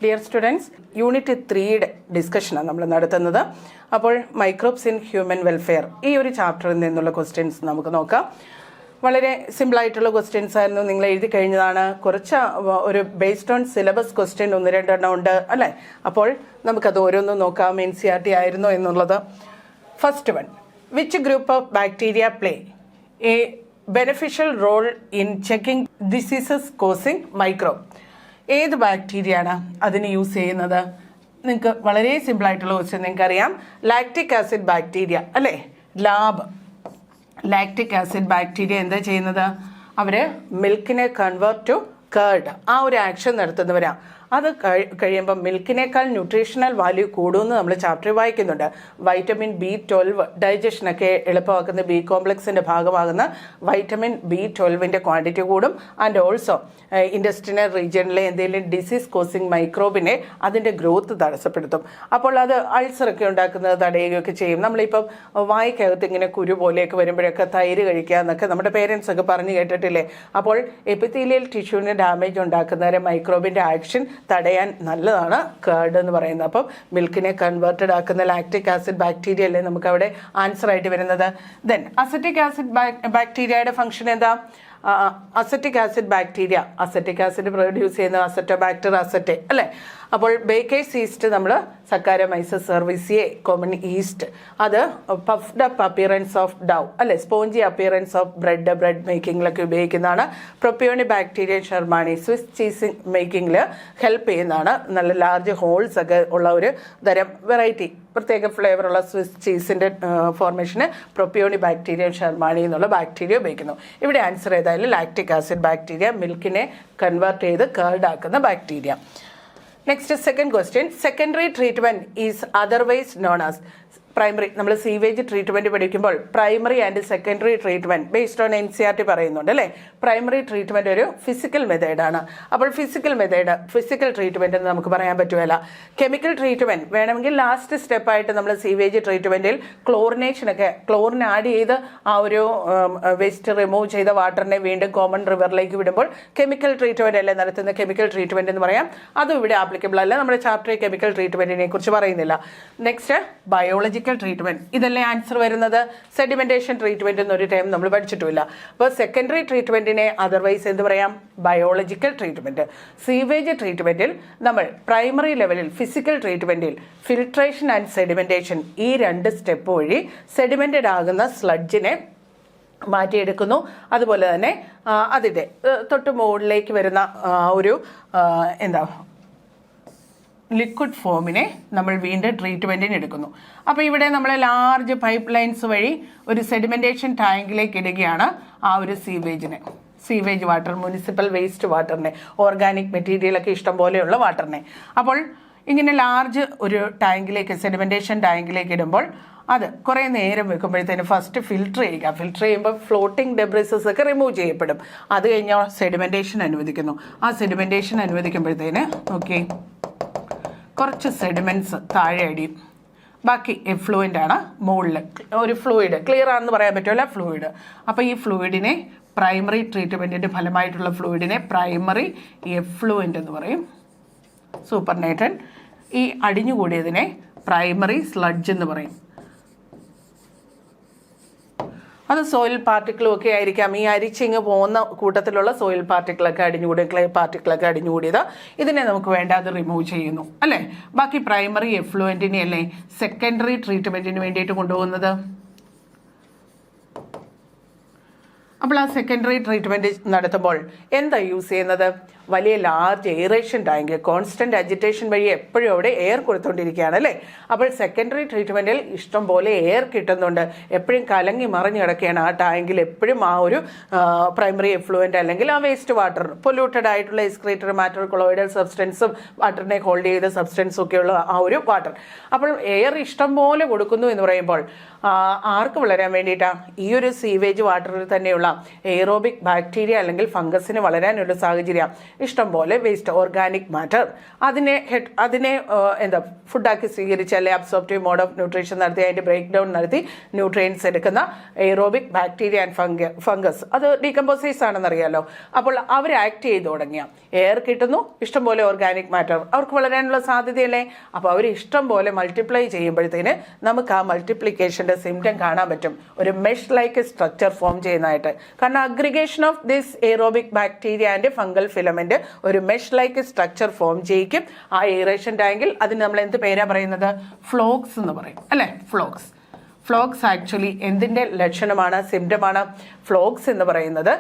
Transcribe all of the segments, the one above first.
Dear students, unit 3യുടെ ഡിസ്കഷനാണ് നമ്മൾ നടത്തുന്നത്. അപ്പോൾ മൈക്രോബ്സ് ഇൻ ഹ്യൂമൻ വെൽഫെയർ ഈ ഒരു ചാപ്റ്ററിൽ നിന്നുള്ള ക്വസ്റ്റ്യൻസ് നമുക്ക് നോക്കാം. വളരെ സിമ്പിളായിട്ടുള്ള ക്വസ്റ്റ്യൻസ് ആയിരുന്നു. നിങ്ങൾ എഴുതി കഴിഞ്ഞതാണ്. കുറച്ച് ഒരു ബേസ്ഡ് ഓൺ സിലബസ് ക്വസ്റ്റ്യൻ 1-2 ഉണ്ട് അല്ലേ? അപ്പോൾ നമുക്കത് ഓരോന്നും നോക്കാം. NCERT ആയിരുന്നു എന്നുള്ളത്. First one, which group of bacteria play a beneficial role in checking diseases causing microbe? ഏത് ബാക്ടീരിയ ആണ് അതിന് യൂസ് ചെയ്യുന്നത്? നിങ്ങൾക്ക് വളരെ സിമ്പിളായിട്ടുള്ള ക്വസ്റ്റ്യൻ നിങ്ങൾക്കറിയാം. ലാക്റ്റിക് ആസിഡ് ബാക്ടീരിയ അല്ലേ? ലാക്റ്റിക് ആസിഡ് ബാക്ടീരിയ എന്താ ചെയ്യുന്നത്? അവർ മിൽക്കിനെ കൺവേർട്ട് ടു കേർഡ് ആ ഒരു ആക്ഷൻ നടത്തുന്നവരാണ്. അത് കഴിയുമ്പോൾ മിൽക്കിനേക്കാൾ ന്യൂട്രീഷണൽ വാല്യൂ കൂടുമെന്ന് നമ്മൾ ചാപ്റ്ററിൽ വായിക്കുന്നുണ്ട്. വൈറ്റമിൻ B12 ഡൈജഷനൊക്കെ എളുപ്പമാക്കുന്ന B കോംപ്ലക്സിൻ്റെ ഭാഗമാകുന്ന വൈറ്റമിൻ B12ൻ്റെ ക്വാണ്ടിറ്റി കൂടും. ആൻഡ് ഓൾസോ ഇൻഡസ്ട്രിയൽ റീജിയനിലെ എന്തെങ്കിലും ഡിസീസ് കോസിങ് മൈക്രോബിനെ അതിൻ്റെ ഗ്രോത്ത് തടസ്സപ്പെടുത്തും. അപ്പോൾ അത് അൾസറൊക്കെ ഉണ്ടാക്കുന്നത് തടയുകയൊക്കെ ചെയ്യും. നമ്മളിപ്പം വായിക്കകത്ത് ഇങ്ങനെ കുരു പോലെയൊക്കെ വരുമ്പോഴൊക്കെ തൈര് കഴിക്കുക എന്നൊക്കെ നമ്മുടെ പേരൻസ് ഒക്കെ പറഞ്ഞു കേട്ടിട്ടില്ലേ? അപ്പോൾ എപ്പിത്തീലിയൽ ടിഷ്യൂവിന് ഡാമേജ് ഉണ്ടാക്കുന്നവരെ മൈക്രോബിൻ്റെ ആക്ഷൻ തടയാൻ നല്ലതാണ് കേർഡ് എന്ന് പറയുന്നത്. അപ്പം മിൽക്കിനെ കൺവേർട്ടഡ് ആക്കുന്ന ലാക്റ്റിക് ആസിഡ് ബാക്ടീരിയ അല്ലേ നമുക്ക് അവിടെ ആൻസർ ആയിട്ട് വരുന്നത്. ദെൻ അസറ്റിക് ആസിഡ് ബാക്ടീരിയയുടെ ഫംഗ്ഷൻ എന്താ? Acetic acid bacteria acetic acid produce ചെയ്യുന്ന അസറ്റോബാക്ടർ അസറ്റെ അല്ലേ? അപ്പോൾ ബേക്കേഴ്സ് ഈസ്റ്റ് നമ്മൾ സക്കാരമൈസസ് സെർവീസിയെ കോമൺ ഈസ്റ്റ് അത് പഫ്ഡ് അപ്പ് അപ്പിയറൻസ് ഓഫ് ഡൗ അല്ലെ? സ്പോഞ്ചി അപ്പിയറൻസ് ഓഫ് ബ്രെഡ് മേക്കിങ്ങിലൊക്കെ ഉപയോഗിക്കുന്നതാണ്. പ്രൊപ്പിയോണി ബാക്ടീരിയ ഷെർമാനി സ്വിസ് ചീസ് മേക്കിങ്ങിൽ ഹെൽപ്പ് ചെയ്യുന്നതാണ്. നല്ല ലാർജ് ഹോൾസ് ഒക്കെ ഉള്ള ഒരു തരം വെറൈറ്റി പ്രത്യേക ഫ്ലേവറുള്ള സ്വിസ് ചീസിൻ്റെ ഫോർമേഷന് പ്രൊപ്പിയോണി ബാക്ടീരിയ ഷെർമാനി എന്നുള്ള ബാക്ടീരിയ ഉപയോഗിക്കുന്നു. ഇവിടെ ആൻസർ ഏതായാലും ലാക്റ്റിക് ആസിഡ് ബാക്ടീരിയ, മിൽക്കിനെ കൺവേർട്ട് ചെയ്ത് കേർഡ് ആക്കുന്ന bacteria. Next second question, secondary treatment is otherwise known as primary. നമ്മൾ സീവേജ് ട്രീറ്റ്മെൻറ്റ് പഠിക്കുമ്പോൾ primary and secondary treatment based on NCERT പറയുന്നുണ്ട് അല്ലേ? പ്രൈമറി ട്രീറ്റ്മെൻറ്റ് ഒരു ഫിസിക്കൽ മെത്തേഡാണ്. അപ്പോൾ ഫിസിക്കൽ ട്രീറ്റ്മെൻറ്റ് എന്ന് നമുക്ക് പറയാൻ പറ്റുമല്ല. കെമിക്കൽ ട്രീറ്റ്മെൻറ്റ് വേണമെങ്കിൽ ലാസ്റ്റ് സ്റ്റെപ്പായിട്ട് നമ്മൾ സീവേജ് ട്രീറ്റ്മെൻറ്റിൽ ക്ലോറിൻ ആഡ് ചെയ്ത് ആ ഒരു വേസ്റ്റ് റിമൂവ് ചെയ്ത വാട്ടറിനെ വീണ്ടും കോമൺ റിവറിലേക്ക് വിടുമ്പോൾ കെമിക്കൽ ട്രീറ്റ്മെൻറ്റ് അല്ലേ നടത്തുന്ന കെമിക്കൽ ട്രീറ്റ്മെൻറ്റ് എന്ന് പറയാം. അതും ഇവിടെ ആപ്ലിക്കബിൾ അല്ല. നമ്മുടെ ചാപ്റ്ററിൽ കെമിക്കൽ ട്രീറ്റ്മെൻറ്റിനെ കുറിച്ച് പറയുന്നില്ല. Next biological treatment. ഇതല്ലേ ആൻസർ വരുന്നത്? സെഡിമെന്റേഷൻ ട്രീറ്റ്മെന്റ് എന്നൊരു ടൈം നമ്മൾ പഠിച്ചിട്ടില്ല. അപ്പോൾ സെക്കൻഡറി ട്രീറ്റ്മെന്റിനെ അതർവൈസ് എന്ത് പറയാം? Biological treatment. സീവേജ് ട്രീറ്റ്മെന്റിൽ നമ്മൾ പ്രൈമറി ലെവലിൽ ഫിസിക്കൽ ട്രീറ്റ്മെന്റിൽ ഫിൽട്രേഷൻ ആൻഡ് സെഡിമെന്റേഷൻ ഈ 2 സ്റ്റെപ്പ് വഴി സെഡിമെന്റഡ് ആകുന്ന സ്ലഡ്ജിനെ മാറ്റിയെടുക്കുന്നു. അതുപോലെ തന്നെ അതിൻ്റെ തൊട്ട് മുകളിലേക്ക് വരുന്ന ഒരു ലിക്വിഡ് ഫോമിനെ നമ്മൾ വീണ്ടും ട്രീറ്റ്മെൻറ്റിന് എടുക്കുന്നു. അപ്പോൾ ഇവിടെ നമ്മൾ ലാർജ് പൈപ്പ് ലൈൻസ് വഴി ഒരു സെഡിമെൻറ്റേഷൻ ടാങ്കിലേക്ക് ഇടുകയാണ് ആ ഒരു സീവേജ് വാട്ടർ, മുനിസിപ്പൽ വേസ്റ്റ് വാട്ടറിനെ, ഓർഗാനിക് മെറ്റീരിയലൊക്കെ ഇഷ്ടം പോലെയുള്ള വാട്ടറിനെ. അപ്പോൾ ഇങ്ങനെ ലാർജ് ഒരു സെഡിമെൻറ്റേഷൻ ടാങ്കിലേക്ക് ഇടുമ്പോൾ അത് കുറേ നേരം വെക്കുമ്പോഴത്തേന് ഫസ്റ്റ് ഫിൽട്ടർ ചെയ്യുമ്പോൾ ഫ്ലോട്ടിംഗ് ഡെബ്രിസസ് ഒക്കെ റിമൂവ് ചെയ്യപ്പെടും. അത് കഴിഞ്ഞാൽ സെഡിമെൻറ്റേഷൻ അനുവദിക്കുന്നു. ആ സെഡിമെൻറ്റേഷൻ അനുവദിക്കുമ്പോഴത്തേന് ഓക്കെ കുറച്ച് സെഡിമെൻറ്റ്സ് താഴെ അടിയും, ബാക്കി എഫ്ലൂവൻ്റ് ആണ് മുകളിൽ. ഒരു ഫ്ലൂയിഡ്, ക്ലിയർ ആണെന്ന് പറയാൻ പറ്റുമല്ല, ഫ്ലൂയിഡ്. അപ്പോൾ ഈ ഫ്ലൂയിഡിനെ പ്രൈമറി ട്രീറ്റ്മെൻറ്റിൻ്റെ ഫലമായിട്ടുള്ള ഫ്ലൂയിഡിനെ പ്രൈമറി എഫ്ലൂവൻ്റ് എന്ന് പറയും, സൂപ്പർനേറ്റൻ. ഈ അടിഞ്ഞുകൂടിയതിനെ പ്രൈമറി സ്ലഡ്ജ് എന്ന് പറയും. അത് സോയിൽ പാർട്ടിക്കിളും ഒക്കെ ആയിരിക്കാം. ഈ അരിച്ചിങ്ങ് പോകുന്ന കൂട്ടത്തിലുള്ള സോയിൽ പാർട്ടിക്കിളൊക്കെ ക്ലേ പാർട്ടിക്കിളൊക്കെ അടിഞ്ഞുകൂടിയത്. ഇതിനെ നമുക്ക് വേണ്ട അത് റിമൂവ് ചെയ്യുന്നു അല്ലേ? ബാക്കി പ്രൈമറി എഫ്ലൂവൻറ്റിനെ അല്ലേ സെക്കൻഡറി ട്രീറ്റ്മെൻറ്റിന് വേണ്ടിയിട്ട് കൊണ്ടുപോകുന്നത്. അപ്പോൾ ആ സെക്കൻഡറി ട്രീറ്റ്മെൻറ്റ് നടത്തുമ്പോൾ എന്താ യൂസ് ചെയ്യുന്നത്? വലിയ large aeration tank, constant agitation വഴി എപ്പോഴും അവിടെ എയർ കൊടുത്തുകൊണ്ടിരിക്കുകയാണ് അല്ലേ? അപ്പോൾ സെക്കൻഡറി ട്രീറ്റ്മെൻറ്റിൽ ഇഷ്ടം പോലെ എയർ കിട്ടുന്നുണ്ട്. എപ്പോഴും കലങ്ങി മറിഞ്ഞ് കിടക്കുകയാണ് ആ ടാങ്കിൽ. എപ്പോഴും ആ ഒരു പ്രൈമറി എഫ്ലൂവൻ്റ് അല്ലെങ്കിൽ ആ വേസ്റ്റ് വാട്ടർ, പൊല്യൂട്ടഡ് ആയിട്ടുള്ള എക്സ്ക്രീറ്ററി മാറ്റർ, കൊളോയിഡൽ സബ്സ്റ്റൻസും വാട്ടറിനെ ഹോൾഡ് ചെയ്ത സബ്സ്റ്റൻസും ഒക്കെയുള്ള ആ ഒരു വാട്ടർ. അപ്പോൾ എയർ ഇഷ്ടം പോലെ കൊടുക്കുന്നു എന്ന് പറയുമ്പോൾ ആർക്ക് വളരാൻ വേണ്ടിയിട്ടാണ്? ഈ ഒരു സീവേജ് വാട്ടറിൽ തന്നെയുള്ള എയറോബിക് ബാക്ടീരിയ അല്ലെങ്കിൽ ഫംഗസിന് വളരാനുള്ള സാഹചര്യം. ഇഷ്ടംപോലെ വേസ്റ്റ് ഓർഗാനിക് മാറ്റർ അതിനെ എന്താ ഫുഡാക്കി സ്വീകരിച്ച് അല്ലെ അബ്സോർപ്റ്റീവ് മോഡ് ഓഫ് ന്യൂട്രീഷൻ നടത്തി അതിൻ്റെ ബ്രേക്ക് ഡൗൺ നടത്തി ന്യൂട്രിയൻസ് എടുക്കുന്ന എയറോബിക് ബാക്ടീരിയ ആൻഡ് ഫംഗസ് അത് ഡീകമ്പോസേഴ്സ് ആണെന്ന് അറിയാലോ. അപ്പോൾ അവർ ആക്ട് ചെയ്ത് തുടങ്ങിയ എയർ കിട്ടുന്നു, ഇഷ്ടംപോലെ ഓർഗാനിക് മാറ്റർ അവർക്ക് വളരാനുള്ള സാധ്യതയല്ലേ. അപ്പോൾ അവർ ഇഷ്ടം പോലെ മൾട്ടിപ്ലൈ ചെയ്യുമ്പോഴത്തേന് നമുക്ക് ആ മൾട്ടിപ്ലിക്കേഷൻ്റെ സിംറ്റം കാണാൻ പറ്റും, ഒരു മെഷ് ലൈക്ക് സ്ട്രക്ചർ ഫോം ചെയ്യുന്നതായിട്ട്. കാരണം aggregation of this aerobic bacteria and fungal filament ഒരു മെഷ് ലൈക്ക് സ്ട്രക്ചർ ഫോം ചെയ്യിക്കും ആ എയറേഷൻ ടാങ്കിൽ. അതിന് നമ്മൾ എന്ത് പേരാ പറയുന്നത്? ഫ്ലോക്സ് എന്ന് പറയും അല്ലേ. ഫ്ലോക്സ് ആക്ച്വലി എന്തിൻ്റെ ലക്ഷണമാണ്, സിംറ്റമാണ്? ഫ്ലോക്സ് എന്ന് പറയുന്നത്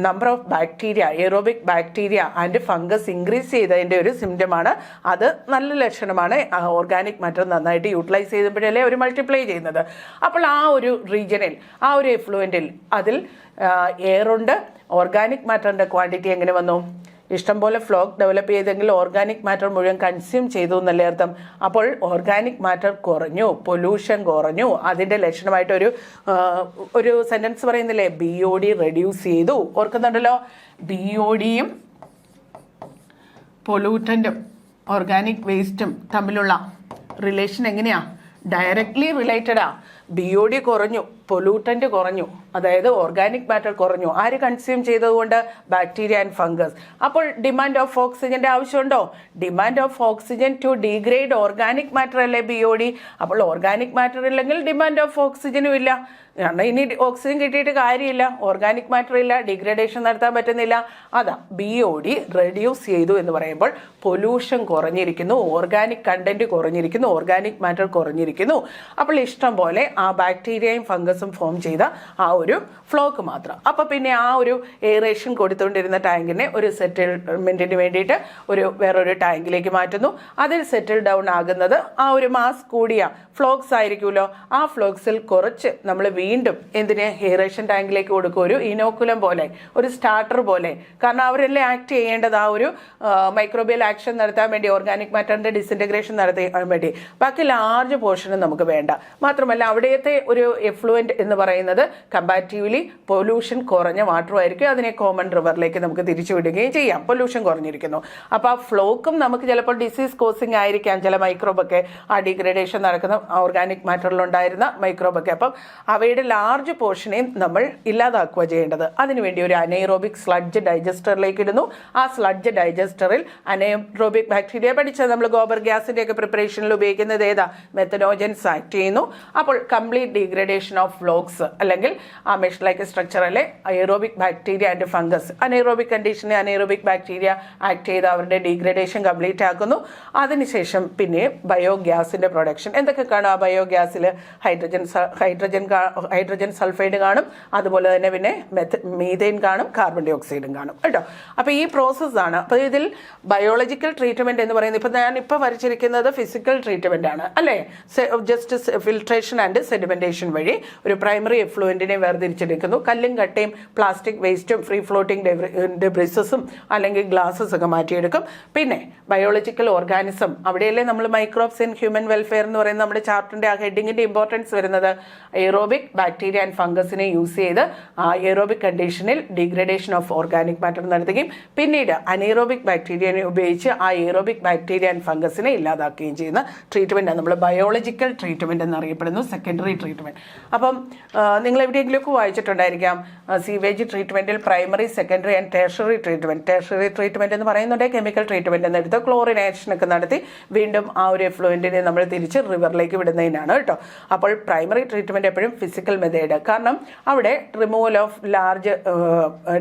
number of bacteria aerobic bacteria and fungus increase ചെയ്തതിൻ്റെ ഒരു സിംറ്റമാണ്. അത് നല്ല ലക്ഷണമാണ്. ഓർഗാനിക് മാറ്റർ നന്നായിട്ട് യൂട്ടിലൈസ് ചെയ്തപ്പോഴല്ലേ ഒരു മൾട്ടിപ്ലൈ ചെയ്യുന്നത്. അപ്പോൾ ആ ഒരു റീജിയനിൽ ആ ഒരു എഫ്ലുവൻറ്റിൽ അതിൽ എയറുണ്ട്, ഓർഗാനിക് മാറ്ററിൻ്റെ ക്വാണ്ടിറ്റി എങ്ങനെ വന്നു? ഇഷ്ടംപോലെ ഫ്ലോക്ക് ഡെവലപ്പ് ചെയ്തെങ്കിൽ ഓർഗാനിക് മാറ്റർ മുഴുവൻ കൺസ്യൂം ചെയ്തു എന്നല്ലേ അർത്ഥം. അപ്പോൾ ഓർഗാനിക് മാറ്റർ കുറഞ്ഞു, പൊല്യൂഷൻ കുറഞ്ഞു. അതിൻ്റെ ലക്ഷണമായിട്ട് ഒരു സെൻറ്റൻസ് പറയുന്നില്ലേ, BOD റെഡ്യൂസ് ചെയ്തു. ഓർക്കുന്നുണ്ടല്ലോ, BODയും പൊല്യൂട്ടൻറ്റും ഓർഗാനിക് വേസ്റ്റും തമ്മിലുള്ള റിലേഷൻ എങ്ങനെയാ? ഡയറക്ട്ലി റിലേറ്റഡാ. BOD കുറഞ്ഞു, പൊല്യൂട്ടൻ്റ് കുറഞ്ഞു, അതായത് ഓർഗാനിക് മാറ്റർ കുറഞ്ഞു. ആര് കൺസ്യൂം ചെയ്തതുകൊണ്ട്? Bacteria and fungus. അപ്പോൾ ഡിമാൻഡ് ഓഫ് ഓക്സിജൻ്റെ ആവശ്യമുണ്ടോ? Demand of oxygen to degrade organic matter അല്ലേ BOD. അപ്പോൾ ഓർഗാനിക് മാറ്റർ ഇല്ലെങ്കിൽ ഡിമാൻഡ് ഓഫ് ഓക്സിജനും ഇല്ല. കാരണം ഇനി ഓക്സിജൻ കിട്ടിയിട്ട് കാര്യമില്ല, ഓർഗാനിക് മാറ്റർ ഇല്ല, ഡിഗ്രഡേഷൻ നടത്താൻ പറ്റുന്നില്ല. അതാ BOD റെഡ്യൂസ് ചെയ്തു എന്ന് പറയുമ്പോൾ പൊല്യൂഷൻ കുറഞ്ഞിരിക്കുന്നു, ഓർഗാനിക് കണ്ടന്റ് കുറഞ്ഞിരിക്കുന്നു, ഓർഗാനിക് മാറ്റർ കുറഞ്ഞിരിക്കുന്നു. അപ്പോൾ ഇഷ്ടം പോലെ ആ ബാക്ടീരിയയും ഫംഗസും ഫോം ചെയ്ത ആ ഒരു ഫ്ലോക്ക് മാത്രം. അപ്പോൾ പിന്നെ ആ ഒരു എയറേഷൻ കൊടുത്തുകൊണ്ടിരുന്ന ടാങ്കിനെ ഒരു സെറ്റിൽമെൻറ്റിന് വേണ്ടിയിട്ട് വേറൊരു ടാങ്കിലേക്ക് മാറ്റുന്നു. അതിൽ സെറ്റിൽ ഡൗൺ ആകുന്നത് ആ ഒരു മാസ് കൂടിയ ഫ്ലോക്സ് ആയിരിക്കുമല്ലോ. ആ ഫ്ലോക്സിൽ കുറച്ച് നമ്മൾ വീണ്ടും എന്തിന് എയറേഷൻ ടാങ്കിലേക്ക് കൊടുക്കും, ഒരു ഇനോക്കുലം പോലെ, ഒരു സ്റ്റാർട്ടർ പോലെ. കാരണം അവരെല്ലാം ആക്ട് ചെയ്യേണ്ടത് ആ ഒരു മൈക്രോബിയൽ ആക്ഷൻ നടത്താൻ വേണ്ടി, ഓർഗാനിക് മാറ്ററിൻ്റെ ഡിസിൻറ്റഗ്രേഷൻ നടത്താൻ വേണ്ടി. ബാക്കി ലാർജ് പോർഷനും നമുക്ക് വേണ്ട. മാത്രമല്ല അവിടത്തെ ഒരു എഫ്ലുവൻറ്റ് എന്ന് പറയുന്നത് കമ്പാരിറ്റീവ്ലി പൊല്യൂഷൻ കുറഞ്ഞ വാട്ടറുമായിരിക്കും. അതിനെ കോമൺ റിവറിലേക്ക് നമുക്ക് തിരിച്ചു വിടുകയും ചെയ്യാം, പൊല്യൂഷൻ കുറഞ്ഞിരിക്കുന്നു. അപ്പോൾ ആ ഫ്ലോക്കും നമുക്ക് ചിലപ്പോൾ ഡിസീസ് കോസിങ് ആയിരിക്കാം, ചില മൈക്രോബൊക്കെ ആ ഡിഗ്രഡേഷൻ നടക്കുന്ന ഓർഗാനിക് മാറ്ററിലുണ്ടായിരുന്ന മൈക്രോബൊക്കെ. അപ്പം അവയുടെ ലാർജ് പോർഷനെയും നമ്മൾ ഇല്ലാതാക്കുക ചെയ്യേണ്ടത്. അതിനുവേണ്ടി ഒരു അനൈറോബിക് സ്ലഡ്ജ് ഡൈജസ്റ്ററിലേക്ക് ഇടുന്നു. ആ സ്ലഡ്ജ് ഡൈജസ്റ്ററിൽ അനൈറോബിക് ബാക്ടീരിയ പഠിച്ചത് നമ്മൾ ഗോബർ ഗ്യാസിൻ്റെ ഒക്കെ പ്രിപ്പറേഷനിൽ ഉപയോഗിക്കുന്നത് ഏതാ? മെത്തനോജൻസ് ആക്ട് ചെയ്യുന്നു. അപ്പോൾ കംപ്ലീറ്റ് ഡീഗ്രഡേഷൻ ഓഫ് ഫ്ലോക്സ് അല്ലെങ്കിൽ ആ മെഷ് ലൈക്ക് സ്ട്രക്ചർ അല്ലെ aerobic bacteria and fungus. Anaerobic കണ്ടീഷനിൽ അനൈറോബിക് ബാക്ടീരിയ ആക്ട് ചെയ്ത് അവരുടെ ഡീഗ്രഡേഷൻ കംപ്ലീറ്റ് ആക്കുന്നു. അതിനുശേഷം പിന്നെ ബയോഗ്യാസിൻ്റെ പ്രൊഡക്ഷൻ. എന്തൊക്കെ കാണും ആ ബയോഗ്യാസിൽ? ഹൈഡ്രജൻ സൾഫൈഡ് കാണും, അതുപോലെ തന്നെ പിന്നെ മീഥെയിൻ കാണും, കാർബൺ ഡൈ ഓക്സൈഡും കാണും കേട്ടോ. അപ്പോൾ ഈ പ്രോസസ്സാണ്. അപ്പോൾ ഇതിൽ ബയോളജിക്കൽ ട്രീറ്റ്മെൻറ്റ് എന്ന് പറയുന്നത് ഇപ്പം ഞാനിപ്പോൾ വരച്ചിരിക്കുന്നത് ഫിസിക്കൽ ട്രീറ്റ്മെൻ്റ് ആണ് അല്ലേ. ജസ്റ്റ് ഫിൽട്രേഷൻ ആൻഡ് സെഡിമെൻറ്റേഷൻ വഴി ഒരു പ്രൈമറി എഫ്ലുവൻറ്റിനെ വേർതിരിച്ചെടുക്കുന്നു. കല്ലും കട്ടയും പ്ലാസ്റ്റിക് വേസ്റ്റും ഫ്രീ ഫ്ലോട്ടിംഗ് ഡെബ്രിസസും അല്ലെങ്കിൽ ഗ്ലാസസ് ഒക്കെ മാറ്റിയെടുക്കും. പിന്നെ ബയോളജിക്കൽ ഓർഗാനിസം, അവിടെയല്ലേ നമ്മൾ മൈക്രോബ്സ് ഇൻ ഹ്യൂമൻ വെൽഫെയർ എന്ന് പറയുന്ന നമ്മുടെ ചാപ്റ്ററിൻ്റെ ആ ഹെഡിങ്ങിൻ്റെ ഇമ്പോർട്ടൻസ് വരുന്നത്. എയറോബിക് ബാക്ടീരിയ ആൻഡ് ഫംഗസിനെ യൂസ് ചെയ്ത് ആ എയറോബിക് കണ്ടീഷനിൽ ഡീഗ്രഡേഷൻ ഓഫ് ഓർഗാനിക് മാറ്റർ നടത്തുകയും പിന്നീട് അനൈറോബിക് ബാക്ടീരിയനെ ഉപയോഗിച്ച് ആ എയറോബിക് ബാക്ടീരിയ ആൻഡ് ഫംഗസിനെ ഇല്ലാതാക്കുകയും ചെയ്യുന്ന ട്രീറ്റ്മെൻറ്റാണ് നമ്മൾ ബയോളജിക്കൽ ട്രീറ്റ്മെൻറ്റ് എന്നറിയപ്പെടുന്നു, സെക്കൻഡറി ട്രീറ്റ്മെൻറ്റ്. അപ്പം നിങ്ങൾ എവിടെയെങ്കിലുമൊക്കെ വായിച്ചിട്ടുണ്ടായിരിക്കാം സീവേജ് ട്രീറ്റ്മെൻറ്റിൽ primary, secondary and tertiary treatment. Tertiary treatment എന്ന് പറയുന്നുണ്ടെങ്കിൽ കെമിക്കൽ ട്രീറ്റ്മെൻറ്റ് എന്നെടുത്ത് ക്ലോറിനേഷനൊക്കെ നടത്തി വീണ്ടും ആ ഒരു എഫ്ലുവൻറ്റിനെ നമ്മൾ തിരിച്ച് റിവറിലേക്ക് വിടുന്നതിനാണ് കേട്ടോ. അപ്പോൾ പ്രൈമറി ട്രീറ്റ്മെൻറ്റ് എപ്പോഴും ഫിസിക്കൽ മെത്തേഡ്, കാരണം അവിടെ റിമൂവൽ ഓഫ് ലാർജ്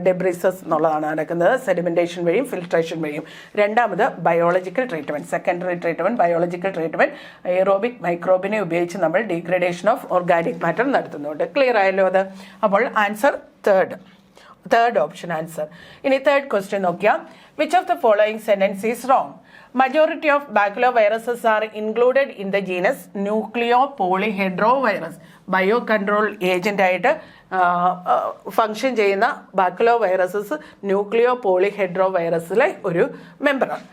ഡെബ്രിസസ് എന്നുള്ളതാണ് നടക്കുന്നത്, സെഡിമെൻറ്റേഷൻ വഴിയും ഫിൽട്രേഷൻ വഴിയും. രണ്ടാമത് biological treatment, secondary treatment, biological treatment aerobic മൈക്രോബിനെ ഉപയോഗിച്ച് നമ്മൾ ഡീഗ്രഡേഷൻ ഓഫ് ഓർഗാനിക് മാറ്റർ നടത്തുന്നുണ്ട്. ക്ലിയർ ആയല്ലോ അത്? അപ്പോൾ ആൻസർ തേർഡ് ഓപ്ഷൻ ആൻസർ. ഇനി തേർഡ് ക്വസ്റ്റ്യൻ നോക്കിയാൽ, which of the following sentence is wrong? Majority of baculoviruses are included in the genus Nucleopolyhedrovirus. Biocontrol agent ആയിട്ട് ഫങ്ഷൻ ചെയ്യുന്ന baculoviruses ന്യൂക്ലിയോ പോളിഹെഡ്രോ വൈറസിലെ ഒരു മെമ്പറാണ്.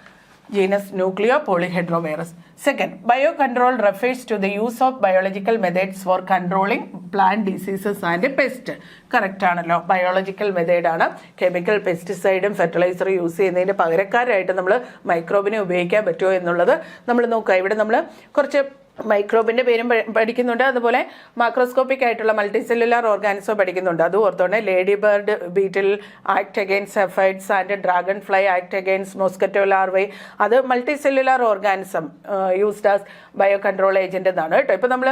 genus Nucleopolyhedrovirus. Second, biocontrol refers to the use of biological methods for controlling plant diseases and pests. Correct ആണല്ലോ. Biological മെത്തേഡാണ്. Chemical പെസ്റ്റിസൈഡും ഫെർട്ടിലൈസറും use ചെയ്യുന്നതിൻ്റെ പകരക്കാരായിട്ട് നമ്മൾ മൈക്രോബിനെ ഉപയോഗിക്കാൻ പറ്റുമോ എന്നുള്ളത് നമ്മൾ നോക്കുക. ഇവിടെ നമ്മൾ കുറച്ച് മൈക്രോബിൻ്റെ പേരും പഠിക്കുന്നുണ്ട്, അതുപോലെ മാക്രോസ്കോപ്പിക് ആയിട്ടുള്ള മൾട്ടിസെല്ലുലാർ ഓർഗാനിസം പഠിക്കുന്നുണ്ട്. അത് ഓർത്തോണ്ട് ladybird beetle act against aphids and dragonfly act against mosquito larvae, അത് multicellular organism used as biocontrol agent എന്നാണ് കേട്ടോ. ഇപ്പം നമ്മൾ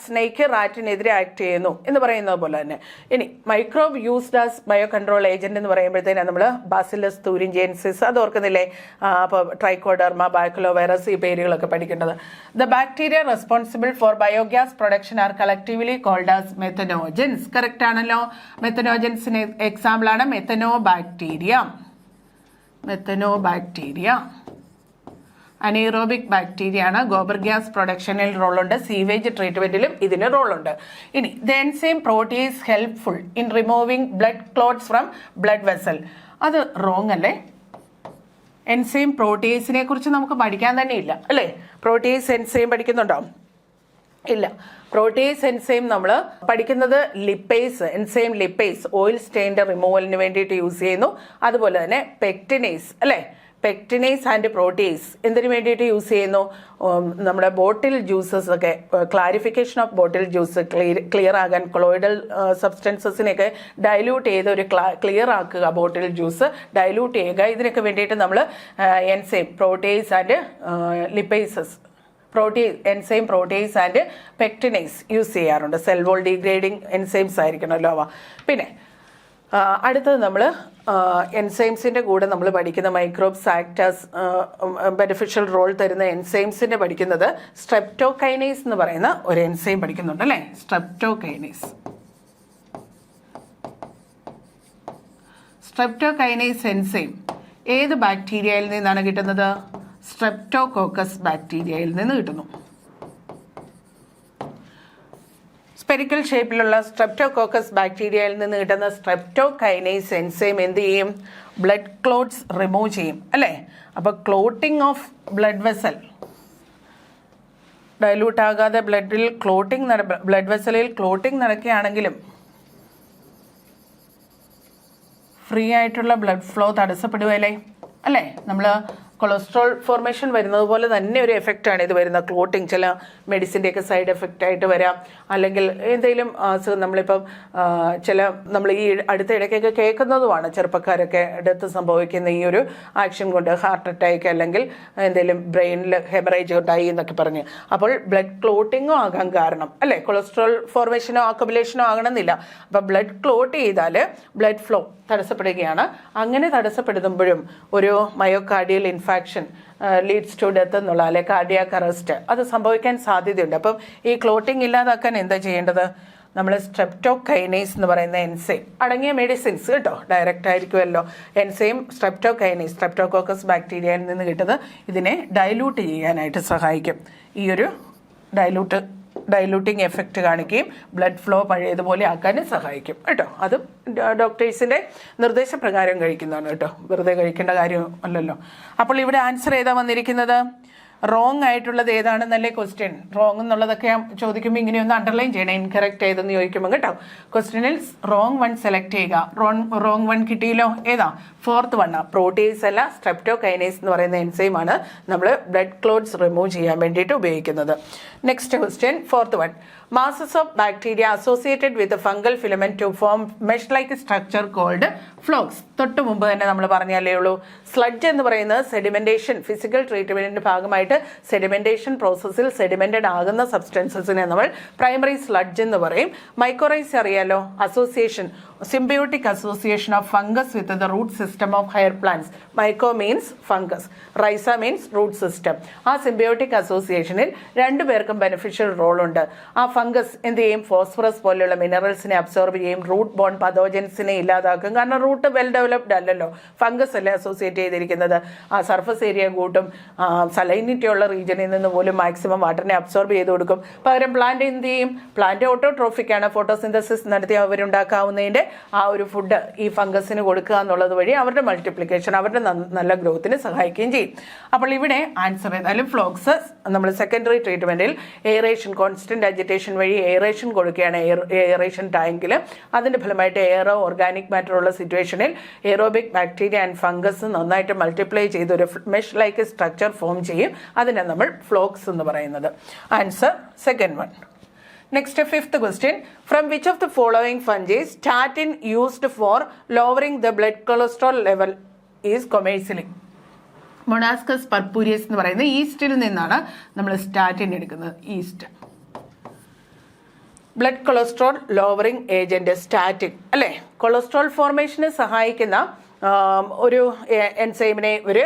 സ്നേക്ക് റാറ്റിനെതിരെ ആക്ട് ചെയ്യുന്നു എന്ന് പറയുന്നത് പോലെ തന്നെ ഇനി microbe used as biocontrol agent എന്ന് പറയുമ്പോഴത്തേനാണ് നമ്മൾ ബാസിലസ് തൂരിഞ്ചിയൻസിസ് അത് ഓർക്കുന്നില്ലേ, അപ്പോൾ ട്രൈക്കോഡർമ, ബാക്ലോവൈറസ് ഈ പേരുകളൊക്കെ പഠിക്കേണ്ടത്. The bacteria responsible for biogas production are collectively called as methanogens. Correct ആണല്ലോ. മെത്തനോജൻസിന് എക്സാമ്പിൾ ആണ് മെത്തനോബാക്ടീരിയ. അനീറോബിക് ബാക്ടീരിയ ആണ്. ഗോബർ ഗ്യാസ് പ്രൊഡക്ഷനിൽ റോളുണ്ട്, സീവേജ് ട്രീറ്റ്മെന്റിലും ഇതിന് റോളുണ്ട്. ഇനി the enzyme protease helpful in removing blood clots from blood vessel. അത് റോങ് അല്ലേ? എൻസൈം പ്രോട്ടീസിനെ കുറിച്ച് നമുക്ക് പഠിക്കാൻ തന്നെ ഇല്ല അല്ലേ? പ്രോട്ടീസ് എൻസൈം പഠിക്കുന്നുണ്ടോ? ഇല്ല. പ്രോട്ടീസ് എൻസൈം നമ്മൾ പഠിക്കുന്നത് എൻസൈം ലിപ്പേസ് ഓയിൽ സ്റ്റെയിൻ്റെ റിമൂവലിന് വേണ്ടിയിട്ട് യൂസ് ചെയ്യുന്നു. അതുപോലെ തന്നെ പെക്റ്റിനേസ് അല്ലേ, പെക്റ്റിനേസ് ആൻഡ് പ്രോട്ടീസ് എന്തിനു വേണ്ടിയിട്ട് യൂസ് ചെയ്യുന്നു? നമ്മുടെ ബോട്ടിൽ ജ്യൂസസ് ഒക്കെ, clarification of bottle juice clear ആകാൻ, കൊളോയിഡൽ സബ്സ്റ്റൻസസിനെയൊക്കെ ഡൈല്യൂട്ട് ചെയ്ത് ഒരു ക്ലിയർ ആക്കുക, ബോട്ടിൽ ജ്യൂസ് ഡൈല്യൂട്ട് ചെയ്യുക. ഇതിനൊക്കെ വേണ്ടിയിട്ട് നമ്മൾ enzyme protease and lipases enzyme protease and pectinase use ചെയ്യാറുണ്ട്. സെൽ വോൾ ഡീഗ്രേഡിങ് എൻസൈംസ് ആയിരിക്കണമല്ലോ അവ. പിന്നെ അടുത്തത് നമ്മൾ എൻസൈംസിൻ്റെ കൂടെ നമ്മൾ പഠിക്കുന്ന മൈക്രോബ്സ് ആക്ടേഴ്സ് ബെനിഫിഷ്യൽ റോൾ തരുന്ന എൻസൈംസിൻ്റെ പഠിക്കുന്നത് സ്ട്രെപ്റ്റോകൈനേസ് എന്ന് പറയുന്ന ഒരു എൻസൈം പഠിക്കുന്നുണ്ട് അല്ലേ? സ്ട്രെപ്റ്റോകൈനേസ് എൻസൈം ഏത് ബാക്ടീരിയയിൽ നിന്നാണ് കിട്ടുന്നത്? സ്ട്രെപ്റ്റോകോക്കസ് ബാക്ടീരിയയിൽ നിന്ന് കിട്ടുന്നു. സ്പെരിക്കൽ ഷേപ്പിലുള്ള സ്ട്രെപ്റ്റോകോക്കസ് ബാക്ടീരിയയിൽ നിന്ന് കിട്ടുന്ന സ്ട്രെപ്റ്റോകൈനേസ് എൻസൈം എന്ത് ചെയ്യും? ബ്ലഡ് ക്ലോട്ട്സ് റിമൂവ് ചെയ്യും അല്ലേ? അപ്പോൾ clotting of blood vessel dilute ആകാതെ ബ്ലഡ് വെസലിൽ ക്ലോട്ടിംഗ് നടക്കുകയാണെങ്കിലും ഫ്രീ ആയിട്ടുള്ള ബ്ലഡ് ഫ്ലോ തടസ്സപ്പെടുകയല്ലേ അല്ലേ? നമ്മൾ കൊളസ്ട്രോൾ ഫോർമേഷൻ വരുന്നത് പോലെ തന്നെ ഒരു എഫക്റ്റാണ് ഇത് വരുന്ന ക്ലോട്ടിങ്. ചില മെഡിസിൻ്റെയൊക്കെ സൈഡ് എഫക്റ്റ് ആയിട്ട് വരാം, അല്ലെങ്കിൽ എന്തെങ്കിലും നമ്മളിപ്പം നമ്മൾ ഈ അടുത്ത ഇടയ്ക്കൊക്കെ കേൾക്കുന്നതുമാണ്, ചെറുപ്പക്കാരൊക്കെ ഡെത്ത് സംഭവിക്കുന്ന ഈ ഒരു ആക്ഷൻ കൊണ്ട്, ഹാർട്ട് അറ്റാക്ക് അല്ലെങ്കിൽ എന്തെങ്കിലും ബ്രെയിനിൽ ഹെമറേജ് ഉണ്ടായി എന്നൊക്കെ പറഞ്ഞ്. അപ്പോൾ ബ്ലഡ് ക്ലോട്ടിങ്ങോ ആകാൻ കാരണം അല്ലേ? കൊളസ്ട്രോൾ ഫോർമേഷനോ അക്കബുലേഷനോ ആകണമെന്നില്ല. അപ്പം ബ്ലഡ് ക്ലോട്ട് ചെയ്താൽ ബ്ലഡ് ഫ്ലോ തടസ്സപ്പെടുകയാണ്. അങ്ങനെ തടസ്സപ്പെടുമ്പോഴും ഒരു myocardial infarction leads to death എന്നുള്ള, അല്ലെ കാർഡിയാക് അറസ്റ്റ്, അത് സംഭവിക്കാൻ സാധ്യതയുണ്ട്. അപ്പം ഈ ക്ലോട്ടിങ് ഇല്ലാതാക്കാൻ എന്താ ചെയ്യേണ്ടത്? നമ്മൾ സ്ട്രെപ്റ്റോകൈനേസ് എന്ന് പറയുന്ന എൻസൈം അടങ്ങിയ മെഡിസിൻസ് കേട്ടോ, ഡയറക്റ്റ് ആയിരിക്കുമല്ലോ. എൻസൈം സ്ട്രെപ്റ്റോകൈനേസ് സ്ട്രെപ്റ്റോകോക്കസ് ബാക്ടീരിയയിൽ നിന്ന് കിട്ടുന്നത് ഇതിനെ ഡൈലൂട്ട് ചെയ്യാനായിട്ട് സഹായിക്കും. ഈ ഒരു ഡൈലൂട്ടിങ് എഫക്റ്റ് കാണിക്കുകയും ബ്ലഡ് ഫ്ലോ പഴയതുപോലെ ആക്കാനും സഹായിക്കും കേട്ടോ. അതും ഡോക്ടേഴ്സിൻ്റെ നിർദ്ദേശപ്രകാരം കഴിക്കുന്നതാണ് കേട്ടോ, വെറുതെ കഴിക്കേണ്ട കാര്യമല്ലല്ലോ. അപ്പോൾ ഇവിടെ ആൻസർ ഏതാ വന്നിരിക്കുന്നത്? റോങ് ആയിട്ടുള്ളത് ഏതാണെന്നല്ലേ ക്വസ്റ്റ്യൻ. റോങ് എന്നുള്ളതൊക്കെ ചോദിക്കുമ്പോൾ ഇങ്ങനെയൊന്ന് അണ്ടർലൈൻ ചെയ്യണം. ഇൻകറക്റ്റ് ഏതെന്ന് ചോദിക്കുമ്പോൾ കേട്ടോ, ക്വസ്റ്റ്യനിൽ റോങ് വൺ സെലക്ട് ചെയ്യുക. റോങ് വൺ കിട്ടിയല്ലോ. ഏതാ? 4th വണ്ണാ. പ്രോട്ടീസ് അല്ല, സ്ട്രെപ്റ്റോകൈനേസ് എന്ന് പറയുന്ന എൻസൈമാണ് നമ്മൾ ബ്ലഡ് ക്ലോട്ട്സ് റിമൂവ് ചെയ്യാൻ വേണ്ടിയിട്ട് ഉപയോഗിക്കുന്നത്. Next question, 4th one. Masses of bacteria associated with the fungal filament to form mesh-like structure called flokes. തൊട്ട് മുമ്പ് തന്നെ നമ്മൾ പറഞ്ഞാലേ ഉള്ളൂ. സ്ലഡ്ജ് എന്ന് പറയുന്നത് സെഡിമെന്റേഷൻ, ഫിസിക്കൽ ട്രീറ്റ്മെന്റിന്റെ ഭാഗമായിട്ട് സെഡിമെന്റേഷൻ പ്രോസസ്സിൽ സെഡിമെന്റഡ് ആകുന്ന സബ്സ്റ്റൻസസിനെ നമ്മൾ പ്രൈമറി സ്ലഡ്ജ് എന്ന് പറയും. മൈക്കോറൈസ് അറിയാലോ, association, symbiotic association of fungus with the root system of higher plants. Myco means fungus, rhiza means root system. ആ സിംബയോട്ടിക് അസോസിയേഷനിൽ രണ്ടുപേർക്കും ബെനിഫിഷ്യൽ റോളുണ്ട്. ആ ഫംഗസ് എന്ത് ചെയ്യും? ഫോസ്ഫറസ് പോലെയുള്ള മിനറൽസിനെ അബ്സോർബ് ചെയ്യും, റൂട്ട് ബോൺ പതോജൻസിനെ ഇല്ലാതാക്കും. കാരണം റൂട്ട് വെൽ ഡെവലപ്ഡ് അല്ലല്ലോ, ഫംഗസ് അല്ലേ അസോസിയേറ്റ് പ്രൊവൈഡ് ചെയ്തിരിക്കുന്നത്. ആ സർഫസ് ഏരിയ കൂട്ടും, സലൈനിറ്റി ഉള്ള റീജിയനിൽ നിന്ന് പോലും മാക്സിമം വാട്ടറിനെ അബ്സോർബ് ചെയ്ത് കൊടുക്കും. പകരം പ്ലാന്റ് എന്ത് ചെയ്യും? പ്ലാന്റ് ഓട്ടോട്രോഫിക് ആണ്. ഫോട്ടോസിന്തസിസ് നടത്തി അവരുണ്ടാക്കാവുന്നതിൻ്റെ ആ ഒരു ഫുഡ് ഈ ഫംഗസിന് കൊടുക്കുക എന്നുള്ളത് വഴി അവരുടെ മൾട്ടിപ്ലിക്കേഷൻ, അവരുടെ നല്ല ഗ്രോത്തിന് സഹായിക്കുകയും ചെയ്യും. അപ്പോൾ ഇവിടെ ആൻസർ ഏതായാലും ഫ്ലോക്സ് നമ്മൾ സെക്കൻഡറി ട്രീറ്റ്മെൻറ്റിൽ എയറേഷൻ, കോൺസ്റ്റന്റ് അജിറ്റേഷൻ വഴി എയറേഷൻ കൊടുക്കുകയാണ് എയറേഷൻ ടാങ്കിൽ. അതിൻ്റെ ഫലമായിട്ട് എയറോ ഓർഗാനിക് മാറ്റർ ഉള്ള സിറ്റുവേഷനിൽ എയറോബിക് ബാക്ടീരിയ ആൻഡ് ഫംഗസ് നന്നായിട്ട് മൾട്ടിപ്ലൈ ചെയ്ത് ഒരു മെഷ് ലൈക്ക് സ്ട്രക്ചർ ഫോം ചെയ്യും. അതിനെ നമ്മൾ ഫ്ലോക്സ് എന്ന് പറയുന്നത്. Answer second one. Next, fifth question. From which of the following fungi statin used for lowering the blood cholesterol level is commercially? മൊണാസ്കസ് പർപ്പൂരിയസ് എന്ന് പറയുന്ന ഈസ്റ്റിൽ നിന്നാണ് നമ്മൾ സ്റ്റാറ്റിൻ എടുക്കുന്നത്. East blood cholesterol lowering agent statin അല്ലേ. കൊളസ്ട്രോൾ ഫോർമേഷന് സഹായിക്കുന്ന ഒരു എൻസൈമിനെ, ഒരു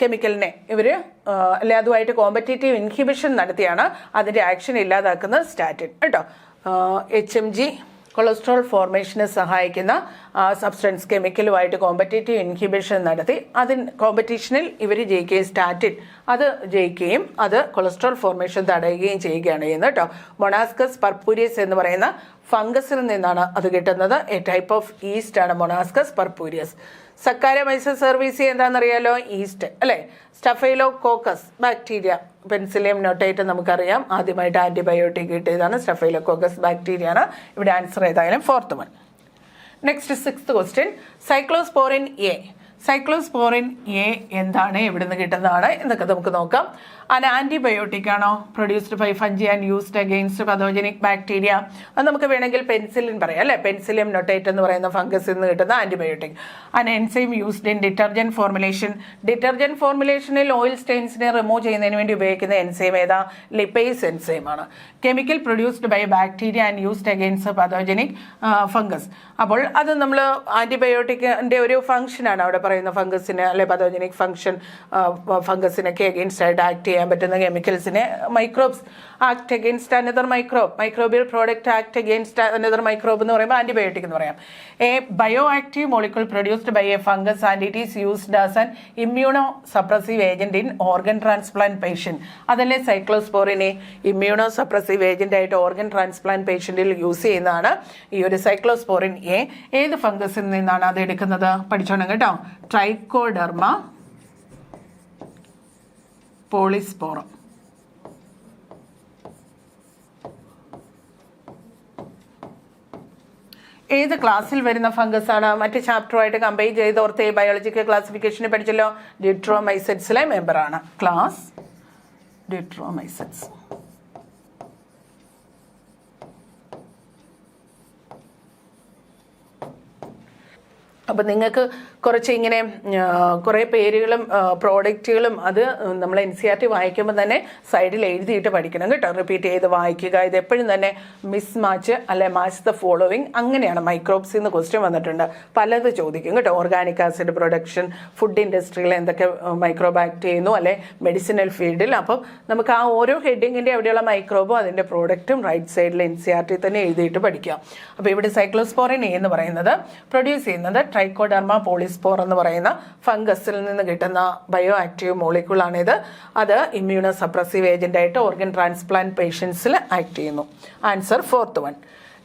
കെമിക്കലിനെ ഇവർ അല്ലെ അതുമായിട്ട് കോമ്പറ്റേറ്റീവ് ഇൻഹിബിഷൻ നടത്തിയാണ് അതിൻ്റെ ആക്ഷൻ ഇല്ലാതാക്കുന്നത് സ്റ്റാറ്റിൻ കേട്ടോ. HMG കൊളസ്ട്രോൾ ഫോർമേഷന് സഹായിക്കുന്ന സബ്സ്റ്റൻസ് കെമിക്കലുമായിട്ട് കോമ്പറ്റേറ്റീവ് ഇൻഹിബിഷൻ നടത്തി കോമ്പറ്റീഷനിൽ ഇവർ ജയിക്കുകയും സ്റ്റാറ്റിൻ അത് ജയിക്കുകയും അത് കൊളസ്ട്രോൾ ഫോർമേഷൻ തടയുകയും ചെയ്യുകയാണ് ചെയ്യുന്നത് കേട്ടോ. മൊണാസ്കസ് പർപ്പൂരിയസ് എന്ന് പറയുന്ന ഫംഗസിൽ നിന്നാണ് അത് കിട്ടുന്നത്. എ ടൈപ്പ് ഓഫ് ഈസ്റ്റ് ആണ് മൊണാസ്കസ് പർപ്പൂരിയസ്. സക്കാരമൈസസ് സെർവീസി എന്താണെന്നറിയാലോ, ഈസ്റ്റ് അല്ലേ. സ്റ്റഫൈലോകോക്കസ് ബാക്ടീരിയ, പെൻസിലിയം നോട്ടേറ്റ് നമുക്കറിയാം, ആദ്യമായിട്ട് ആൻറ്റിബയോട്ടിക് കിട്ടിയതാണ് സ്റ്റഫൈലോകോക്കസ് ബാക്ടീരിയ ആണ്. ഇവിടെ ആൻസർ ഏതായാലും fourth one. Next sixth question. Cyclosporin A. Cyclosporin A എന്താണ്, എവിടെ നിന്ന് കിട്ടുന്നതാണ് എന്നൊക്കെ നമുക്ക് നോക്കാം. an ആൻറ്റിബയോട്ടിക് ആണോ, produced by fungi and used against pathogenic bacteria. അത് നമുക്ക് വേണമെങ്കിൽ പെൻസിലിൻ പറയാം അല്ലേ. പെൻസിലിയം നൊട്ടേറ്റ് എന്ന് പറയുന്ന ഫംഗസിൽ നിന്ന് കിട്ടുന്ന antibiotic. an enzyme used in detergent formulation. Detergent ഫോർമുലേഷനിൽ ഓയിൽ സ്റ്റെയിൻസിനെ റിമൂവ് ചെയ്യുന്നതിന് വേണ്ടി ഉപയോഗിക്കുന്ന എൻസൈം ഏതാ, ലിപ്പേസ് എൻസൈം ആണ്. Chemical produced by bacteria and used against pathogenic fungus. അപ്പോൾ അത് നമ്മൾ ആൻറ്റിബയോട്ടിക്കിൻ്റെ ഒരു ഫംഗ്ഷനാണ് അവിടെ പറയുന്ന ഫംഗസിന് അല്ലെ പതോജനിക് ഫംഗസിനൊക്കെ അഗെയിൻസ്റ്റ് ആയിട്ട് ആക്ട് ചെയ്യാൻ പറ്റുന്ന കെമിക്കൽസിനെ microbes act against another microbial product act against another microbe എന്ന് പറയുമ്പോൾ ആൻറ്റിബയോട്ടിക് എന്ന് പറയാം. A bioactive molecule produced by a fungus and it is used as an immunosuppressive agent in organ transplant patient. അതല്ലേ സൈക്ലോസ്പോറിനെ immunosuppressive agent ആയിട്ട് organ transplant പേഷ്യന്റിൽ use ചെയ്യുന്നതാണ് ഈ ഒരു സൈക്ലോസ്പോറിൻ എ. ഏത് ഫംഗസിൽ നിന്നാണ് അത് എടുക്കുന്നത് പഠിച്ചോണം കേട്ടോ. ട്രൈക്കോഡെർമ പോളിസ്പോറം. ഏത് ക്ലാസ്സിൽ വരുന്ന ഫംഗസ് ആണ്? മറ്റ് ചാപ്റ്ററുമായിട്ട് കമ്പൈൻ ചെയ്ത് ഓർത്ത് ബയോളജിക്കൽ ക്ലാസിഫിക്കേഷനെ പഠിച്ചല്ലോ. ഡിട്രോമൈസെറ്റ്സിലെ മെമ്പറാണ്. ക്ലാസ് ഡിട്രോമൈസെറ്റ്സ്. അപ്പം നിങ്ങൾക്ക് കുറച്ച് ഇങ്ങനെ കുറേ പേരുകളും പ്രോഡക്റ്റുകളും അത് നമ്മൾ NCERT വായിക്കുമ്പോൾ തന്നെ സൈഡിൽ എഴുതിയിട്ട് പഠിക്കണം കേട്ടോ. റിപ്പീറ്റ് ചെയ്ത് വായിക്കുക. ഇത് എപ്പോഴും തന്നെ മിസ് മാച്ച് അല്ലെ മാച്ച് ദ ഫോളോവിങ് അങ്ങനെയാണ്. മൈക്രോബ്സിൽ നിന്ന് ക്വസ്റ്റ്യൻ വന്നിട്ടുണ്ട്, പലത് ചോദിക്കും കേട്ടോ. ഓർഗാനിക് ആസിഡ് പ്രൊഡക്ഷൻ, ഫുഡ് ഇൻഡസ്ട്രിയിൽ എന്തൊക്കെ മൈക്രോബ് ആക്ട് ചെയ്യുന്നു അല്ലെ മെഡിസിനൽ ഫീൽഡിൽ. അപ്പം നമുക്ക് ആ ഓരോ ഹെഡിങ്ങിൻ്റെ അവിടെയുള്ള മൈക്രോബും അതിൻ്റെ പ്രോഡക്റ്റും റൈറ്റ് സൈഡിൽ NCERT തന്നെ എഴുതിയിട്ട് പഠിക്കുക. അപ്പോൾ ഇവിടെ സൈക്ലോസ്പോറിൻ എന്ന് പറയുന്നത് പ്രൊഡ്യൂസ് ചെയ്യുന്നത് ട്രൈക്കോഡെർമ പോളിസ്പോർ എന്ന് പറയുന്ന ഫംഗസിൽ നിന്ന് കിട്ടുന്ന ബയോ ആക്റ്റീവ് മോളിക്യൂളാണിത്. അത് ഇമ്മ്യൂണോ സപ്രസീവ് ഏജന്റ് ആയിട്ട് ഓർഗൻ ട്രാൻസ്പ്ലാന്റ് പേഷ്യൻസിൽ ആക്ട് ചെയ്യുന്നു. Answer fourth one.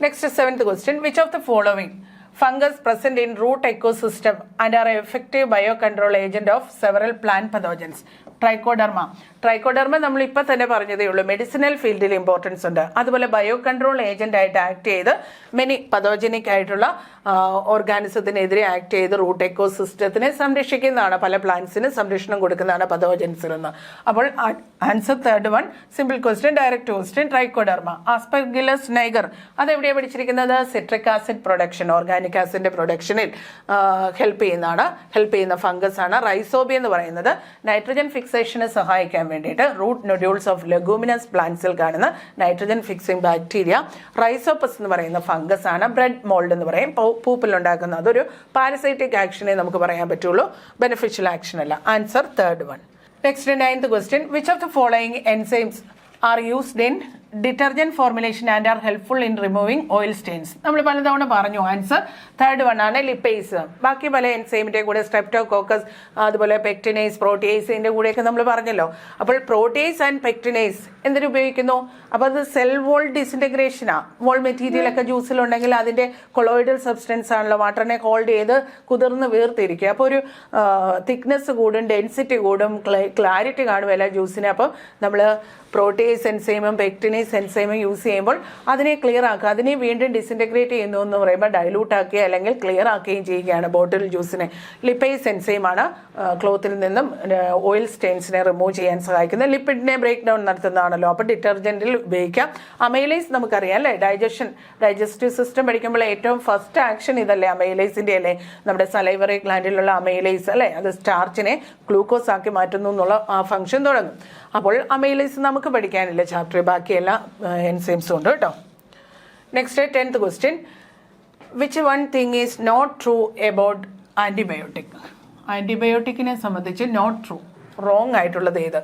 Next seventh question. Which of the following fungus present in root ecosystem and are effective biocontrol agent of several plant pathogens? Trichoderma നമ്മൾ ഇപ്പം തന്നെ പറഞ്ഞതേ ഉള്ളൂ. Medicinal ഫീൽഡിൽ importance ഉണ്ട്. അതുപോലെ ബയോ കൺട്രോൾ ഏജന്റ് ആയിട്ട് ആക്ട് ചെയ്ത് മെനി പതോജനിക് ആയിട്ടുള്ള ഓർഗാനിസത്തിനെതിരെ ആക്ട് ചെയ്ത് റൂട്ട് എക്കോസിസ്റ്റത്തിനെ സംരക്ഷിക്കുന്നതാണ്. പല പ്ലാന്റ്സിന് സംരക്ഷണം കൊടുക്കുന്നതാണ് പതോജൻസിൽ നിന്ന്. അപ്പോൾ answer third one. Simple question, direct question. Trichoderma. Aspergillus niger അതെവിടെയാണ് പഠിച്ചിരിക്കുന്നത്? സിട്രിക് ആസിഡ് പ്രൊഡക്ഷൻ, ഓർഗാനിക് ആസിഡിന്റെ പ്രൊഡക്ഷനിൽ ഹെൽപ്പ് ചെയ്യുന്ന ഫംഗസ് ആണ്. റൈസോബിയ എന്ന് പറയുന്നത് നൈട്രജൻ ഫിക്സേഷന് സഹായിക്കാൻ വേണ്ടിയിട്ട് റൂട്ട് നൊഡ്യൂൾസ് ഓഫ് ലെഗൂമിനസ് പ്ലാന്റ്സിൽ കാണുന്ന നൈട്രജൻ ഫിക്സിംഗ് ബാക്ടീരിയ. റൈസോപ്പസ് എന്ന് പറയുന്ന ഫംഗസ് ആണ്. ബ്രെഡ് മോൾഡ് എന്ന് പറയും, പൂപ്പിലുണ്ടാക്കുന്ന. അതൊരു പാരസൈറ്റിക് ആക്ഷനെ നമുക്ക് പറയാൻ പറ്റുള്ളൂ, ബെനിഫിഷ്യൽ ആക്ഷൻ അല്ല. Answer third one. Next 9th question. Which of the following enzymes are used in detergent formulation and R helpful in removing oil Staines. നമ്മൾ പലതവണ പറഞ്ഞു ആൻസർ തേർഡ് വൺ ആണ് ലിപ്പേസ്. ബാക്കി പല എൻസൈമിൻ്റെ കൂടെ സ്ട്രെപ്റ്റോകോക്കസ്, അതുപോലെ പെക്ടിനേസ്, പ്രോട്ടിയേസിൻ്റെ കൂടെയൊക്കെ നമ്മൾ പറഞ്ഞല്ലോ. അപ്പോൾ പ്രോട്ടിയേസ് ആൻഡ് പെക്ടിനേസ് എന്തിനു ഉപയോഗിക്കുന്നു? അപ്പോൾ അത് സെൽ വോൾ ഡിസിൻറ്റഗ്രേഷനാണ്. വോൾ മെറ്റീരിയലൊക്കെ ജ്യൂസിലുണ്ടെങ്കിൽ അതിൻ്റെ കൊളോയിഡൽ സബ്സ്റ്റൻസ് ആണല്ലോ, വാട്ടറിനെ ഹോൾഡ് ചെയ്ത് കുതിർന്ന് വേർതിരിക്കുക. അപ്പോൾ ഒരു തിക്നെസ് കൂടും, ഡെൻസിറ്റി കൂടും, ക്ലാരിറ്റി കാണും എല്ലാ ജ്യൂസിന്. അപ്പോൾ നമ്മൾ പ്രോട്ടിയേസ് എൻസൈമും പെക്ടിനേസ് എൻസൈമും യൂസ് ചെയ്യുമ്പോൾ അതിനെ ക്ലിയർ ആക്കുക, അതിനെ വീണ്ടും ഡിസിൻറ്റഗ്രേറ്റ് ചെയ്യുന്നു എന്ന് പറയുമ്പോൾ ഡൈലൂട്ട് ആക്കുകയോ അല്ലെങ്കിൽ ക്ലിയർ ആക്കുകയും ചെയ്യുകയാണ് ബോട്ടിൽ ജ്യൂസിനെ. ലിപ്പേസ് എൻസൈമാണ് ക്ലോത്തിൽ നിന്നും ഓയിൽ സ്റ്റെയിൻസിനെ റിമൂവ് ചെയ്യാൻ സഹായിക്കുന്നത്. ലിപ്പിഡിനെ ബ്രേക്ക് ഡൗൺ നടത്തുന്നതാണല്ലോ, അപ്പോൾ ഡിറ്റർജൻറ്റിൽ ഉപയോഗിക്കാം. അമൈലേസ് നമുക്കറിയാം അല്ലേ, ഡൈജസ്റ്റീവ് സിസ്റ്റം പഠിക്കുമ്പോൾ ഏറ്റവും ഫസ്റ്റ് ആക്ഷൻ ഇതല്ലേ, അമൈലേസിൻ്റെ അല്ലേ, നമ്മുടെ സലൈവറി ഗ്ലാൻഡിലുള്ള അമൈലേസ് അല്ലേ, അത് സ്റ്റാർച്ചിനെ ഗ്ലൂക്കോസ് ആക്കി മാറ്റുന്നു എന്നുള്ള ആ ഫംഗ്ഷൻ തുടങ്ങും. അപ്പോൾ അമൈലേസ് നമുക്ക് പഠിക്കാനില്ല ചാപ്റ്റർ, ബാക്കിയെല്ലാ എൻസൈംസും ഉണ്ട് കേട്ടോ. Next 10th question, which one thing is not true about antibiotic? ആൻറ്റിബയോട്ടിക്കിനെ സംബന്ധിച്ച് നോട്ട് ട്രൂ, റോങ് ആയിട്ടുള്ളത് ഏത്?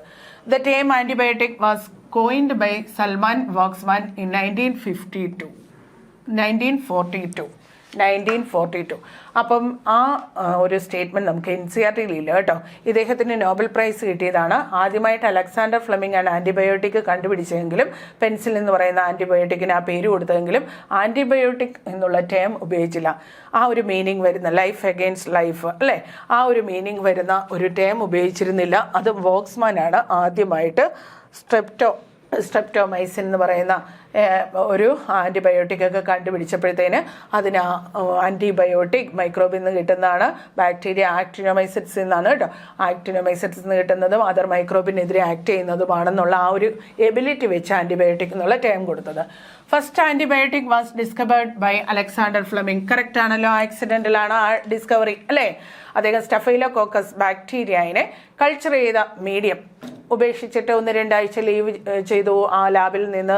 The term antibiotic was coined by Selman Waksman in 1942. അപ്പം ആ ഒരു സ്റ്റേറ്റ്മെൻറ്റ് നമുക്ക് NCERT-യിൽ ഇല്ല കേട്ടോ. ഇദ്ദേഹത്തിന് നോബൽ പ്രൈസ് കിട്ടിയതാണ്. ആദ്യമായിട്ട് അലക്സാണ്ടർ ഫ്ലെമിംഗ് ആണ് ആൻറ്റിബയോട്ടിക് കണ്ടുപിടിച്ചതെങ്കിലും പെൻസിൽ എന്ന് പറയുന്ന ആൻറ്റിബയോട്ടിക്കിന് ആ പേര് കൊടുത്തതെങ്കിലും ആൻറ്റിബയോട്ടിക് എന്നുള്ള ടേം ഉപയോഗിച്ചില്ല. ആ ഒരു മീനിങ് വരുന്ന ലൈഫ് അഗെയിൻസ്റ്റ് ലൈഫ് അല്ലേ, ആ ഒരു മീനിങ് വരുന്ന ഒരു ടേം ഉപയോഗിച്ചിരുന്നില്ല. അത് വോക്സ്മാനാണ് ആദ്യമായിട്ട് സ്ട്രെപ്റ്റോമൈസിൻ എന്ന് പറയുന്ന ഒരു ആൻറ്റിബയോട്ടിക്കൊക്കെ കണ്ടുപിടിച്ചപ്പോഴത്തേന് അതിന് ആൻറ്റിബയോട്ടിക് മൈക്രോബിൽ നിന്ന് കിട്ടുന്നതാണ്. ബാക്ടീരിയ ആക്ടിനോമൈസിറ്റ്സിൽ നിന്നാണ് കേട്ടോ. ആക്ടിനോമൈസിറ്റ്സിൽ നിന്ന് കിട്ടുന്നതും അതർ മൈക്രോബിനെതിരെ ആക്ട് ചെയ്യുന്നതുമാണെന്നുള്ള ആ ഒരു എബിലിറ്റി വെച്ച് ആൻറ്റിബയോട്ടിക് എന്നുള്ള ടേം കൊടുത്തത്. First antibiotic was discovered by Alexander Fleming. Correct ആണല്ലോ, ആക്സിഡൻ്റലാണ് ആ ഡിസ്കവറി അല്ലേ. അദ്ദേഹം സ്റ്റഫൈലോകോക്കസ് ബാക്ടീരിയനെ കൾച്ചർ ചെയ്ത മീഡിയം ഉപേക്ഷിച്ചിട്ട് 1-2 ആഴ്ച ലീവ് ചെയ്തു, ആ ലാബിൽ നിന്ന്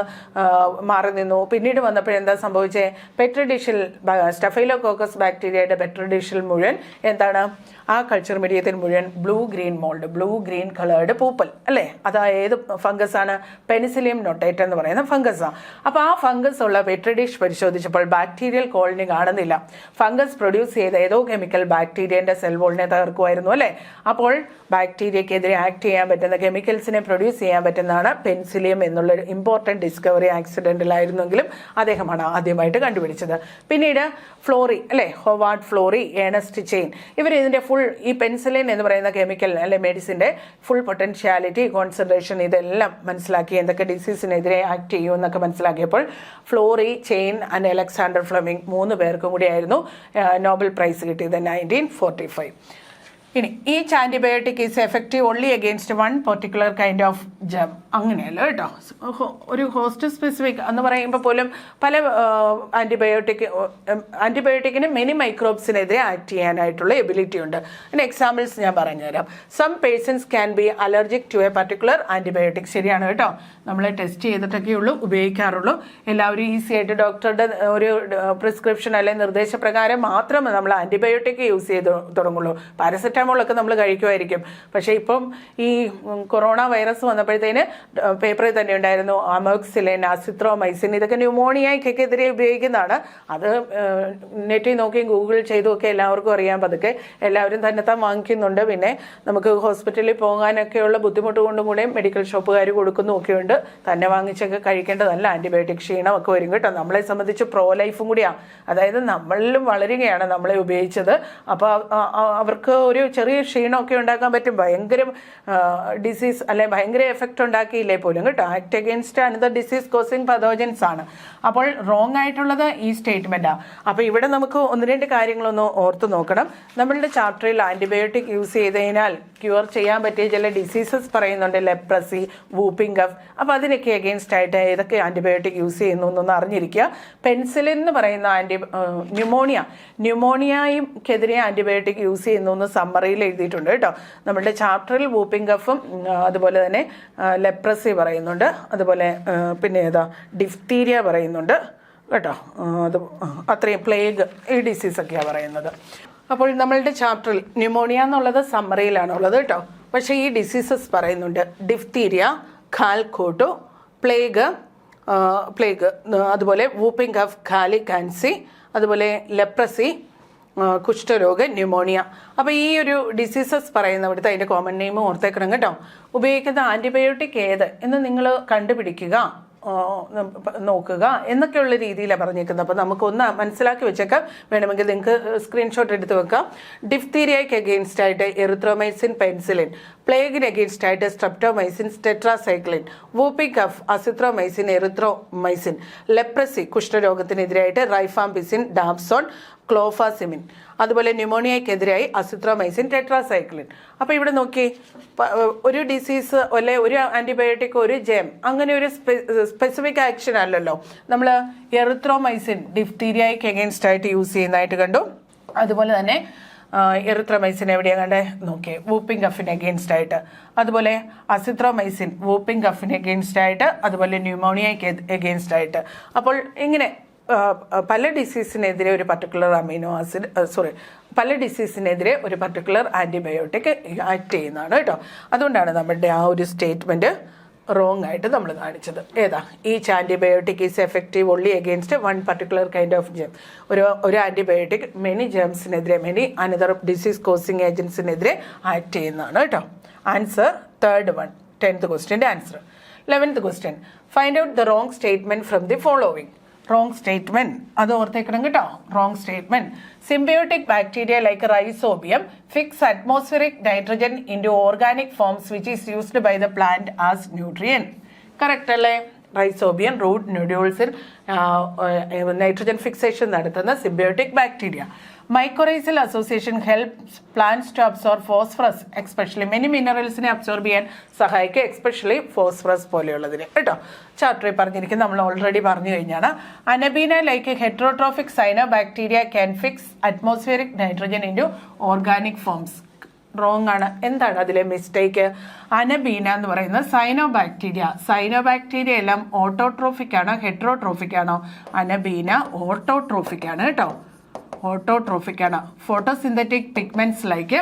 മാറി നിന്നു. പിന്നീട് വന്നപ്പോഴെന്താ സംഭവിച്ചത്? പെട്രി ഡിഷിൽ സ്റ്റഫൈലോകോക്കസ് ബാക്ടീരിയയുടെ പെട്രി ഡിഷിൽ മുഴുവൻ എന്താണ്, ആ കൾച്ചർ മീഡിയത്തിൽ മുഴുവൻ ബ്ലൂ ഗ്രീൻ കളേർഡ് പൂപ്പൽ അല്ലേ. അത് ഏത് ഫംഗസാണ്? പെനിസിലിയം നൊട്ടേറ്റ എന്ന് പറയുന്ന ഫംഗസാണ്. അപ്പോൾ ആ ഫംഗസ് ഉള്ള പെട്രി ഡിഷ് പരിശോധിച്ചപ്പോൾ ബാക്ടീരിയൽ കോളനി കാണുന്നില്ല. ഫംഗസ് പ്രൊഡ്യൂസ് ചെയ്ത ഏതോ കെമിക്കൽ ബാക്ടീരിയൻ്റെ സെൽ വോളിനെ തകർക്കുമായിരുന്നു അല്ലേ. അപ്പോൾ ബാക്ടീരിയക്കെതിരെ ആക്ട് ചെയ്യാൻ പറ്റുന്ന കെമിക്കൽസിനെ പ്രൊഡ്യൂസ് ചെയ്യാൻ പറ്റുന്നതാണ് പെൻസിലിയം എന്നുള്ളൊരു ഇമ്പോർട്ടൻറ്റ് ഡിസ്കവറി. ആക്സിഡൻ്റലായിരുന്നെങ്കിലും അദ്ദേഹമാണ് ആദ്യമായിട്ട് കണ്ടുപിടിച്ചത്. പിന്നീട് ഫ്ലോറി അല്ലേ, ഹോവാർഡ് ഫ്ലോറി, ഏണസ്റ്റ് ചെയിൻ, ഇവർ ഇതിൻ്റെ ഈ പെൻസിലിൻ എന്ന് പറയുന്ന കെമിക്കൽ അല്ലെ മെഡിസിൻ്റെ ഫുൾ പൊട്ടൻഷ്യാലിറ്റി, കോൺസെൻട്രേഷൻ ഇതെല്ലാം മനസ്സിലാക്കി എന്തൊക്കെ ഡിസീസിനെതിരെ ആക്ട് ചെയ്യും എന്നൊക്കെ മനസ്സിലാക്കിയപ്പോൾ Flory, chain and Alexander Fleming 3 പേർക്കും കൂടിയായിരുന്നു നോബൽ പ്രൈസ് കിട്ടിയത് 1945. ഇനി each antibiotic is effective only against one particular kind of ജം. അങ്ങനെയല്ല കേട്ടോ, ഒരു ഹോസ്റ്റ് സ്പെസിഫിക് എന്ന് പറയുമ്പോൾ പോലും പല ആൻറ്റിബയോട്ടിക്കിന് മെനി മൈക്രോബ്സിനെതിരെ ആക്ട് ചെയ്യാനായിട്ടുള്ള എബിലിറ്റി ഉണ്ട്. അതിന് എക്സാമ്പിൾസ് ഞാൻ പറഞ്ഞുതരാം. Some persons can be allergic to a particular antibiotic. ശരിയാണ് കേട്ടോ, നമ്മൾ ടെസ്റ്റ് ചെയ്തിട്ടൊക്കെയുള്ളൂ ഉപയോഗിക്കാറുള്ളൂ. എല്ലാവരും ഈസി ആയിട്ട് ഡോക്ടറുടെ ഒരു പ്രിസ്ക്രിപ്ഷൻ അല്ലെങ്കിൽ നിർദ്ദേശപ്രകാരം മാത്രം നമ്മൾ ആൻറ്റിബയോട്ടിക് യൂസ് ചെയ്ത് തുടങ്ങുള്ളൂ. പാരസെറ്റാമോളൊക്കെ നമ്മൾ കഴിക്കുമായിരിക്കും. പക്ഷേ ഇപ്പം ഈ കൊറോണ വൈറസ് വന്നപ്പോഴത്തേന് പേപ്പറിൽ തന്നെ ഉണ്ടായിരുന്നു അമോക്സിലിൻ, അസിത്രോമൈസിൻ, ഇതൊക്കെ ന്യൂമോണിയയ്ക്കൊക്കെ എതിരെ ഉപയോഗിക്കുന്നതാണ്. അത് നെറ്റിൽ നോക്കിയും ഗൂഗിൾ ചെയ്തും ഒക്കെ എല്ലാവർക്കും അറിയാൻ പതുക്കെ എല്ലാവരും തന്നെത്താൻ വാങ്ങിക്കുന്നുണ്ട്. പിന്നെ നമുക്ക് ഹോസ്പിറ്റലിൽ പോകാനൊക്കെയുള്ള ബുദ്ധിമുട്ട് കൊണ്ടും കൂടെ മെഡിക്കൽ ഷോപ്പുകാർ കൊടുക്കുന്നൊക്കെയുണ്ട്. തന്നെ വാങ്ങിച്ചൊക്കെ കഴിക്കേണ്ടതല്ല, ആൻറ്റിബയോട്ടിക് ക്ഷീണമൊക്കെ വരും കേട്ടോ. നമ്മളെ സംബന്ധിച്ച് പ്രോ ലൈഫും കൂടിയാണ്, അതായത് നമ്മളിലും വളരുകയാണ് നമ്മളെ ഉപയോഗിച്ചത്. അപ്പോൾ അവർക്ക് ഒരു ചെറിയ ക്ഷീണമൊക്കെ ഉണ്ടാക്കാൻ പറ്റും. ഭയങ്കര ഡിസീസ് അല്ലെ ഭയങ്കര എഫക്റ്റ് ഉണ്ടാക്കിയില്ലേ പോലും കേട്ടോ. Act against another disease causing pathogens ആണ്. അപ്പോൾ റോങ് ആയിട്ടുള്ളത് ഈ സ്റ്റേറ്റ്മെൻറ്റാണ്. അപ്പോൾ ഇവിടെ നമുക്ക് 1-2 കാര്യങ്ങളൊന്ന് ഓർത്ത് നോക്കണം. നമ്മളുടെ ചാപ്റ്ററിൽ ആൻറ്റിബയോട്ടിക് യൂസ് ചെയ്തതിനാൽ ക്യൂർ ചെയ്യാൻ പറ്റിയ ചില ഡിസീസസ് പറയുന്നുണ്ട്, ലെപ്രസി, വൂപ്പിംഗ് കഫ്. അപ്പോൾ അതിനൊക്കെ അഗെയിൻസ്റ്റ് ആയിട്ട് ഏതൊക്കെ ആൻറ്റിബയോട്ടിക് യൂസ് ചെയ്യുന്നു എന്നൊന്ന് അറിഞ്ഞിരിക്കുക. പെൻസിലിൻ എന്ന് പറയുന്ന ന്യൂമോണിയക്കെതിരെ ആൻറ്റിബയോട്ടിക് യൂസ് ചെയ്യുന്നു എന്ന് സമ്മറിയിൽ എഴുതിയിട്ടുണ്ട് കേട്ടോ. നമ്മളുടെ ചാപ്റ്ററിൽ വൂപ്പിംഗ് കഫും അതുപോലെ തന്നെ ലെപ്രസി പറയുന്നുണ്ട്, അതുപോലെ പിന്നെ ഡിഫ്തീരിയ പറയുന്നുണ്ട് കേട്ടോ. അത് അത്രയും പ്ലേഗ് ഈ ഡിസീസൊക്കെയാണ് പറയുന്നത്. അപ്പോൾ നമ്മളുടെ ചാപ്റ്ററിൽ ന്യൂമോണിയ എന്നുള്ളത് സമ്മറിയിലാണുള്ളത് കേട്ടോ. പക്ഷേ ഈ ഡിസീസസ് പറയുന്നുണ്ട് ഡിഫ്തീരിയ, ഖാൽക്കോട്ടോ, പ്ലേഗ്, പ്ലേഗ്, അതുപോലെ വൂപ്പിംഗ് കഫ്, ഖാലിക്കാൻസി, അതുപോലെ ലെപ്രസി, കുഷ്ഠരോഗം, ന്യൂമോണിയ. അപ്പോൾ ഈ ഒരു ഡിസീസസ് പറയുന്നവിടുത്തെ അതിൻ്റെ കോമൺ നെയിം ഓർത്തേക്കണം കേട്ടോ. ഉപയോഗിക്കുന്ന ആൻറ്റിബയോട്ടിക് ഏത് എന്ന് നിങ്ങൾ കണ്ടുപിടിക്കുക, നോക്കുക എന്നൊക്കെയുള്ള രീതിയിലാണ് പറഞ്ഞേക്കുന്നത്. അപ്പോൾ നമുക്കൊന്ന് മനസ്സിലാക്കി വെച്ചേക്കാം. വേണമെങ്കിൽ നിങ്ങൾക്ക് സ്ക്രീൻഷോട്ട് എടുത്ത് വെക്കാം. ഡിഫ്തീരിയയ്ക്ക് അഗെയിൻസ്റ്റ് ആയിട്ട് എറിത്രോമൈസിൻ, പെൻസിലിൻ. പ്ലേഗിന് അഗെയിൻസ്റ്റ് ആയിട്ട് streptomycin, tetracycline. Whooping cough, azithromycin, erythromycin. Leprosy, കുഷ്ഠരോഗത്തിനെതിരായിട്ട് റൈഫാംപിസിൻ, ഡാപ്സോൺ, ക്ലോഫാസിമിൻ. അതുപോലെ ന്യൂമോണിയക്കെതിരായി അസിത്രോമൈസിൻ, ടെട്രാസൈക്ലിൻ. അപ്പോൾ ഇവിടെ നോക്കി, ഒരു ഡിസീസ് അല്ലെ ഒരു ആൻറ്റിബയോട്ടിക്, ഒരു ജെം, അങ്ങനെ ഒരു സ്പെസിഫിക് ആക്ഷൻ അല്ലല്ലോ. നമ്മൾ എറിത്രോമൈസിൻ ഡിഫ്തീരിയയ്ക്ക് അഗെയിൻസ്റ്റ് ആയിട്ട് യൂസ് ചെയ്യുന്നതായിട്ട് കണ്ടു. അതുപോലെ തന്നെ എറിത്രോമൈസിൻ എവിടെയാണ് കണ്ടേ നോക്കിയേ, വൂപ്പിംഗ് കഫിന് അഗെയിൻസ്റ്റ് ആയിട്ട്. അതുപോലെ അസിത്രോമൈസിൻ വൂപ്പിംഗ് കഫിന് അഗെയിൻസ്റ്റ് ആയിട്ട്, അതുപോലെ ന്യൂമോണിയയ്ക്ക് അഗെയിൻസ്റ്റ് ആയിട്ട്. അപ്പോൾ ഇങ്ങനെ പല ഡിസീസിനെതിരെ ഒരു പർട്ടിക്കുലർ പല ഡിസീസിനെതിരെ ഒരു പർട്ടിക്കുലർ ആൻറ്റിബയോട്ടിക് ആക്ട് ചെയ്യുന്നതാണ് കേട്ടോ. അതുകൊണ്ടാണ് നമ്മുടെ ആ ഒരു സ്റ്റേറ്റ്മെൻറ്റ് റോങ് ആയിട്ട് നമ്മൾ കാണിച്ചത്. ഏതാ, each antibiotic is effective only against one particular kind of germ. ഒരു ആൻറ്റിബയോട്ടിക് മെനി ജെംസിനെതിരെ, മെനി അനദർ ഡിസീസ് കോസിങ് ഏജൻസിനെതിരെ ആക്ട് ചെയ്യുന്നതാണ് കേട്ടോ. ആൻസർ തേർഡ് വൺ, 10th ക്വസ്റ്റ്യൻ്റെ answer. 11th question, find out the wrong statement from the following. Wrong statement അത് ഓർത്തേക്കണം കേട്ടോ. Wrong statement, symbiotic bacteria like rhizobium fix atmospheric nitrogen into organic forms which is used by the plant as nutrient. Correct അല്ലേ? Rhizobium root നോഡ്യൂൾസിൽ nitrogen fixation നടത്തുന്ന symbiotic bacteria. Mycorrhizal association helps plants to absorb phosphorus, especially many മിനറൽസിനെ absorb ചെയ്യാൻ സഹായിക്കുക, especially phosphorus പോലെയുള്ളതിന് കേട്ടോ. ചാപ്റ്ററിൽ പറഞ്ഞിരിക്കും, നമ്മൾ ഓൾറെഡി പറഞ്ഞു കഴിഞ്ഞാണ്. Anabaena like heterotrophic cyanobacteria can fix atmospheric nitrogen into organic forms. Wrong ആണ്. എന്താണ് അതിലെ മിസ്റ്റേക്ക്? അനബീന എന്ന് പറയുന്നത് സൈനോ ബാക്ടീരിയ എല്ലാം ഓട്ടോട്രോഫിക് ആണോ ഹെറ്ററോട്രോഫിക് ആണോ? അനബീന ഓട്ടോട്രോഫിക് ആണ് കേട്ടോ. ഓട്ടോട്രോഫിക് ആണ്. Photosynthetic pigments like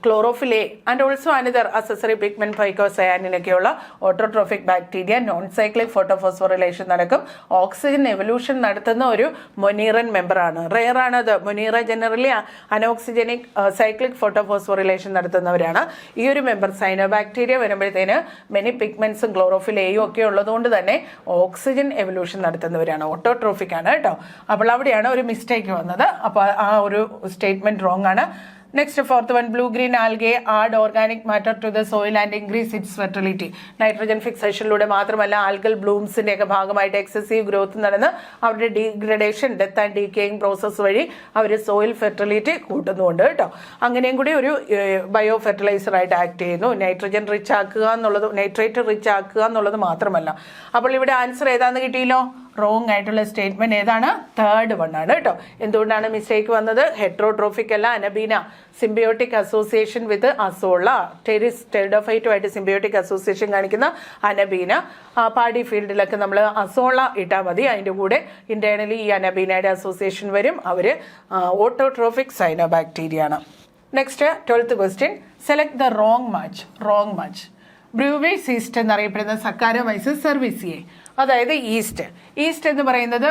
chlorophyll a and also another accessory pigment ഫൈക്കോസയാനിനൊക്കെയുള്ള autotrophic bacteria non cyclic photophosphorylation നടക്കും. ഓക്സിജൻ എവല്യൂഷൻ നടത്തുന്ന ഒരു മൊനീറൻ മെമ്പറാണ്. റെയർ ആണ് അത്. Monera generally anoxygenic cyclic photophosphorylation നടത്തുന്നവരാണ്. ഈ ഒരു മെമ്പർ സൈനോ ബാക്ടീരിയ വരുമ്പോഴത്തേന് മെനി പിഗ്മെന്റ്സും ക്ലോറോഫിൽ എയും ഒക്കെ ഉള്ളതുകൊണ്ട് തന്നെ ഓക്സിജൻ എവല്യൂഷൻ നടത്തുന്നവരാണ്. ഓട്ടോട്രോഫിക് ആണ് കേട്ടോ. അപ്പോൾ അവിടെയാണ് ഒരു മിസ്റ്റേക്ക് വന്നത്. അപ്പോൾ ആ ഒരു സ്റ്റേറ്റ്മെന്റ് റോങ് ആണ്. Next, 4th one, blue green algae add organic matter to the soil and increase its fertility. Nitrogen ഫിക്സേഷനിലൂടെ മാത്രമല്ല ആൽഗൽ ബ്ലൂംസിന്റെ ഒക്കെ ഭാഗമായിട്ട് എക്സസീവ് ഗ്രോത്ത് നടന്ന് അവരുടെ degradation, death and decaying process വഴി അവർ സോയിൽ ഫെർട്ടിലിറ്റി കൂട്ടുന്നുണ്ട് കേട്ടോ. അങ്ങനെയും കൂടി ഒരു ബയോ ഫെർട്ടിലൈസർ ആയിട്ട് ആക്ട് ചെയ്യുന്നു. നൈട്രജൻ റിച്ച് ആക്കുക എന്നുള്ളത്, നൈട്രേറ്റ് റിച്ച് ആക്കുക എന്നുള്ളത് മാത്രമല്ല. അപ്പോൾ ഇവിടെ ആൻസർ ഏതാന്ന് കിട്ടിയല്ലോ. റോങ് ആയിട്ടുള്ള സ്റ്റേറ്റ്മെന്റ് ഏതാണ്? തേർഡ് വൺ ആണ് കേട്ടോ. എന്തുകൊണ്ടാണ് മിസ്റ്റേക്ക് വന്നത്? ഹെട്രോട്രോഫിക് അല്ല anabaena. Symbiotic association with azolla, ടെറിഡോഫൈറ്റുമായിട്ട് സിംബയോട്ടിക് അസോസിയേഷൻ കാണിക്കുന്ന അനബീന. പാടി ഫീൽഡിലൊക്കെ നമ്മൾ അസോള ഇട്ടാൽ മതി. അതിൻ്റെ കൂടെ ഇന്റേണലി ഈ അനബീനയുടെ അസോസിയേഷൻ വരും. അവർ ഓട്ടോട്രോഫിക് സൈനോ ബാക്ടീരിയ ആണ്. Next, 12th question, select the wrong much. Brewers east എന്നറിയപ്പെടുന്ന സക്കാരോമൈസസ് സെർവീസിയെ, അതായത് ഈസ്റ്റ് എന്ന് പറയുന്നത്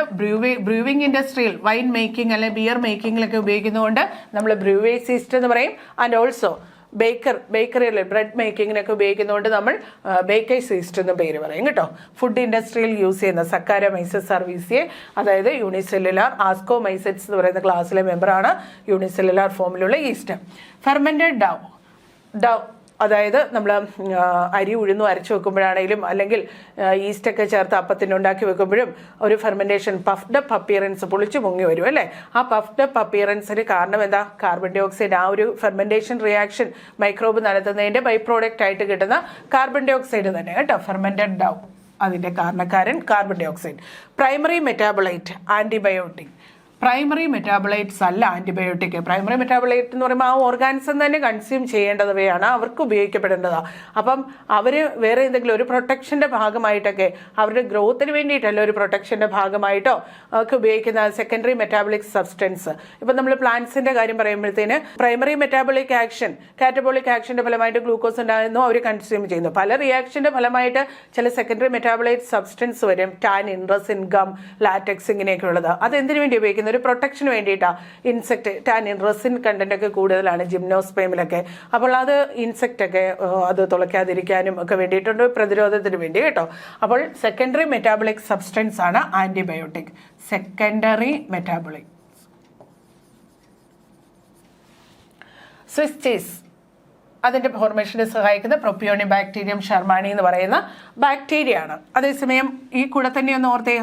ബ്രൂവിംഗ് ഇൻഡസ്ട്രിയിൽ വൈൻ മേക്കിംഗ് അല്ലെങ്കിൽ ബിയർ മേക്കിങ്ങിലൊക്കെ ഉപയോഗിക്കുന്നതുകൊണ്ട് നമ്മൾ ബ്രൂവേഴ്സ് ഈസ്റ്റ് എന്ന് പറയും. ആൻഡ് ഓൾസോ ബേക്കറിയിൽ ബ്രെഡ് മേക്കിങ്ങിനൊക്കെ ഉപയോഗിക്കുന്നതുകൊണ്ട് നമ്മൾ ബേക്കേഴ്സ് ഈസ്റ്റ് എന്ന് പേര് പറയും കേട്ടോ. ഫുഡ് ഇൻഡസ്ട്രിയിൽ യൂസ് ചെയ്യുന്ന സക്കാരോമൈസസ് സർവീസിയെ, അതായത് യൂണിസെല്ലുലാർ ആസ്കോമൈസെറ്റ്സ് എന്ന് പറയുന്ന ക്ലാസ്സിലെ മെമ്പറാണ് യൂണിസെല്ലുലാർ ഫോമിലുള്ള ഈസ്റ്റ്. ഫെർമെന്റഡ് ഡൗ അതായത് നമ്മൾ അരി ഉഴുന്നു അരച്ചു വെക്കുമ്പോഴാണെങ്കിലും അല്ലെങ്കിൽ ഈസ്റ്റൊക്കെ ചേർത്ത് അപ്പത്തിനുണ്ടാക്കി വെക്കുമ്പോഴും ഒരു ഫെർമെൻറ്റേഷൻ, പഫ്ഡ് അപ്പ് അപ്പിയറൻസ്, പൊളിച്ചു മുങ്ങി വരും അല്ലേ. ആ പഫ്ഡ് അപ്പ് അപ്പിയറൻസിന് കാരണം എന്താ? Carbon dioxide. ആ ഒരു ഫെർമെൻറ്റേഷൻ റിയാക്ഷൻ മൈക്രോബ് നടത്തുന്നതിൻ്റെ ബൈ പ്രോഡക്റ്റ് ആയിട്ട് കിട്ടുന്ന കാർബൺ ഡൈ ഓക്സൈഡ് തന്നെ കേട്ടോ. ഫെർമെൻറ്റഡ് ഡൗ, അതിൻ്റെ കാരണക്കാരൻ carbon dioxide. Primary metabolite antibiotic. Primary metabolites അല്ല ആൻറ്റിബയോട്ടിക്. പ്രൈമറി മെറ്റാബോളൈറ്റ് എന്ന് പറയുമ്പോൾ ആ ഓർഗാനിസം തന്നെ കൺസ്യൂം ചെയ്യേണ്ടവയാണ്, അവർക്ക് ഉപയോഗിക്കപ്പെടേണ്ടതാണ്. അപ്പം അവർ വേറെ എന്തെങ്കിലും ഒരു പ്രൊട്ടക്ഷൻ്റെ ഭാഗമായിട്ടൊക്കെ അവരുടെ ഗ്രോത്തിന് വേണ്ടിയിട്ടല്ല, ഒരു പ്രൊട്ടക്ഷൻ്റെ ഭാഗമായിട്ടോ ഒക്കെ ഉപയോഗിക്കുന്ന സെക്കൻഡറി മെറ്റാബോളിക് സബ്സ്റ്റൻസ്. ഇപ്പം നമ്മൾ പ്ലാന്റ്സിൻ്റെ കാര്യം പറയുമ്പോഴത്തേന് പ്രൈമറി മെറ്റാബോളിക് ആക്ഷൻ, കാറ്റബോളിക് ആക്ഷൻ്റെ ഫലമായിട്ട് ഗ്ലൂക്കോസ് ഉണ്ടാകുന്നു, അവർ കൺസ്യൂം ചെയ്യുന്നു. പല റിയാക്ഷൻ്റെ ഫലമായിട്ട് ചില സെക്കൻഡറി മെറ്റാബോളൈറ്റ് സബ്സ്റ്റൻസ് വരും, ടാനിൻ, റെസിൻ, ഗം, ലാറ്റക്സ്, ഇങ്ങനെയൊക്കെ ഉള്ളത്. അത് എന്തിനു വേണ്ടി ഉപയോഗിക്കുന്നത്? ഒരു പ്രൊട്ടക്ഷന് വേണ്ടിയിട്ടാണ്. ഇൻസെക്ട്, ടാനിൻ, റെസിൻ കണ്ടന്റ് ഒക്കെ കൂടുതലാണ് ജിംനോസ്പേമിലൊക്കെ. അപ്പോൾ അത് ഇൻസെക്റ്റ് ഒക്കെ അത് തുളയ്ക്കാതിരിക്കാനും ഒക്കെ വേണ്ടിയിട്ടുണ്ട്, പ്രതിരോധത്തിന് വേണ്ടി കേട്ടോ. അപ്പോൾ സെക്കൻഡറി മെറ്റാബോളിക് സബ്സ്റ്റൻസ് ആണ് antibiotic. Secondary metabolic. Swiss cheese അതിൻ്റെ ഫോർമേഷന് സഹായിക്കുന്ന പ്രൊപ്പിയോണി ബാക്ടീരിയം ഷർമാനി എന്ന് പറയുന്ന ബാക്ടീരിയ ആണ്. അതേസമയം ഈ കൂടെ തന്നെ ഒന്ന് ഓർത്തേ,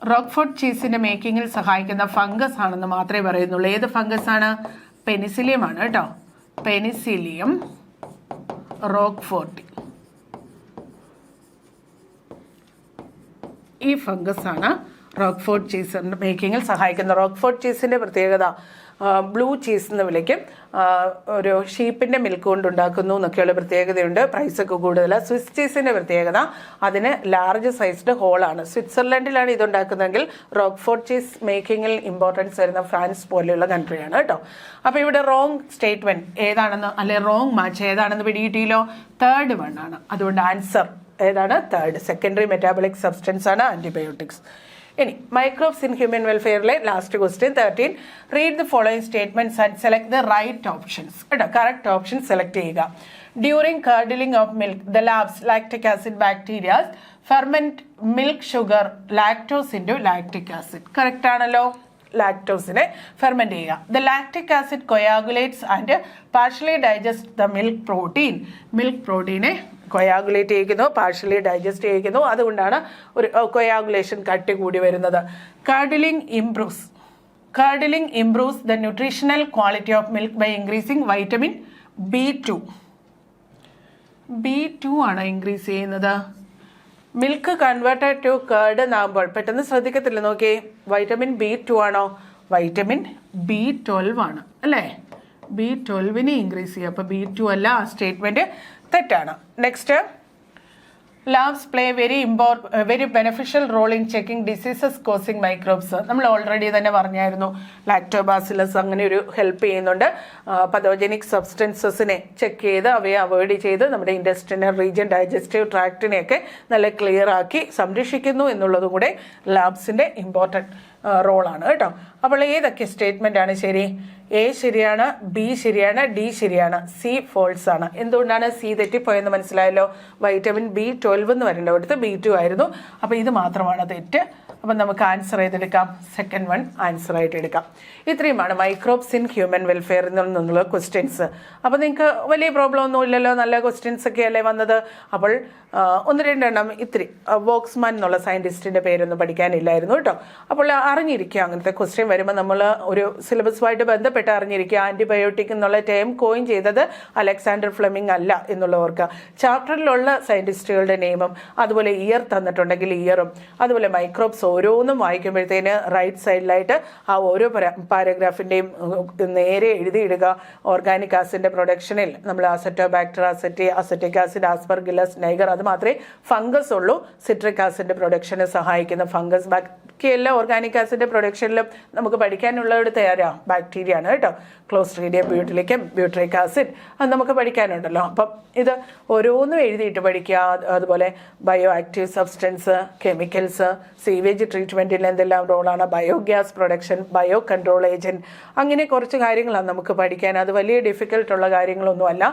റോക്ക്ഫോർട്ട് ചീസിന്റെ മേക്കിങ്ങിൽ സഹായിക്കുന്ന ഫംഗസ് ആണെന്ന് മാത്രമേ പറയുന്നുള്ളൂ. ഏത് ഫംഗസ് ആണ്? പെനിസിലിയം ആണ് കേട്ടോ. പെനിസിലിയം റോക്ക്ഫോർട്ട്, ഈ ഫംഗസ് ആണ് റോക്ക്ഫോർട്ട് ചീസിന്റെ മേക്കിങ്ങിൽ സഹായിക്കുന്ന. റോക്ക്ഫോർട്ട് ചീസിന്റെ പ്രത്യേകത ബ്ലൂ ചീസ് എന്ന് വിളിക്കും. ഒരു ഷീപ്പിൻ്റെ മിൽക്ക് കൊണ്ട് ഉണ്ടാക്കുന്നു എന്നൊക്കെയുള്ള പ്രത്യേകതയുണ്ട്. പ്രൈസൊക്കെ കൂടുതലാണ്. സ്വിസ് ചീസിൻ്റെ പ്രത്യേകത അതിന് ലാർജ് സൈസ്ഡ് ഹോളാണ്. സ്വിറ്റ്സർലൻഡിലാണ് ഇതുണ്ടാക്കുന്നതെങ്കിൽ റോക്ക്ഫോർട്ട് ചീസ് മേക്കിങ്ങിൽ ഇമ്പോർട്ടൻസ് വരുന്ന ഫ്രാൻസ് പോലെയുള്ള കൺട്രിയാണ് കേട്ടോ. അപ്പോൾ ഇവിടെ റോങ് സ്റ്റേറ്റ്മെൻറ്റ് ഏതാണെന്ന്, അല്ലെ റോങ് മാച്ച് ഏതാണെന്ന് പിടികിട്ടിയില്ലോ? തേർഡ് വൺ ആണ്. അതുകൊണ്ട് ആൻസർ ഏതാണ്? തേർഡ്. സെക്കൻഡറി മെറ്റാബോളിക് സബ്സ്റ്റൻസ് ആണ് ആൻറ്റിബയോട്ടിക്സ്. ഇനി മൈക്രോബ്സ് ഇൻ ഹ്യൂമൻ വെൽഫെയറിലെ last question 13. Read the following statements and select the right options. കേട്ടോ, കറക്റ്റ് ഓപ്ഷൻ സെലക്ട് ചെയ്യുക. During curdling of milk the LABs lactic acid bacterias ferment milk sugar lactose into lactic acid. Correct ആണല്ലോ. ലാക്ടോസിനെ ferment ചെയ്യുക. The lactic acid coagulates and partially digest the milk protein. Milk പ്രോട്ടീനെ coagulate ചെയ്യിക്കുന്നു, partially digest ചെയ്യിക്കുന്നു. അതുകൊണ്ടാണ് ഒരു coagulation കട്ടി കൂടി വരുന്നത്. Curdling improves the nutritional quality of milk by increasing vitamin B2. B2 ആണ് ഇൻക്രീസ് ചെയ്യുന്നത്. മിൽക്ക് കൺവേർട്ടഡ് ടു കേർഡ് എന്നാകുമ്പോൾ പെട്ടെന്ന് ശ്രദ്ധിക്കത്തില്ല. നോക്കിയേ, വൈറ്റമിൻ B2 ആണോ? വൈറ്റമിൻ B12 ആണ് അല്ലേ? B12നെ ഇൻക്രീസ് ചെയ്യുക. അപ്പോൾ B2 അല്ല. ആ സ്റ്റേറ്റ്മെൻറ്റ് തെറ്റാണ്. Next, labs play very beneficial role in checking diseases causing microbes. നമ്മൾ ഓൾറെഡി തന്നെ പറഞ്ഞായിരുന്നു, ലാക്ടോബാസിലസ് അങ്ങനെ ഒരു ഹെൽപ്പ് ചെയ്യുന്നുണ്ട്. പതോജനിക് സബ്സ്റ്റൻസസിനെ ചെക്ക് ചെയ്ത് അവയെ അവോയ്ഡ് ചെയ്ത് നമ്മുടെ ഇൻഡസ്ട്രിയൽ റീജിയൻ, ഡൈജസ്റ്റീവ് ട്രാക്റ്റിനെയൊക്കെ നല്ല ക്ലിയർ ആക്കി സംരക്ഷിക്കുന്നു എന്നുള്ളതും കൂടെ ലാബ്സിൻ്റെ ഇമ്പോർട്ടൻറ്റ് റോളാണ് കേട്ടോ. അപ്പോൾ ഏതൊക്കെ സ്റ്റേറ്റ്മെൻ്റ് ആണ് ശരി? എ ശരിയാണ്, ബി ശരിയാണ്, ഡി ശരിയാണ്, സി ഫോൾസ് ആണ്. എന്തുകൊണ്ടാണ് സി തെറ്റിപ്പോയെന്ന് മനസ്സിലായല്ലോ? വൈറ്റമിൻ B12 എന്ന് വരേണ്ട അവിടുത്തെ B2 ആയിരുന്നു. അപ്പോൾ ഇത് മാത്രമാണ് തെറ്റ്. അപ്പം നമുക്ക് ആൻസർ ചെയ്തെടുക്കാം. സെക്കൻഡ് വൺ ആൻസർ ആയിട്ട് എടുക്കാം. ഇത്രയുമാണ് മൈക്രോബ്സ് ഇൻ ഹ്യൂമൻ വെൽഫെയറിൽ നിന്നുള്ള ക്വസ്റ്റ്യൻസ്. അപ്പോൾ നിങ്ങൾക്ക് വലിയ പ്രോബ്ലം ഒന്നും ഇല്ലല്ലോ, നല്ല ക്വസ്റ്റ്യൻസ് ഒക്കെ അല്ലേ വന്നത്. അപ്പോൾ ഒന്ന് രണ്ടെണ്ണം ഇത്തിരി വോക്സ്മാൻ എന്നുള്ള സയൻറ്റിസ്റ്റിൻ്റെ പേരൊന്നും പഠിക്കാനില്ലായിരുന്നു കേട്ടോ. അപ്പോൾ അറിഞ്ഞിരിക്കുക, അങ്ങനത്തെ ക്വസ്റ്റ്യൻ വരുമ്പോൾ നമ്മൾ ഒരു സിലബസുമായിട്ട് ബന്ധപ്പെട്ട് അറിഞ്ഞിരിക്കുക. ആൻറ്റിബയോട്ടിക് എന്നുള്ള ടേം കോയിൻ ചെയ്തത് അലക്സാണ്ടർ ഫ്ലെമിംഗ് അല്ല എന്നുള്ളവർക്ക്. ചാപ്റ്ററിലുള്ള സയൻറ്റിസ്റ്റുകളുടെ നെയിമും അതുപോലെ ഇയർ തന്നിട്ടുണ്ടെങ്കിൽ ഇയറും അതുപോലെ മൈക്രോബ്സ് ഓരോന്നും വായിക്കുമ്പോഴത്തേന് റൈറ്റ് സൈഡിലായിട്ട് ആ ഓരോ പാരഗ്രാഫിൻ്റെയും നേരെ എഴുതിയിടുക. ഓർഗാനിക് ആസിഡിൻ്റെ പ്രൊഡക്ഷനിൽ നമ്മൾ acetobacter, acetic acid, Aspergillus, niger, അത് മാത്രമേ ഫംഗസ് ഉള്ളൂ. സിട്രിക് ആസിഡിൻ്റെ പ്രൊഡക്ഷന് സഹായിക്കുന്ന ഫംഗസ്. ബാക്കിയെല്ലാം ഓർഗാനിക് ആസിഡിൻ്റെ പ്രൊഡക്ഷനിലും നമുക്ക് പഠിക്കാനുള്ളവിടെ ആരാ? ബാക്ടീരിയ ആണ് കേട്ടോ. ക്ലോസ്ട്രീഡിയം ബ്യൂട്ടിലിക്കം, ബ്യൂട്രിക് ആസിഡ്, അത് നമുക്ക് പഠിക്കാനുണ്ടല്ലോ. അപ്പം ഇത് ഓരോന്നും എഴുതിയിട്ട് പഠിക്കുക. അതുപോലെ bio active substance, chemicals, sewage ട്രീറ്റ്മെൻറ്റിൽ എന്തെല്ലാം റോളാണ്, biogas production, bio control agent, അങ്ങനെ കുറച്ച് കാര്യങ്ങളാണ് നമുക്ക് പഠിക്കാൻ. അത് വലിയ ഡിഫിക്കൽട്ടുള്ള കാര്യങ്ങളൊന്നുമല്ല.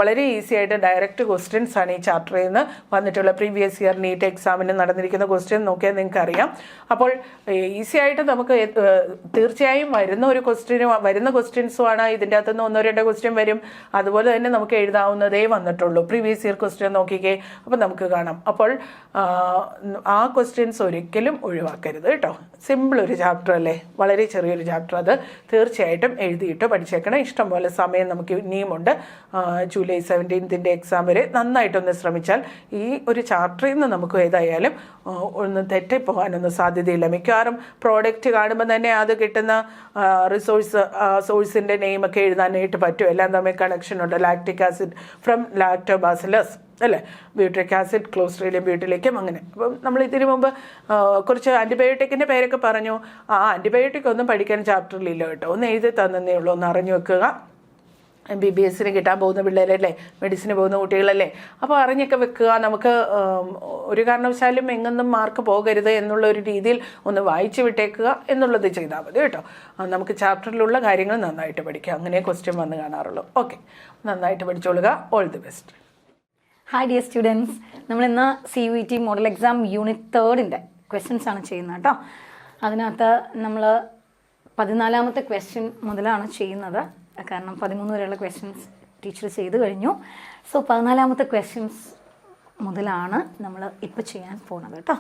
വളരെ ഈസി ആയിട്ട് ഡയറക്റ്റ് ക്വസ്റ്റ്യൻസ് ആണ് ഈ ചാപ്റ്ററിൽ നിന്ന് വന്നിട്ടുള്ള. പ്രീവിയസ് ഇയർ നീറ്റ് എക്സാമിന് നടന്നിരിക്കുന്ന ക്വസ്റ്റ്യൻ നോക്കിയാൽ നിങ്ങൾക്ക് അറിയാം. അപ്പോൾ ഈസി ആയിട്ട് നമുക്ക് തീർച്ചയായും വരുന്ന ക്വസ്റ്റ്യൻസുമാണ്. ഇതിൻ്റെ അകത്തുനിന്ന് ഒന്നോ രണ്ടോ ക്വസ്റ്റ്യൻ വരും. അതുപോലെ തന്നെ നമുക്ക് എഴുതാവുന്നതേ വന്നിട്ടുള്ളൂ. പ്രീവിയസ് ഇയർ ക്വസ്റ്റ്യൻ നോക്കിക്കേ, അപ്പോൾ നമുക്ക് കാണാം. അപ്പോൾ ആ ക്വസ്റ്റ്യൻസ് ഒരിക്കലും ഒരിക്കലും ഒഴിവാക്കരുത് കേട്ടോ. സിമ്പിൾ ഒരു ചാപ്റ്റർ അല്ലേ, വളരെ ചെറിയൊരു ചാപ്റ്റർ. അത് തീർച്ചയായിട്ടും എഴുതിയിട്ട് പഠിച്ചേക്കണം. ഇഷ്ടംപോലെ സമയം നമുക്ക് ഇനിയുമുണ്ട്. ജൂലൈ 17 എക്സാം വരെ നന്നായിട്ടൊന്ന് ശ്രമിച്ചാൽ ഈ ഒരു ചാപ്റ്ററിൽ നിന്ന് നമുക്ക് ഏതായാലും ഒന്ന് തെറ്റിപ്പോകാനൊന്നും സാധ്യതയില്ല. മിക്കവാറും പ്രോഡക്റ്റ് കാണുമ്പോൾ തന്നെ അത് കിട്ടുന്ന സോഴ്സിൻ്റെ നെയിമൊക്കെ എഴുതാനായിട്ട് പറ്റും. എല്ലാം തമ്മിൽ കണക്ഷൻ ഉണ്ട്. ലാക്റ്റിക് ആസിഡ് ഫ്രം ലാക്ടോബാസിലസ് അല്ലേ, ബ്യൂട്രിക് ആസിഡ് ക്ലോസ്ട്രീഡിയം ബ്യൂട്ടിലേക്കും അങ്ങനെ. അപ്പം നമ്മൾ ഇതിനു മുമ്പ് കുറച്ച് ആൻറ്റിബയോട്ടിക്കിൻ്റെ പേരൊക്കെ പറഞ്ഞു. ആ ആൻറ്റിബയോട്ടിക് ഒന്നും പഠിക്കാൻ ചാപ്റ്ററിലില്ല കേട്ടോ, ഒന്ന് എഴുതി തന്നേ ഉള്ളൂ, ഒന്ന് അറിഞ്ഞു വെക്കുക. MBBSന് കിട്ടാൻ പോകുന്ന പിള്ളേരല്ലേ, മെഡിസിന് പോകുന്ന കുട്ടികളല്ലേ, അപ്പോൾ അറിഞ്ഞൊക്കെ വെക്കുക. നമുക്ക് ഒരു കാരണവശാലും എങ്ങൊന്നും മാർക്ക് പോകരുത് എന്നുള്ള ഒരു രീതിയിൽ ഒന്ന് വായിച്ചു വിട്ടേക്കുക എന്നുള്ളത് ചെയ്താൽ മതി കേട്ടോ. നമുക്ക് ചാപ്റ്ററിലുള്ള കാര്യങ്ങൾ നന്നായിട്ട് പഠിക്കുക, അങ്ങനെ ക്വസ്റ്റ്യൻ വന്ന് കാണാറുള്ളൂ. ഓക്കെ, നന്നായിട്ട് പഠിച്ചോളുക. All the best. Hi dear students, നമ്മളിന്ന് CUET model exam unit 3 questions ആണ് ചെയ്യുന്നത് കേട്ടോ. അതിനകത്ത് നമ്മൾ 14ാമത്തെ ക്വസ്റ്റ്യൻ മുതലാണ് ചെയ്യുന്നത്, കാരണം 13 വരെയുള്ള ക്വസ്റ്റ്യൻസ് ടീച്ചർ ചെയ്ത് കഴിഞ്ഞു. സോ 14ാമത്തെ ക്വസ്റ്റ്യൻസ് മുതലാണ് നമ്മൾ ഇപ്പോൾ ചെയ്യാൻ പോകുന്നത് കേട്ടോ.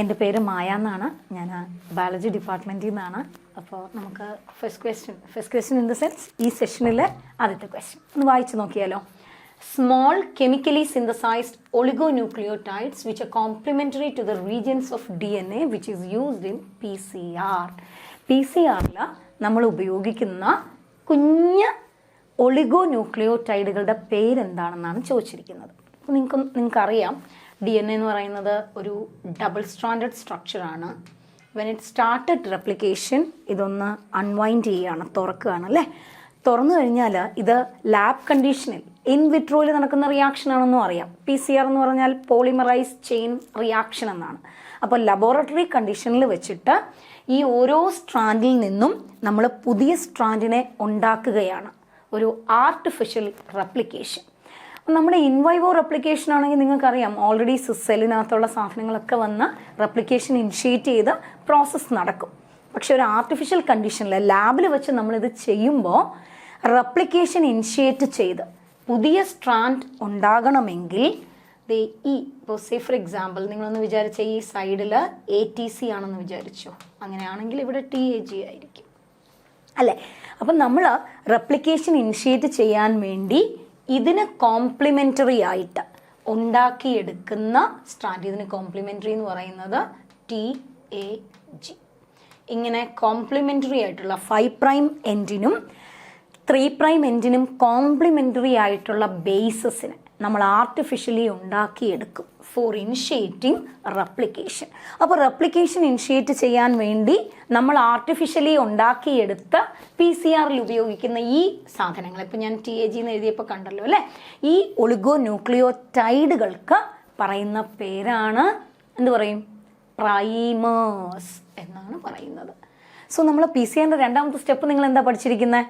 എൻ്റെ പേര് മായ എന്നാണ്, ഞാൻ ബയോളജി ഡിപ്പാർട്ട്മെൻറ്റിൽ നിന്നാണ്. അപ്പോൾ നമുക്ക് first question in the sense ഈ സെഷനിലെ ആദ്യത്തെ ക്വസ്റ്റ്യൻ ഒന്ന് വായിച്ച് നോക്കിയാലോ. Small chemically synthesized oligonucleotides which are complementary to the regions of DNA which is used in PCR. PCRൽ നമ്മൾ ഉപയോഗിക്കുന്ന കുഞ്ഞ് ഒളിഗോന്യൂക്ലിയോടൈഡുകളുടെ പേരെന്താണെന്നാണ് ചോദിച്ചിരിക്കുന്നത്. അപ്പോൾ നിങ്ങൾക്കറിയാം DNA എന്ന് പറയുന്നത് ഒരു ഡബിൾ സ്ട്രാൻഡഡ് സ്ട്രക്ചറാണ്. വെൻ ഇറ്റ് സ്റ്റാർട്ടഡ് റെപ്ലിക്കേഷൻ ഇതൊന്ന് അൺവൈൻഡ് ചെയ്യുകയാണ്, തുറക്കുകയാണ് അല്ലേ. തുറന്നു കഴിഞ്ഞാൽ ഇത് ലാബ് കണ്ടീഷനിൽ ഇൻ വിട്രോയിൽ നടക്കുന്ന റിയാക്ഷൻ ആണെന്നും അറിയാം. PCR എന്ന് പറഞ്ഞാൽ പോളിമറൈസ് ചെയിൻ റിയാക്ഷൻ എന്നാണ്. അപ്പോൾ ലബോറട്ടറി കണ്ടീഷനിൽ വെച്ചിട്ട് ഈ ഓരോ സ്ട്രാൻഡിൽ നിന്നും നമ്മൾ പുതിയ സ്ട്രാൻഡിനെ ഉണ്ടാക്കുകയാണ്, ഒരു ആർട്ടിഫിഷ്യൽ റെപ്ലിക്കേഷൻ. നമ്മുടെ ഇൻവൈവോ റെപ്ലിക്കേഷൻ ആണെങ്കിൽ നിങ്ങൾക്കറിയാം, ഓൾറെഡി സെല്ലിനകത്തുള്ള സാധനങ്ങളൊക്കെ വന്ന് റെപ്ലിക്കേഷൻ ഇനിഷ്യേറ്റ് ചെയ്ത് പ്രോസസ്സ് നടക്കും. പക്ഷെ ഒരു ആർട്ടിഫിഷ്യൽ കണ്ടീഷനിൽ ലാബിൽ വെച്ച് നമ്മളിത് ചെയ്യുമ്പോൾ റെപ്ലിക്കേഷൻ ഇനിഷ്യേറ്റ് ചെയ്ത് പുതിയ സ്ട്രാൻഡ് ഉണ്ടാകണമെങ്കിൽ ഇപ്പോൾ സേ ഫോർ എക്സാമ്പിൾ നിങ്ങളൊന്ന് വിചാരിച്ച ഈ സൈഡിൽ ATC ആണെന്ന് വിചാരിച്ചു, അങ്ങനെയാണെങ്കിൽ ഇവിടെ TAG ആയിരിക്കും അല്ലേ. അപ്പം നമ്മൾ റെപ്ലിക്കേഷൻ ഇനിഷ്യേറ്റ് ചെയ്യാൻ വേണ്ടി ഇതിന് കോംപ്ലിമെൻ്ററി ആയിട്ട് ഉണ്ടാക്കിയെടുക്കുന്ന സ്ട്രാൻഡ്, ഇതിന് കോംപ്ലിമെൻ്ററി എന്ന് പറയുന്നത് TAG. ഇങ്ങനെ കോംപ്ലിമെൻ്ററി ആയിട്ടുള്ള 5' എൻഡിനും 3' എൻഡിനും കോംപ്ലിമെൻ്ററി ആയിട്ടുള്ള ബേസസിന് നമ്മൾ ആർട്ടിഫിഷ്യലി ഉണ്ടാക്കിയെടുക്കും ഫോർ ഇനിഷ്യേറ്റിംഗ് റെപ്ലിക്കേഷൻ. അപ്പോൾ റെപ്ലിക്കേഷൻ ഇനിഷ്യേറ്റ് ചെയ്യാൻ വേണ്ടി നമ്മൾ ആർട്ടിഫിഷ്യലി ഉണ്ടാക്കിയെടുത്ത PCRൽ ഉപയോഗിക്കുന്ന ഈ സാധനങ്ങൾ, ഇപ്പോൾ ഞാൻ TAG എന്ന് എഴുതിയപ്പോൾ കണ്ടല്ലോ അല്ലേ, ഈ ഒളിഗോന്യൂക്ലിയോടൈഡുകൾക്ക് പറയുന്ന പേരാണ് എന്ത് പറയും, പ്രൈമേഴ്സ് എന്നാണ് പറയുന്നത്. സോ നമ്മൾ PCRൻ്റെ രണ്ടാമത്തെ സ്റ്റെപ്പ് നിങ്ങൾ എന്താ പഠിച്ചിരിക്കുന്നത്,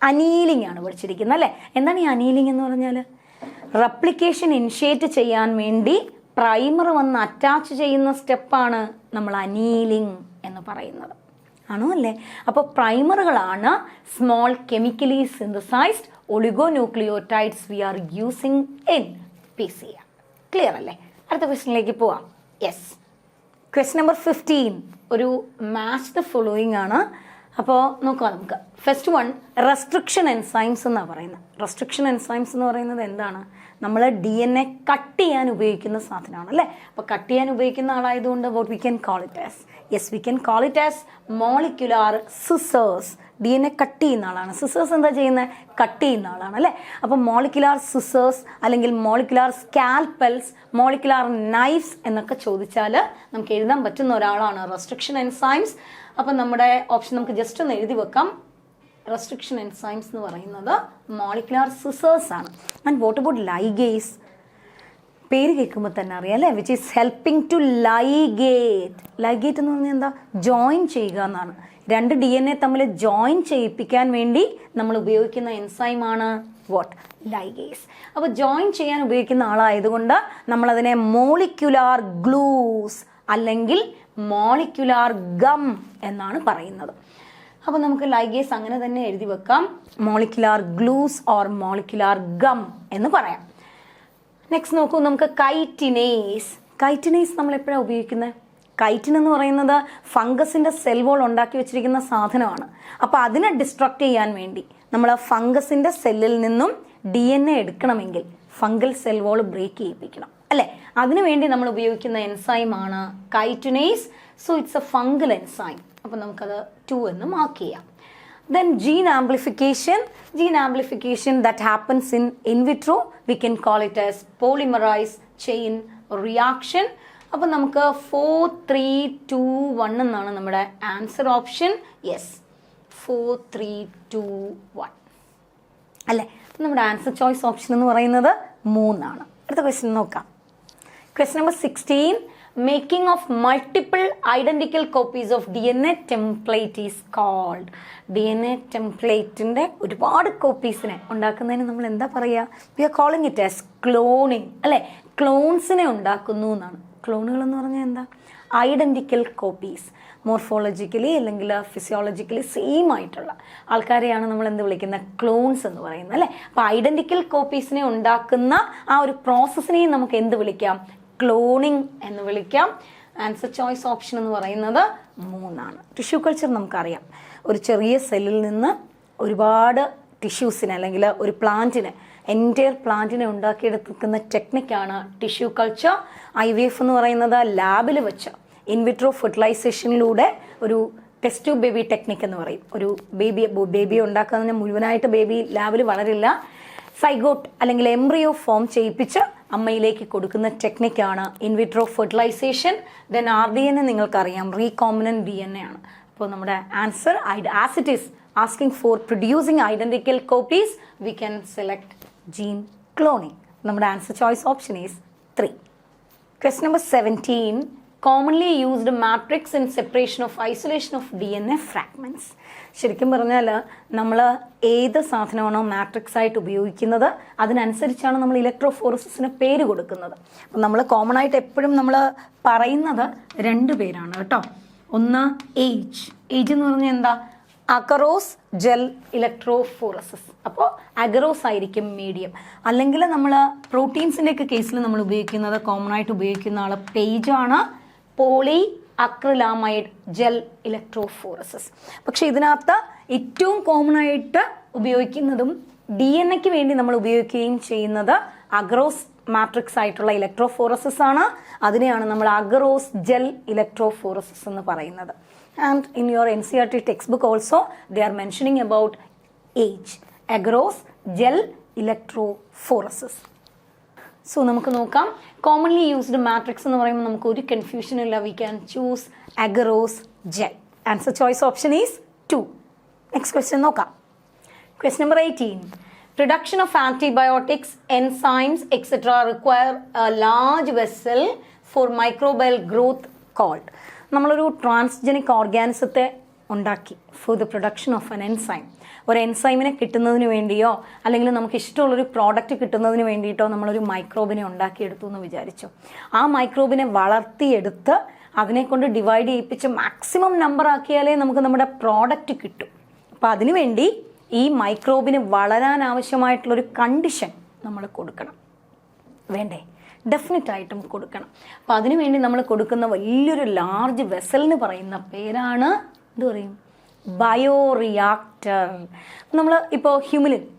അനീലിംഗ് ആണ് പഠിച്ചിരിക്കുന്നത് അല്ലേ. എന്താണ് ഈ അനീലിംഗ് എന്ന് പറഞ്ഞാൽ, റെപ്ലിക്കേഷൻ ഇനിഷ്യേറ്റ് ചെയ്യാൻ വേണ്ടി പ്രൈമർ വന്ന് അറ്റാച്ച് ചെയ്യുന്ന സ്റ്റെപ്പാണ് നമ്മൾ അനീലിംഗ് എന്ന് പറയുന്നത്, ആണോ അല്ലേ. അപ്പോൾ പ്രൈമറുകളാണ് small chemically synthesised oligonucleotides we are using in PCR. Clear അല്ലേ. അടുത്ത ക്വസ്റ്റ്യനിലേക്ക് പോവാം. യെസ്, ക്വസ്റ്റ്യൻ നമ്പർ 15 ഒരു മാച്ച് ദ ഫോളോയിങ് ആണ്. അപ്പോൾ നോക്കാം നമുക്ക്. ഫസ്റ്റ് വൺ, റെസ്ട്രിക്ഷൻ എൻസൈംസ് എന്നാണ് പറയുന്നത്. റെസ്ട്രിക്ഷൻ എൻസൈംസ് എന്ന് പറയുന്നത് എന്താണ്, നമ്മൾ DNA കട്ട് ചെയ്യാൻ ഉപയോഗിക്കുന്ന സാധനമാണ് അല്ലേ. അപ്പോൾ കട്ട് ചെയ്യാൻ ഉപയോഗിക്കുന്ന ആളായതുകൊണ്ട് what we can call it as, yes we can call it as molecular scissors. DNA cut ചെയ്യുന്ന ആളാണ്. സിസേഴ്സ് എന്താ ചെയ്യുന്നത്, കട്ട് ചെയ്യുന്ന ആളാണ് അല്ലേ. അപ്പോൾ മോളിക്യുലാർ സിസേഴ്സ് അല്ലെങ്കിൽ മോളിക്യുലാർ സ്കാൽപ്പൽസ്, മോളിക്യുലാർ നൈഫ്സ് എന്നൊക്കെ ചോദിച്ചാൽ നമുക്ക് എഴുതാൻ പറ്റുന്ന ഒരാളാണ് റെസ്ട്രിക്ഷൻ എൻസൈംസ്. അപ്പം നമ്മുടെ ഓപ്ഷൻ നമുക്ക് ജസ്റ്റ് ഒന്ന് എഴുതി വെക്കാം. റെസ്ട്രിക്ഷൻ എൻസൈംസ് എന്ന് പറയുന്നത് മോളിക്യുലാർ സിസേഴ്സ് ആണ്. ആൻഡ് വാട്ട് അബൌട്ട് ലൈഗേസ്, പേര് കേൾക്കുമ്പോൾ തന്നെ അറിയാം അല്ലേ, which is helping to ligate. Ligate എന്ന് പറഞ്ഞാൽ എന്താ, ജോയിൻ ചെയ്യുക എന്നാണ്. രണ്ട് DNA തമ്മിൽ ജോയിൻ ചെയ്യിപ്പിക്കാൻ വേണ്ടി നമ്മൾ ഉപയോഗിക്കുന്ന എൻസൈമാണ് വാട്ട്, ലൈഗേസ്. അപ്പോൾ ജോയിൻ ചെയ്യാൻ ഉപയോഗിക്കുന്ന ആളായതുകൊണ്ട് നമ്മളതിനെ മോളിക്യുലാർ ഗ്ലൂസ് അല്ലെങ്കിൽ മോളിക്യുലാർ ഗം എന്നാണ് പറയുന്നത്. അപ്പോൾ നമുക്ക് ലൈഗേസ് അങ്ങനെ തന്നെ എഴുതി വെക്കാം, molecular glues or molecular gum എന്ന് പറയാം. നെക്സ്റ്റ് നോക്കൂ, നമുക്ക് കൈറ്റിനേസ്. കൈറ്റിനേസ് നമ്മൾ എപ്പോഴാണ് ഉപയോഗിക്കുന്നത്, കൈറ്റിൻ എന്ന് പറയുന്നത് ഫംഗസിൻ്റെ സെൽ വോൾ ഉണ്ടാക്കി വെച്ചിരിക്കുന്ന സാധനമാണ്. അപ്പോൾ അതിനെ ഡിസ്ട്രക്ട് ചെയ്യാൻ വേണ്ടി നമ്മൾ ഫംഗസിൻ്റെ സെല്ലിൽ നിന്നും DNA എടുക്കണമെങ്കിൽ ഫംഗൽ സെൽ വോൾ ബ്രേക്ക് ചെയ്യിപ്പിക്കണം അല്ലേ? അതിനുവേണ്ടി നമ്മൾ ഉപയോഗിക്കുന്ന എൻസൈമാണ് chitinase. So it's a fungal enzyme. അപ്പോൾ നമുക്കത് 2 എന്ന് മാർക്ക് ചെയ്യാം. Then gene amplification that happens in vitro, we can call it as polymerase chain reaction. അപ്പോൾ നമുക്ക് 4, 3, 2, 1 എന്നാണ് നമ്മുടെ ആൻസർ ഓപ്ഷൻ. യെസ്, 4, 3, 2, 1 അല്ലേ? നമ്മുടെ ആൻസർ ചോയ്സ് ഓപ്ഷൻ എന്ന് പറയുന്നത് 3 ആണ്. അടുത്ത ക്വസ്റ്റ്യൻ നോക്കാം. Question number 16. Making of multiple identical copies of DNA template is called. DNA templateന്റെ ഒരുപാട് കോപ്പീസിനെ ഉണ്ടാക്കുന്നതിന് നമ്മൾ എന്താ പറയുക? We are calling it as cloning അല്ലേ? ക്ലോൺസിനെ ഉണ്ടാക്കുന്നു എന്നാണ്. ക്ലോണുകൾ എന്ന് പറഞ്ഞാൽ എന്താ? Identical copies. മോർഫോളജിക്കലി അല്ലെങ്കിൽ ഫിസിയോളജിക്കലി സെയിം ആയിട്ടുള്ള ആൾക്കാരെയാണ് നമ്മൾ എന്ത് വിളിക്കുന്നത്? ക്ലോൺസ് എന്ന് പറയുന്നത് അല്ലേ? അപ്പോൾ ഐഡൻറ്റിക്കൽ കോപ്പീസിനെ ഉണ്ടാക്കുന്ന ആ ഒരു പ്രോസസ്സിനെയും നമുക്ക് എന്ത് വിളിക്കാം? ക്ലോണിങ് എന്ന് വിളിക്കാം. ആൻസർ ചോയ്സ് ഓപ്ഷൻ എന്ന് പറയുന്നത് 3 ആണ്. ടിഷ്യൂ കൾച്ചർ നമുക്കറിയാം. ഒരു ചെറിയ സെല്ലിൽ നിന്ന് ഒരുപാട് ടിഷ്യൂസിനെ അല്ലെങ്കിൽ ഒരു പ്ലാന്റിനെ, എൻറ്റയർ പ്ലാന്റിനെ ഉണ്ടാക്കിയെടുക്കുന്ന ടെക്നിക്കാണ് ടിഷ്യൂ കൾച്ചർ. IVF എന്ന് പറയുന്നത് ലാബിൽ വെച്ച് ഇൻവിട്രോ ഫെർട്ടിലൈസേഷനിലൂടെ ഒരു ടെസ്റ്റ് ട്യൂബ് ബേബി ടെക്നിക്ക് എന്ന് പറയും. ഒരു ബേബിയെ ഉണ്ടാക്കുന്നതിന് മുഴുവനായിട്ട് ബേബി ലാബിൽ വളരില്ല. സൈഗോട്ട് അല്ലെങ്കിൽ എംബ്രിയോ ഫോം ചെയ്യിപ്പിച്ച് അമ്മയിലേക്ക് കൊടുക്കുന്ന ടെക്നിക്കാണ് ഇൻവിട്രോ ഫെർട്ടിലൈസേഷൻ. ദെൻ RDNA നിങ്ങൾക്കറിയാം, റീകോംബിനന്റ് DNA ആണ്. അപ്പോൾ നമ്മുടെ answer as it is asking for producing identical copies, we can select gene cloning. നമ്മുടെ answer choice option is 3. Question number 17. Commonly used matrix in separation of isolation of DNA fragments. ശരിക്കും പറഞ്ഞാൽ നമ്മൾ ഏത് സാധനമാണോ matrix ആയിട്ട് ഉപയോഗിക്കുന്നത് അതിനനുസരിച്ചാണ് നമ്മൾ ഇലക്ട്രോഫോറസിന് പേര് കൊടുക്കുന്നത്. അപ്പം നമ്മൾ കോമൺ ആയിട്ട് എപ്പോഴും നമ്മൾ പറയുന്നത് 2 പേരാണ് കേട്ടോ. ഒന്ന് ഏജ് എന്ന് പറഞ്ഞാൽ എന്താ? Agarose gel electrophoresis. അപ്പോൾ അഗറോസ് ആയിരിക്കും മീഡിയം. അല്ലെങ്കിൽ നമ്മൾ പ്രോട്ടീൻസിൻ്റെയൊക്കെ കേസിൽ നമ്മൾ ഉപയോഗിക്കുന്നത്, കോമൺ ആയിട്ട് ഉപയോഗിക്കുന്ന ആൾ പേജാണ്. Poly acrylamide gel electrophoresis. പക്ഷെ ഇതിനകത്ത് ഏറ്റവും കോമൺ ആയിട്ട് ഉപയോഗിക്കുന്നതും DNA വേണ്ടി നമ്മൾ ഉപയോഗിക്കുകയും ചെയ്യുന്നത് അഗറോസ് മാട്രിക്സ് ആയിട്ടുള്ള ഇലക്ട്രോഫോറസിസ് ആണ്. അതിനെയാണ് നമ്മൾ അഗറോസ് ജെൽ ഇലക്ട്രോഫോറസിസ് എന്ന് പറയുന്നത്. And in your NCERT text also they are mentioning about age, agarose gel electrophoresis. So നമുക്ക് നോക്കാം. കോമൺലി യൂസ്ഡ് മാട്രിക്സ് എന്ന് പറയുമ്പോൾ നമുക്ക് ഒരു കൺഫ്യൂഷൻ ഇല്ല. We can choose agarose gel. Answer choice option is 2. Next question നോക്കാം. Question number 18. Production of antibiotics, enzymes, etc. require a large vessel for microbial growth called. നമ്മളൊരു transgenic ഓർഗാനിസത്തെ ഉണ്ടാക്കി for the production of N enzyme. ഒരു എൻസൈമിനെ കിട്ടുന്നതിന് വേണ്ടിയോ അല്ലെങ്കിൽ നമുക്ക് ഇഷ്ടമുള്ളൊരു product കിട്ടുന്നതിന് വേണ്ടിയിട്ടോ നമ്മളൊരു മൈക്രോബിനെ ഉണ്ടാക്കിയെടുത്തു എന്ന് വിചാരിച്ചു. ആ മൈക്രോബിനെ വളർത്തിയെടുത്ത് അതിനെക്കൊണ്ട് ഡിവൈഡ് ചെയ്യിപ്പിച്ച് മാക്സിമം നമ്പർ ആക്കിയാലേ നമുക്ക് നമ്മുടെ പ്രോഡക്റ്റ് കിട്ടും. അപ്പോൾ അതിനുവേണ്ടി ഈ മൈക്രോബിന് വളരാൻ ആവശ്യമായിട്ടുള്ളൊരു കണ്ടീഷൻ നമ്മൾ കൊടുക്കണം. വേണ്ടേ? ഡെഫിനറ്റ് ആയിട്ടും കൊടുക്കണം. അപ്പോൾ അതിനുവേണ്ടി നമ്മൾ കൊടുക്കുന്ന വലിയൊരു ലാർജ് വെസലിന് പറയുന്ന പേരാണ് എന്ത് പറയും? ബയോറിയാക്ടർ. നമ്മൾ ഇപ്പോൾ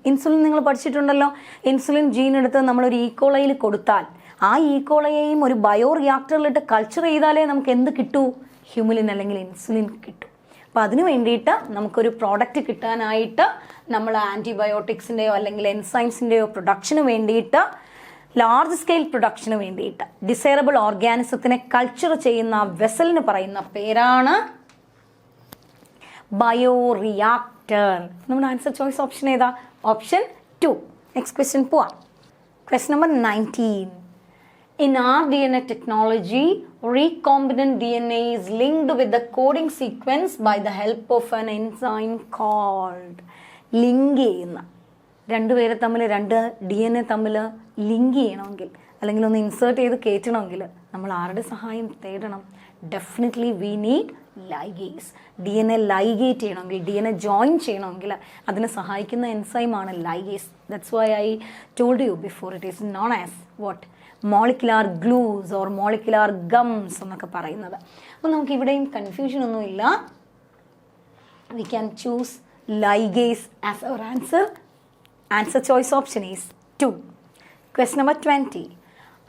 ഇൻസുലിൻ നിങ്ങൾ പഠിച്ചിട്ടുണ്ടല്ലോ. ഇൻസുലിൻ ജീൻ എടുത്ത് നമ്മളൊരു ഈക്കോളയിൽ കൊടുത്താൽ ആ ഈക്കോളയെയും ഒരു ബയോറിയാക്ടറിലിട്ട് കൾച്ചർ ചെയ്താലേ നമുക്ക് എന്ത് കിട്ടൂ? ഹ്യൂമുലിൻ അല്ലെങ്കിൽ ഇൻസുലിൻ കിട്ടും. അപ്പോൾ അതിന് വേണ്ടിയിട്ട് നമുക്കൊരു പ്രോഡക്റ്റ് കിട്ടാനായിട്ട് നമ്മൾ ആൻറ്റിബയോട്ടിക്സിൻ്റെയോ അല്ലെങ്കിൽ എൻസൈംസിൻ്റെയോ പ്രൊഡക്ഷന് വേണ്ടിയിട്ട്, ലാർജ് സ്കെയിൽ പ്രൊഡക്ഷന് വേണ്ടിയിട്ട് ഡിസൈറബിൾ ഓർഗാനിസത്തിനെ കൾച്ചർ ചെയ്യുന്ന വെസലിന് പറയുന്ന പേരാണ് ബയോറിയാക്ടർ. നമ്മുടെ ആൻസർ ചോയ്സ് ഓപ്ഷൻ ഏതാ? ഓപ്ഷൻ 2. നെക്സ്റ്റ് ക്വസ്റ്റ്യൻ പോവാം. Question number 19. In rDNA technology, recombinant DNA is linked with the coding sequence by the help of an enzyme called. Link ചെയ്യുന്ന രണ്ടുപേരെ തമ്മിൽ, 2 DNA തമ്മിൽ ലിങ്ക് ചെയ്യണമെങ്കിൽ അല്ലെങ്കിൽ ഒന്ന് ഇൻസേർട്ട് ചെയ്ത് കയറ്റണമെങ്കിൽ നമ്മൾ ആരുടെ സഹായം തേടണം? Definitely we need ligase. DNA ligate ചെയ്യണമെങ്കിൽ, DNA ജോയിൻ ചെയ്യണമെങ്കിൽ അതിനെ സഹായിക്കുന്ന എൻസൈമാണ് ligase. That's why I told you before it is known as what? Molecular glues or molecular gums എന്നൊക്കെ പറയുന്നത്. അപ്പോൾ നമുക്ക് ഇവിടെയും കൺഫ്യൂഷൻ ഒന്നുമില്ല. We can choose ligase as our answer. Answer choice option is 2. Question number 20.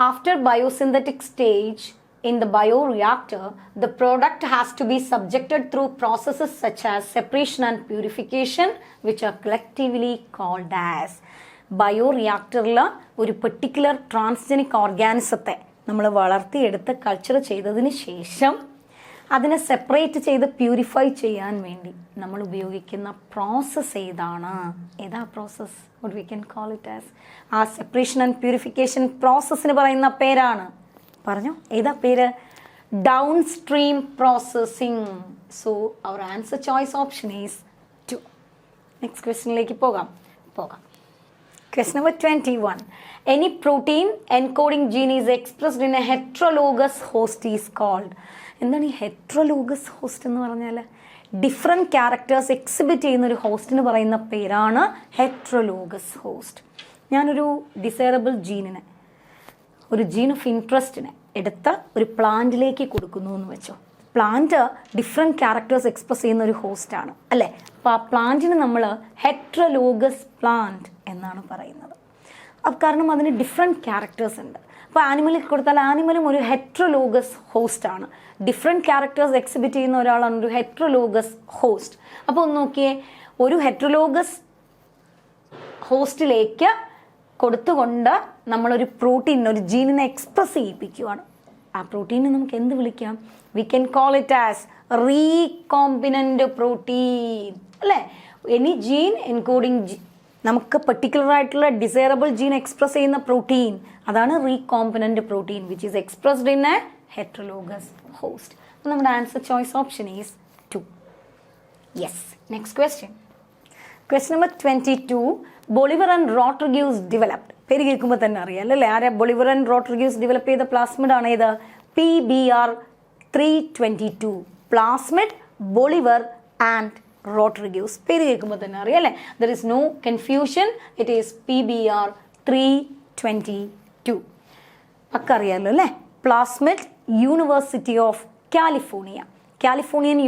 After biosynthetic stage in the bioreactor, the product has to be subjected through processes such as separation and purification, which are collectively called as. ബയോറിയാക്ടറിൽ ഒരു particular transgenic ഓർഗാനിസത്തെ നമ്മൾ വളർത്തിയെടുത്ത് culture ചെയ്തതിന് ശേഷം അതിനെ separate ചെയ്ത് purify ചെയ്യാൻ വേണ്ടി നമ്മൾ ഉപയോഗിക്കുന്ന പ്രോസസ്സ് ഏതാ process? What we can call it as ആ സെപ്പറേഷൻ ആൻഡ് പ്യൂരിഫിക്കേഷൻ പ്രോസസ്സിന് പറയുന്ന പേരാണ്, പറഞ്ഞോ ഏതാ പേര്? Downstream processing. So our answer choice option is 2. Next ക്വസ്റ്റ്യനിലേക്ക് പോകാം. Question number 21. Any protein encoding gene is expressed in a heterologous host is called. എന്താണ് ഈ ഹെട്രോലോഗസ് ഹോസ്റ്റ് എന്ന് പറഞ്ഞാൽ? ഡിഫറെൻറ്റ് ക്യാരക്ടേഴ്സ് എക്സിബിറ്റ് ചെയ്യുന്ന ഒരു ഹോസ്റ്റിന് പറയുന്ന പേരാണ് ഹെട്രോലോഗസ് ഹോസ്റ്റ്. ഞാനൊരു ഡിസൈറബിൾ ജീനിനെ, ഒരു ജീൻ ഓഫ് ഇൻട്രസ്റ്റിനെ എടുത്ത് ഒരു പ്ലാന്റിലേക്ക് കൊടുക്കുന്നു എന്ന് വെച്ചോ. പ്ലാന്റ് ഡിഫറെൻറ്റ് ക്യാരക്ടേഴ്സ് എക്സ്പ്രസ് ചെയ്യുന്ന ഒരു ഹോസ്റ്റാണ് അല്ലേ? അപ്പോൾ ആ പ്ലാന്റിന് നമ്മൾ ഹെട്രോലോഗസ് പ്ലാന്റ് എന്നാണ് പറയുന്നത്. അത് കാരണം അതിന് ഡിഫറെൻറ്റ് ക്യാരക്ടേഴ്സ് ഉണ്ട്. അപ്പോൾ ആനിമലിൽ കൊടുത്താൽ ആനിമലും ഒരു ഹെട്രോലോഗസ് ഹോസ്റ്റാണ്. ഡിഫറെൻറ്റ് ക്യാരക്ടേഴ്സ് എക്സിബിറ്റ് ചെയ്യുന്ന ഒരാളാണ് ഒരു ഹെട്രോലോഗസ് ഹോസ്റ്റ്. അപ്പോൾ ഒന്ന് നോക്കിയേ, ഒരു ഹെട്രോലോഗസ് ഹോസ്റ്റിലേക്ക് കൊടുത്തുകൊണ്ട് നമ്മളൊരു പ്രോട്ടീൻ, ഒരു ജീനിനെ എക്സ്പ്രസ് ചെയ്യിപ്പിക്കുകയാണ്. ആ പ്രോട്ടീനെ നമുക്ക് എന്ത് വിളിക്കാം? We can call it as recombinant protein അല്ലേ? എനി ജീൻ എൻകോഡിങ് നമുക്ക് പെർട്ടിക്കുലർ ആയിട്ടുള്ള ഡിസൈറബിൾ ജീൻ എക്സ്പ്രസ് ചെയ്യുന്ന പ്രോട്ടീൻ, അതാണ് recombinant protein which is expressed in a heterologous host. അപ്പോൾ നമ്മുടെ answer choice option is 2. Yes. Next question. Question number 22. Bolivar and Rodriguez developed. പേര് കേൾക്കുമ്പോൾ തന്നെ അറിയാം അല്ലേ? ആരാ ബൊളിവർ ആൻഡ് റോഡ്രിഗ്യൂസ് ഡെവലപ്പ് ചെയ്ത പ്ലാസ്മിഡ് ആണ് ഇത്? PBr 322. Plasmid, Bolivar and റോഡ്രിഗ്യൂസ്. പേര് കേൾക്കുമ്പോൾ തന്നെ അറിയാം അല്ലേ? There is no confusion. It is PBr 322. ഒക്കെ അറിയാമല്ലോ അല്ലേ? പ്ലാസ്മിഡ്, യൂണിവേഴ്സിറ്റി ഓഫ് കാലിഫോർണിയൻ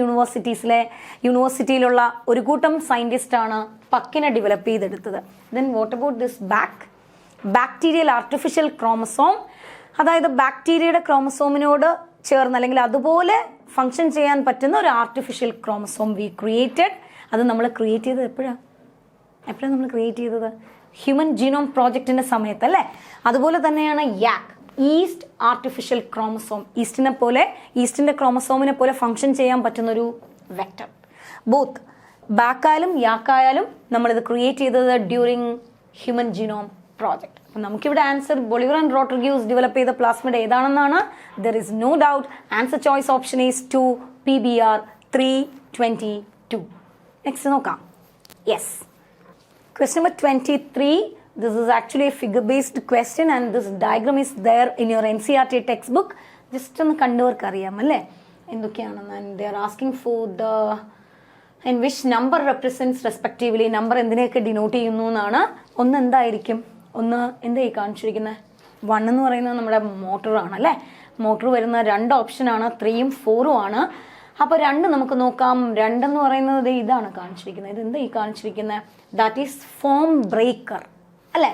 യൂണിവേഴ്സിറ്റിയിലുള്ള ഒരു കൂട്ടം സയൻറ്റിസ്റ്റാണ് പക്കിനെ ഡെവലപ്പ് ചെയ്തെടുത്തത്. Then what about this bacterial artificial chromosome, അതായത് ബാക്ടീരിയയുടെ ക്രോമസോമിനോട് ചേർന്ന് അല്ലെങ്കിൽ അതുപോലെ ഫങ്ഷൻ ചെയ്യാൻ പറ്റുന്ന ഒരു ആർട്ടിഫിഷ്യൽ ക്രോമസോം വി ക്രിയേറ്റഡ്. അത് നമ്മൾ ക്രിയേറ്റ് ചെയ്തത് എപ്പോഴാണ് നമ്മൾ ക്രിയേറ്റ് ചെയ്തത്? ഹ്യൂമൻ ജീനോം പ്രോജക്റ്റിൻ്റെ സമയത്ത് അല്ലേ? അതുപോലെ തന്നെയാണ് യാക്, ഈസ്റ്റ് ആർട്ടിഫിഷ്യൽ ക്രോമസോം. ഈസ്റ്റിൻ്റെ ക്രോമസോമിനെ പോലെ ഫങ്ഷൻ ചെയ്യാൻ പറ്റുന്നൊരു വെക്ടർ. ബോത്ത് ബാക്കായാലും യാക്കായാലും നമ്മളിത് ക്രിയേറ്റ് ചെയ്തത് ഡ്യൂറിങ് ഹ്യൂമൻ ജീനോം പ്രോജക്റ്റ്. അപ്പം നമുക്കിവിടെ answer Bolivar and Rodriguez develop ചെയ്ത പ്ലാസ്മിഡ് ഏതാണെന്നാണ്. There is no doubt. Answer choice option is 2, PBr 322. Next നോക്കാം. Yes. Question number 23. This is actually a figure-based question and this diagram is there in your NCERT textbook. Just ഒന്ന് കണ്ടവർക്ക് അറിയാം അല്ലേ എന്തൊക്കെയാണെന്ന്. And they are asking for the in which number represents respectively. നമ്പർ എന്തിനെയൊക്കെ denote ചെയ്യുന്നു എന്നാണ്. ഒന്ന് എന്തായിരിക്കും? ഒന്ന് എന്തായി കാണിച്ചിരിക്കുന്നത്? 1 എന്ന് പറയുന്നത് നമ്മുടെ മോട്ടറാണ് അല്ലേ? മോട്ടർ വരുന്ന 2 ഓപ്ഷനാണ്, 3ഉം 4ഉം ആണ്. അപ്പോൾ 2 നമുക്ക് നോക്കാം. 2 എന്ന് പറയുന്നത് ഇതാണ് കാണിച്ചിരിക്കുന്നത്. ഇത് എന്താ ഈ കാണിച്ചിരിക്കുന്നത്? ദാറ്റ് ഈസ് ഫോം ബ്രേക്കർ അല്ലേ?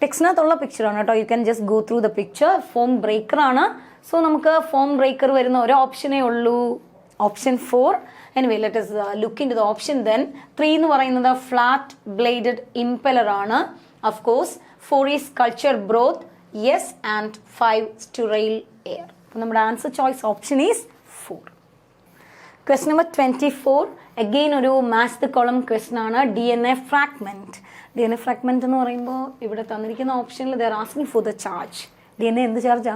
ടെക്സ്റ്റിനകത്തുള്ള പിക്ചറാണ് കേട്ടോ. You can just go through the picture. Foam ബ്രേക്കറാണ്. സോ നമുക്ക് ഫോം ബ്രേക്കർ വരുന്ന ഒരു ഓപ്ഷനേ ഉള്ളൂ, option 4. Anyway let us look into the option then. 3 എന്ന് പറയുന്നത് ഫ്ലാറ്റ് ബ്ലേഡഡ് ഇംപെലർ ആണ്. Of course 4 is culture broth, yes, and 5 sterile air. അപ്പോൾ നമ്മുടെ answer choice option is 4. Question number 24. Again ഒരു മാച്ച് ദ കോളം ക്വസ്റ്റ്യൻ ആണ്. DNA fragment എന്ന് പറയുമ്പോൾ ഇവിടെ തന്നിരിക്കുന്ന ഓപ്ഷനിൽ they are asking for the charge. DNA എന്ത് ചാർജാ?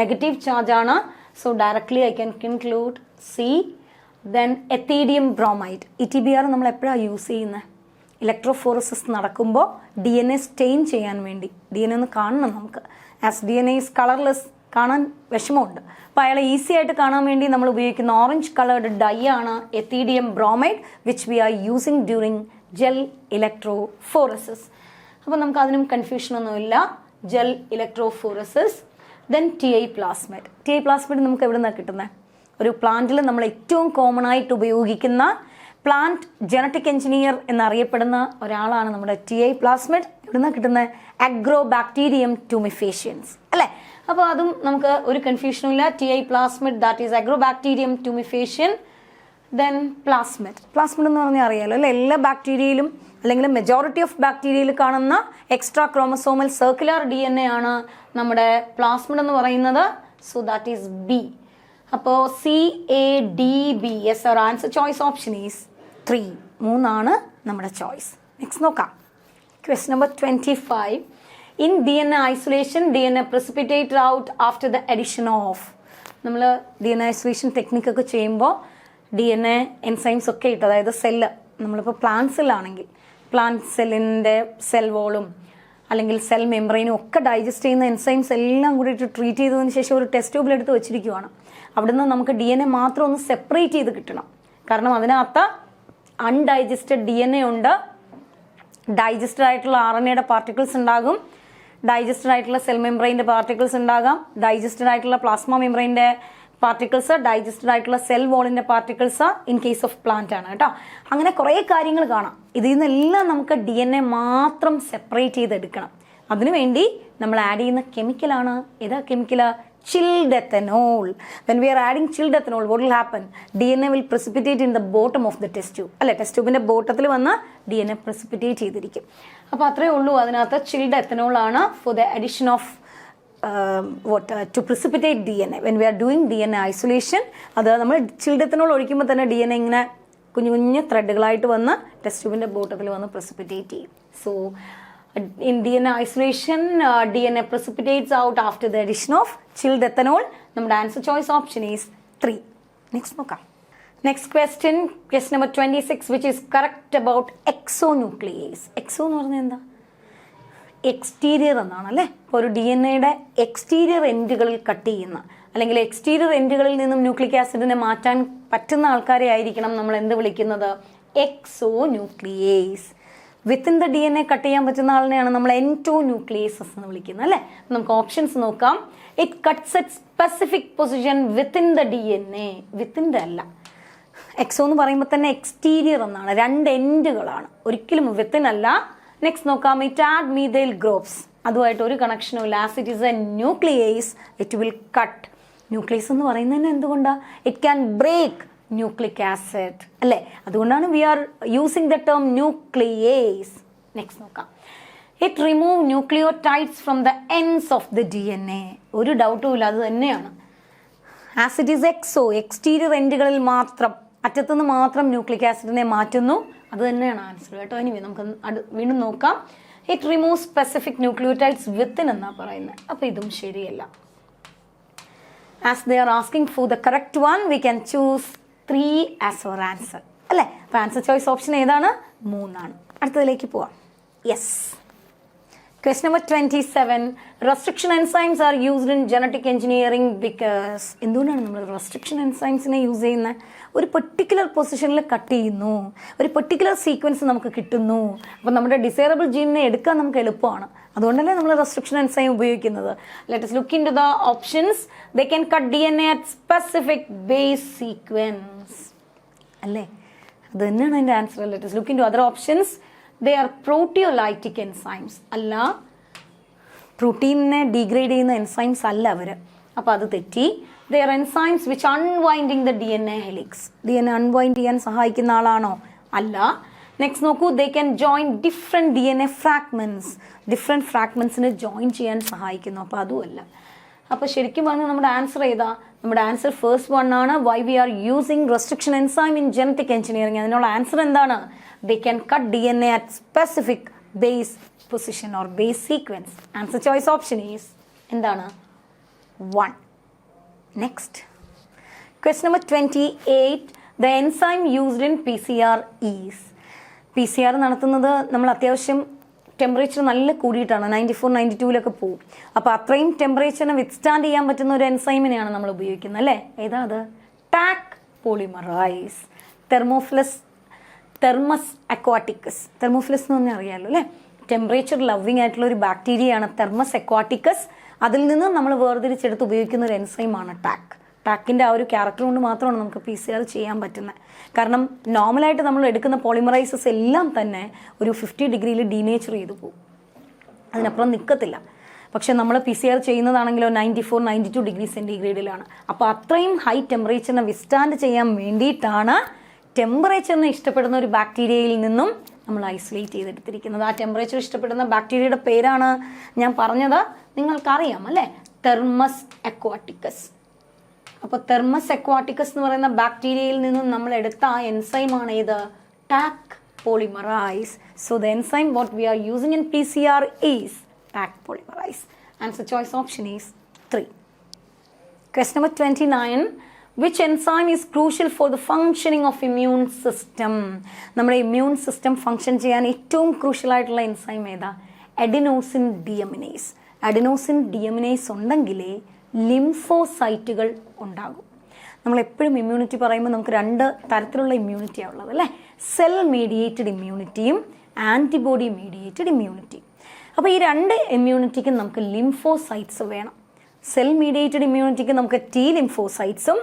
നെഗറ്റീവ് ചാർജ് ആണ്. So directly I can conclude C. Then ethidium bromide. ETBR നമ്മൾ എപ്പോഴാണ് യൂസ് ചെയ്യുന്നത്? ഇലക്ട്രോഫോറസിസ് നടക്കുമ്പോൾ DNA സ്റ്റെയിൻ ചെയ്യാൻ വേണ്ടി. DNA ഒന്ന് കാണണം നമുക്ക്. ആസ് DNA ഈസ് കളർലെസ്, കാണാൻ വിഷമമുണ്ട്. അപ്പോൾ അയാളെ ഈസി ആയിട്ട് കാണാൻ വേണ്ടി നമ്മൾ ഉപയോഗിക്കുന്ന ഓറഞ്ച് കളേർഡ് ഡൈ ആണ് ethidium bromide, which we are using during gel electrophoresis. അപ്പോൾ നമുക്ക് അതിനും കൺഫ്യൂഷനൊന്നുമില്ല. Gel electrophoresis, then TI plasmid. TI plasmid നമുക്ക് എവിടെ നിന്നാണ് കിട്ടുന്നത്? ഒരു പ്ലാന്റിൽ നമ്മൾ ഏറ്റവും കോമൺ ആയിട്ട് ഉപയോഗിക്കുന്ന പ്ലാന്റ് ജനറ്റിക് എഞ്ചിനീയർ എന്നറിയപ്പെടുന്ന ഒരാളാണ് നമ്മുടെ TI പ്ലാസ്മിഡ്. എവിടെ നിന്നാണ് കിട്ടുന്നത്? അഗ്രോബാക്ടീരിയം ട്യൂമിഫേഷ്യൻസ് അല്ലേ? അപ്പോൾ അതും നമുക്ക് ഒരു കൺഫ്യൂഷനും ഇല്ല. TI plasmid, that is Agrobacterium ട്യൂമിഫേഷ്യൻ. Then plasmid. Plasmid എന്ന് പറഞ്ഞാൽ അറിയാലോ അല്ലേ? എല്ലാ ബാക്ടീരിയയിലും അല്ലെങ്കിൽ മെജോറിറ്റി ഓഫ് ബാക്ടീരിയയിൽ കാണുന്ന എക്സ്ട്രാ ക്രോമസോമൽ സർക്കുലർ DNA ആണ് നമ്മുടെ പ്ലാസ്മിഡ് എന്ന് പറയുന്നത്. So that is B. അപ്പോൾ CADB. Yes, our answer choice option is 3. 3 നമ്മുടെ ചോയ്സ്. നെക്സ്റ്റ് നോക്കാം. Question number 25. In DNA isolation DNA precipitated out after the addition of. നമ്മൾ DNA isolation ടെക്നിക്കൊക്കെ ചെയ്യുമ്പോൾ DNA എൻസൈംസ് ഒക്കെ ഇട്ട്, അതായത് സെല്ല്, നമ്മളിപ്പോൾ പ്ലാന്റ് സെല്ലാണെങ്കിൽ പ്ലാന്റ് സെല്ലിൻ്റെ സെൽ വോളും അല്ലെങ്കിൽ സെൽ മെംബ്രെയിനും ഒക്കെ ഡൈജസ്റ്റ് ചെയ്യുന്ന എൻസൈംസ് എല്ലാം കൂടി ഇട്ട് ട്രീറ്റ് ചെയ്തതിന് ശേഷം ഒരു ടെസ്റ്റ് ട്യൂബിലെടുത്ത് വെച്ചിരിക്കുവാണ്. അവിടുന്ന് നമുക്ക് DNA മാത്രം ഒന്ന് സെപ്പറേറ്റ് ചെയ്ത് കിട്ടണം. കാരണം അതിനകത്ത് അൺഡൈജസ്റ്റഡ് DNA ഉണ്ട്, ഡൈജസ്റ്റഡ് ആയിട്ടുള്ള RNAയുടെ പാർട്ടിക്കിൾസ് ഉണ്ടാകും, ഡൈജസ്റ്റഡ് ആയിട്ടുള്ള സെൽ മെംബ്രെയിൻ്റെ പാർട്ടിക്കിൾസ് ഉണ്ടാകാം, ഡൈജസ്റ്റഡ് ആയിട്ടുള്ള പ്ലാസ്മ മെംബ്രെയിൻ്റെ പാർട്ടിക്കിൾസ്, ഡൈജസ്റ്റഡ് ആയിട്ടുള്ള സെൽ വോളിൻ്റെ particles in case of plant ആണ് കേട്ടോ. അങ്ങനെ കുറേ കാര്യങ്ങൾ കാണാം. ഇതിൽ നിന്നെല്ലാം നമുക്ക് DNA മാത്രം സെപ്പറേറ്റ് ചെയ്തെടുക്കണം. അതിനുവേണ്ടി നമ്മൾ ആഡ് ചെയ്യുന്ന കെമിക്കലാണ് ഏതാ chemical? chilled ethanol. When we are adding chilled ethanol, what will happen? DNA will precipitate in the bottom of the test tube. അല്ലെ, ടെസ്റ്റ് ട്യൂബിൻ്റെ ബോട്ടത്തിൽ വന്ന് DNA precipitate ചെയ്തിരിക്കും. അപ്പോൾ അത്രയേ ഉള്ളൂ. അതിനകത്ത് chilled ethanol ആണ് for the addition of to precipitate DNA. When we are doing DNA isolation, അത് നമ്മൾ chilled ethanol ഒഴിക്കുമ്പോൾ തന്നെ DNA ഇങ്ങനെ കുഞ്ഞു കുഞ്ഞു ത്രെഡുകളായിട്ട് വന്ന് ടെസ്റ്റ് ട്യൂബിൻ്റെ ബോട്ടത്തിൽ വന്ന് precipitate ചെയ്യും. So in DNA isolation, DNA precipitates out after the addition of chilled ethanol. നമ്മുടെ answer choice option is 3. Next നോക്കാം. Next question number 26, which is correct about exonuclease. Exo എന്ന് പറഞ്ഞാൽ എന്താ? എക്സ്റ്റീരിയർ എന്നാണ് അല്ലേ? ഇപ്പോൾ ഒരു DNA-യുടെ എക്സ്റ്റീരിയർ എൻഡുകളിൽ കട്ട് ചെയ്യുന്ന അല്ലെങ്കിൽ എക്സ്റ്റീരിയർ എൻഡുകളിൽ നിന്നും ന്യൂക്ലിക് ആസിഡിനെ മാറ്റാൻ പറ്റുന്ന ആൾക്കാരെ ആയിരിക്കണം നമ്മൾ എന്ത് വിളിക്കുന്നത്? Exonuclease. Within the DNA cut ചെയ്യാൻ പറ്റുന്ന ആളിനെയാണ് നമ്മൾ എൻഡോന്യൂക്ലിയേസസ് എന്ന് വിളിക്കുന്നത് അല്ലേ? നമുക്ക് ഓപ്ഷൻസ് നോക്കാം. It cuts at specific position within the DNA. വിത്തിൻ്റെ അല്ല, എക്സോ എന്ന് പറയുമ്പോൾ തന്നെ എക്സ്റ്റീരിയർ എന്നാണ്, 2 എൻഡുകളാണ്, ഒരിക്കലും വിത്തിൻ അല്ല. നെക്സ്റ്റ് നോക്കാം. It add methyl groups. അതുമായിട്ട് ഒരു കണക്ഷനും ഇല്ല. As it is a nuclease, it will cut. Nucleus എന്ന് പറയുന്നതിന് എന്തുകൊണ്ടാണ്? It can break nucleic acid അല്ലേ? അതുകൊണ്ടാണ് we are using the term nuclease. Next നോക്കാം. It remove nucleotides from the ends of the DNA. ഒരു ഡൗട്ടും ഇല്ല, അത് തന്നെയാണ്. As it is exo, exterior എൻഡുകളിൽ മാത്രം, അറ്റത്തുനിന്ന് മാത്രം ന്യൂക്ലിക് ആസിഡിനെ മാറ്റുന്നു. അത് തന്നെയാണ് ആൻസർ കേട്ടോ. ഇനി നമുക്ക് വീണ്ടും നോക്കാം. It remove specific nucleotides within എന്നാണ് പറയുന്നത്. അപ്പോൾ ഇതും ശരിയല്ല. As they are asking for the correct one, we can choose 3 as our answer അല്ലേ? അപ്പോൾ ആൻസർ ചോയ്സ് ഓപ്ഷൻ ഏതാണ്? 3 അടുത്തതിലേക്ക് പോവാം. Yes. Question number 27. Restriction enzymes are used in genetic engineering because. എന്തുകൊണ്ടാണ് നമ്മൾ റെസ്ട്രിക്ഷൻ എൻസൈംസിനെ യൂസ് ചെയ്യുന്നത്? ഒരു പെർട്ടിക്കുലർ പൊസിഷനിൽ കട്ട് ചെയ്യുന്നു, ഒരു പെർട്ടിക്കുലർ സീക്വൻസ് നമുക്ക് കിട്ടുന്നു. അപ്പോൾ നമ്മുടെ ഡിസൈറബിൾ ജീനിനെ എടുക്കാൻ നമുക്ക് എളുപ്പമാണ്. അതുകൊണ്ടല്ലേ നമ്മൾ റെസ്ട്രിക്ഷൻ എൻസൈം ഉപയോഗിക്കുന്നത്. Let us look into the options. They can cut DNA at specific base sequence. അല്ലേ? അത് തന്നെയാണ് അതിൻ്റെ answer. Let us look into other options. They are proteolytic enzymes. അല്ല, പ്രോട്ടീനിനെ ഡീഗ്രേഡ് ചെയ്യുന്ന എൻസൈംസ് അല്ല അവർ. അപ്പോൾ അത് തെറ്റി. They are enzymes which unwinding the DNA helix. DNA unwind ചെയ്യാൻ സഹായിക്കുന്ന ആളാണോ? അല്ല. നെക്സ്റ്റ് നോക്കൂ. They can join different DNA fragments. Different ഫ്രാഗ്മെൻറ്റ്സിനെ ജോയിൻ ചെയ്യാൻ സഹായിക്കുന്നു. അപ്പോൾ അതുമല്ല. അപ്പോൾ ശരിക്കും പറഞ്ഞാൽ നമ്മുടെ ആൻസർ ഏതാ? നമ്മുടെ ആൻസർ ഫസ്റ്റ് വൺ ആണ്. Why we are using restriction enzyme in genetic engineering. അതിനുള്ള ആൻസർ എന്താണ്? They can cut DNA at specific base position or base sequence. Answer choice option is എന്താണ്? 1. Next question number 28. The enzyme used in PCR is. PCR നടത്തുന്നത് നമ്മൾ അത്യാവശ്യം temperature നല്ല കൂടിയിട്ടാണ്, 94, 92 പോകും. അപ്പോൾ അത്രയും ടെമ്പറേച്ചറിനെ വിത്ത്സ്റ്റാൻഡ് ചെയ്യാൻ പറ്റുന്ന ഒരു എൻസൈമിനെയാണ് നമ്മൾ ഉപയോഗിക്കുന്നത് അല്ലേ? ഏതാ അത്? ടാക് പോളിമറൈസ്. തെർമസ് അക്വാറ്റിക്കസ്. തെർമോഫിലസ് എന്ന് പറഞ്ഞാൽ അറിയാമല്ലോ അല്ലേ? ടെമ്പറേച്ചർ ലവിങ് ആയിട്ടുള്ള ഒരു ബാക്ടീരിയയാണ് തെർമസ് എക്വാട്ടിക്കസ്. അതിൽ നിന്ന് നമ്മൾ വേർതിരിച്ചെടുത്ത് ഉപയോഗിക്കുന്ന ഒരു എൻസൈമാണ് ടാക്. ടാക്കിൻ്റെ ആ ഒരു ക്യാരക്ടർ കൊണ്ട് മാത്രമാണ് നമുക്ക് PCR ചെയ്യാൻ പറ്റുന്നത്. കാരണം നോർമലായിട്ട് നമ്മൾ എടുക്കുന്ന പോളിമറൈസസ് എല്ലാം തന്നെ ഒരു 50 ഡിഗ്രിയിൽ ഡീനേച്ചർ ചെയ്തു പോകും, അതിനപ്പുറം നിൽക്കത്തില്ല. പക്ഷെ നമ്മൾ PCR ചെയ്യുന്നതാണെങ്കിലോ 94-92 ഡിഗ്രി സെൻറ്റിഗ്രേഡിലാണ്. അപ്പോൾ അത്രയും ഹൈ ടെമ്പറേച്ചറിനെ വിസ്റ്റാൻഡ് ചെയ്യാൻ വേണ്ടിയിട്ടാണ് ടെമ്പറേച്ചറിനെ ഇഷ്ടപ്പെടുന്ന ഒരു ബാക്ടീരിയയിൽ നിന്നും നമ്മൾ ഐസൊലേറ്റ് ചെയ്തെടുത്തിരിക്കുന്നത്. ആ ടെമ്പറേച്ചർ ഇഷ്ടപ്പെടുന്ന ബാക്ടീരിയയുടെ പേരാണ് ഞാൻ പറഞ്ഞത്, നിങ്ങൾക്കറിയാം അല്ലേ, തെർമസ് എക്വാട്ടിക്കസ്. അപ്പോൾ തെർമസ് എക്വാട്ടിക്കസ് എന്ന് പറയുന്ന ബാക്ടീരിയയിൽ നിന്നും നമ്മൾ എടുത്ത ആ എൻസൈമാണ് ഇത്, Tak polymerase. So the enzyme what we are using in PCR is TAC polymerase. Answer choice option is 3. Question number 29. Which enzyme is crucial for the functioning of immune system? നമ്മുടെ immune system function ചെയ്യാൻ ഏറ്റവും crucial ആയിട്ടുള്ള enzyme ഏതാ? Adenosine deaminase. Adenosine deaminase ഉണ്ടെങ്കിലേ ലിംഫോസൈറ്റുകൾ ഉണ്ടാകും. നമ്മളെപ്പോഴും immunity പറയുമ്പോൾ നമുക്ക് 2 തരത്തിലുള്ള ഇമ്മ്യൂണിറ്റിയാണ് ഉള്ളത് അല്ലേ, സെൽ മീഡിയേറ്റഡ് ഇമ്മ്യൂണിറ്റിയും ആൻറ്റിബോഡി മീഡിയേറ്റഡ് ഇമ്മ്യൂണിറ്റിയും. അപ്പോൾ ഈ 2 ഇമ്മ്യൂണിറ്റിക്കും നമുക്ക് ലിംഫോസൈറ്റ്സ് വേണം. സെൽ മീഡിയേറ്റഡ് ഇമ്മ്യൂണിറ്റിക്ക് നമുക്ക് T ലിംഫോസൈറ്റ്സും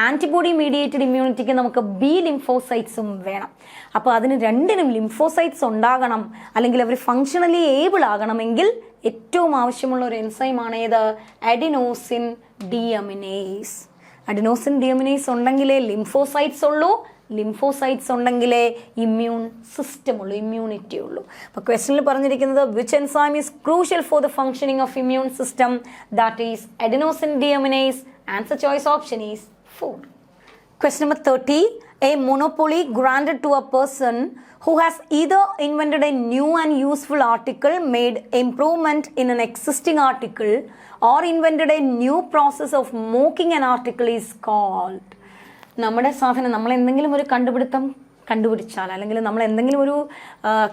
ആൻറ്റിബോഡി മീഡിയേറ്റഡ് ഇമ്മ്യൂണിറ്റിക്ക് നമുക്ക് B ലിംഫോസൈറ്റ്സും വേണം. അപ്പോൾ അതിന് 2നും ലിംഫോസൈറ്റ്സ് ഉണ്ടാകണം, അല്ലെങ്കിൽ അവർ ഫങ്ഷണലി ഏബിൾ ആകണമെങ്കിൽ ഏറ്റവും ആവശ്യമുള്ള ഒരു എൻസൈമാണ് ഏത്? Adenosine deaminase. അഡിനോസിൻ ഡിയമിനേസ് ഉണ്ടെങ്കിലേ ലിംഫോസൈറ്റ്സ് ഉള്ളൂ, ലിംഫോസൈറ്റ്സ് ഉണ്ടെങ്കിലേ ഇമ്മ്യൂൺ സിസ്റ്റം ഉള്ളൂ, ഇമ്മ്യൂണിറ്റി ഉള്ളൂ. അപ്പോൾ ക്വസ്റ്റനിൽ പറഞ്ഞിരിക്കുന്നത് which enzyme is crucial for the functioning of immune system, that is adenosine deaminase. Answer choice option is 4. Question number 30. A monopoly granted to a person who has either invented a new and useful article, made improvement in an existing article, or invented a new process of making an article is called. നമ്മുടെ സാധനം, നമ്മൾ എന്തെങ്കിലും ഒരു കണ്ടുപിടിച്ചാൽ, അല്ലെങ്കിൽ നമ്മൾ എന്തെങ്കിലും ഒരു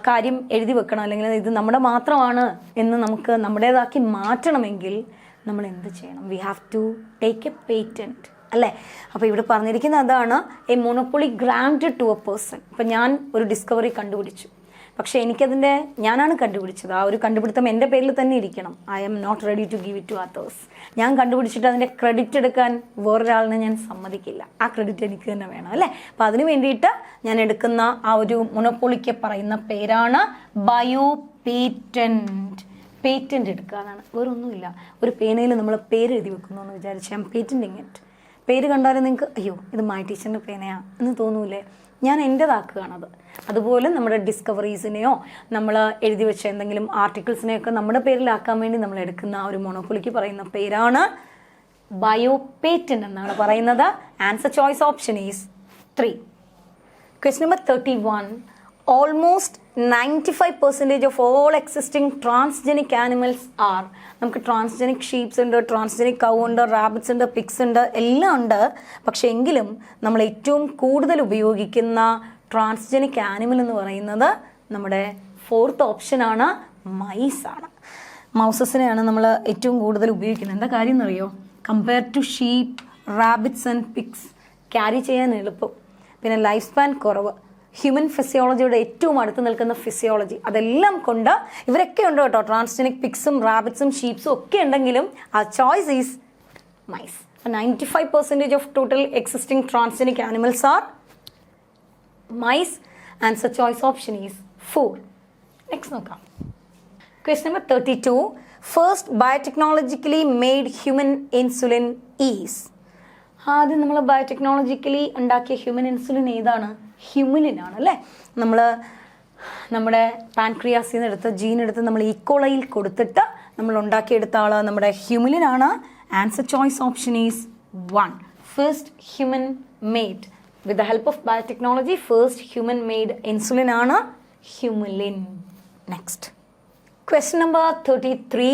കാര്യം എഴുതി വെക്കണം, അല്ലെങ്കിൽ ഇത് നമ്മുടെ മാത്രമാണ് എന്ന് നമുക്ക് നമ്മുടേതാക്കി മാറ്റണമെങ്കിൽ നമ്മൾ എന്ത് ചെയ്യണം? We have to take a patent അല്ലേ. അപ്പോൾ ഇവിടെ പറഞ്ഞിരിക്കുന്നത് അതാണ്, a monopoly granted to a person. ഇപ്പം ഞാൻ ഒരു ഡിസ്കവറി കണ്ടുപിടിച്ചു, പക്ഷേ ഞാനാണ് കണ്ടുപിടിച്ചത്, ആ ഒരു കണ്ടുപിടുത്തം എൻ്റെ പേരിൽ തന്നെ ഇരിക്കണം. I am not ready to give it to others. ഞാൻ കണ്ടുപിടിച്ചിട്ട് അതിൻ്റെ ക്രെഡിറ്റ് എടുക്കാൻ വേറൊരാളിനെ ഞാൻ സമ്മതിക്കില്ല, ആ ക്രെഡിറ്റ് എനിക്ക് തന്നെ വേണം അല്ലേ. അപ്പോൾ അതിന് വേണ്ടിയിട്ട് ഞാൻ എടുക്കുന്ന ആ ഒരു മോണോപ്പൊളിക്ക് പറയുന്ന പേരാണ് ബയോ പേറ്റൻറ്റ്. പേറ്റൻറ്റ് എടുക്കുക എന്നാണ്, വേറൊന്നുമില്ല. ഒരു പേനയിൽ നമ്മൾ പേര് എഴുതി വെക്കുന്നു എന്ന് വിചാരിച്ചാൽ പേറ്റൻറ്റിങ് ഇറ്റ്. പേര് കണ്ടാലും നിങ്ങൾക്ക് അയ്യോ ഇത് മായ ടീച്ചറിൻ്റെ പേനയാണ് എന്ന് തോന്നൂലേ? ഞാൻ എൻ്റെതാക്കുകയാണത്. അതുപോലെ നമ്മുടെ ഡിസ്കവറീസിനെയോ നമ്മൾ എഴുതി വെച്ച എന്തെങ്കിലും ആർട്ടിക്കിൾസിനെയൊക്കെ നമ്മുടെ പേരിലാക്കാൻ വേണ്ടി നമ്മൾ എടുക്കുന്ന ആ ഒരു മോണോപ്പൊളിക്ക് പറയുന്ന പേരാണ് ബയോ പേറ്റൻറ്റ് എന്നാണ് പറയുന്നത്. Answer choice option is 3. Question number 31. Almost 95% of all existing transgenic animals are. നമുക്ക് ട്രാൻസ്ജനിക് ഷീപ്സ് ഉണ്ട്, ട്രാൻസ്ജനിക് കൗ ഉണ്ട്, റാബിറ്റ്സ് ഉണ്ട്, പിഗ്സ് ഉണ്ട്, എല്ലാം ഉണ്ട്. പക്ഷെ എങ്കിലും നമ്മൾ ഏറ്റവും കൂടുതൽ ഉപയോഗിക്കുന്ന ട്രാൻസ്ജനിക് ആനിമൽ എന്ന് പറയുന്നത് നമ്മുടെ 4th ഓപ്ഷനാണ്, മൈസാണ്. മൗസസിനെയാണ് നമ്മൾ ഏറ്റവും കൂടുതൽ ഉപയോഗിക്കുന്നത്. എന്താ കാര്യം എന്നറിയോ? Compare to sheep, rabbits and pigs carry ചെയ്യാൻ എളുപ്പം, പിന്നെ ലൈഫ് സ്പാൻ കുറവ്, ഹ്യൂമൻ ഫിസിയോളജിയുടെ ഏറ്റവും അടുത്ത് നിൽക്കുന്ന ഫിസിയോളജി, അതെല്ലാം കൊണ്ട് ഇവരൊക്കെ ഉണ്ട് കേട്ടോ. ട്രാൻസ്ജനിക് പിഗ്സും റാബിറ്റ്സും ഷീപ്സും ഒക്കെ ഉണ്ടെങ്കിലും ആ choice is mice. 95% of total existing transgenic animals are mice. Answer choice option is 4. Next നോക്കാം. Question number 32. First biotechnologically made human insulin is. ആദ്യം നമ്മൾ ബയോടെക്നോളജിക്കലി ഉണ്ടാക്കിയ ഹ്യൂമൻ ഇൻസുലിൻ ഏതാണ്? ഹ്യൂമിലിനാണ് അല്ലേ. നമ്മൾ നമ്മുടെ പാൻക്രിയാസിൽ നിന്ന് എടുത്ത് ജീൻ എടുത്ത് നമ്മൾ ഈക്കോളയിൽ കൊടുത്തിട്ട് നമ്മൾ ഉണ്ടാക്കിയെടുത്ത ആൾ നമ്മുടെ ഹ്യൂമിലിനാണ്. Answer choice option is 1. First human made with the help of biotechnology first human made insulin ആണ് Humulin. Next question number 33.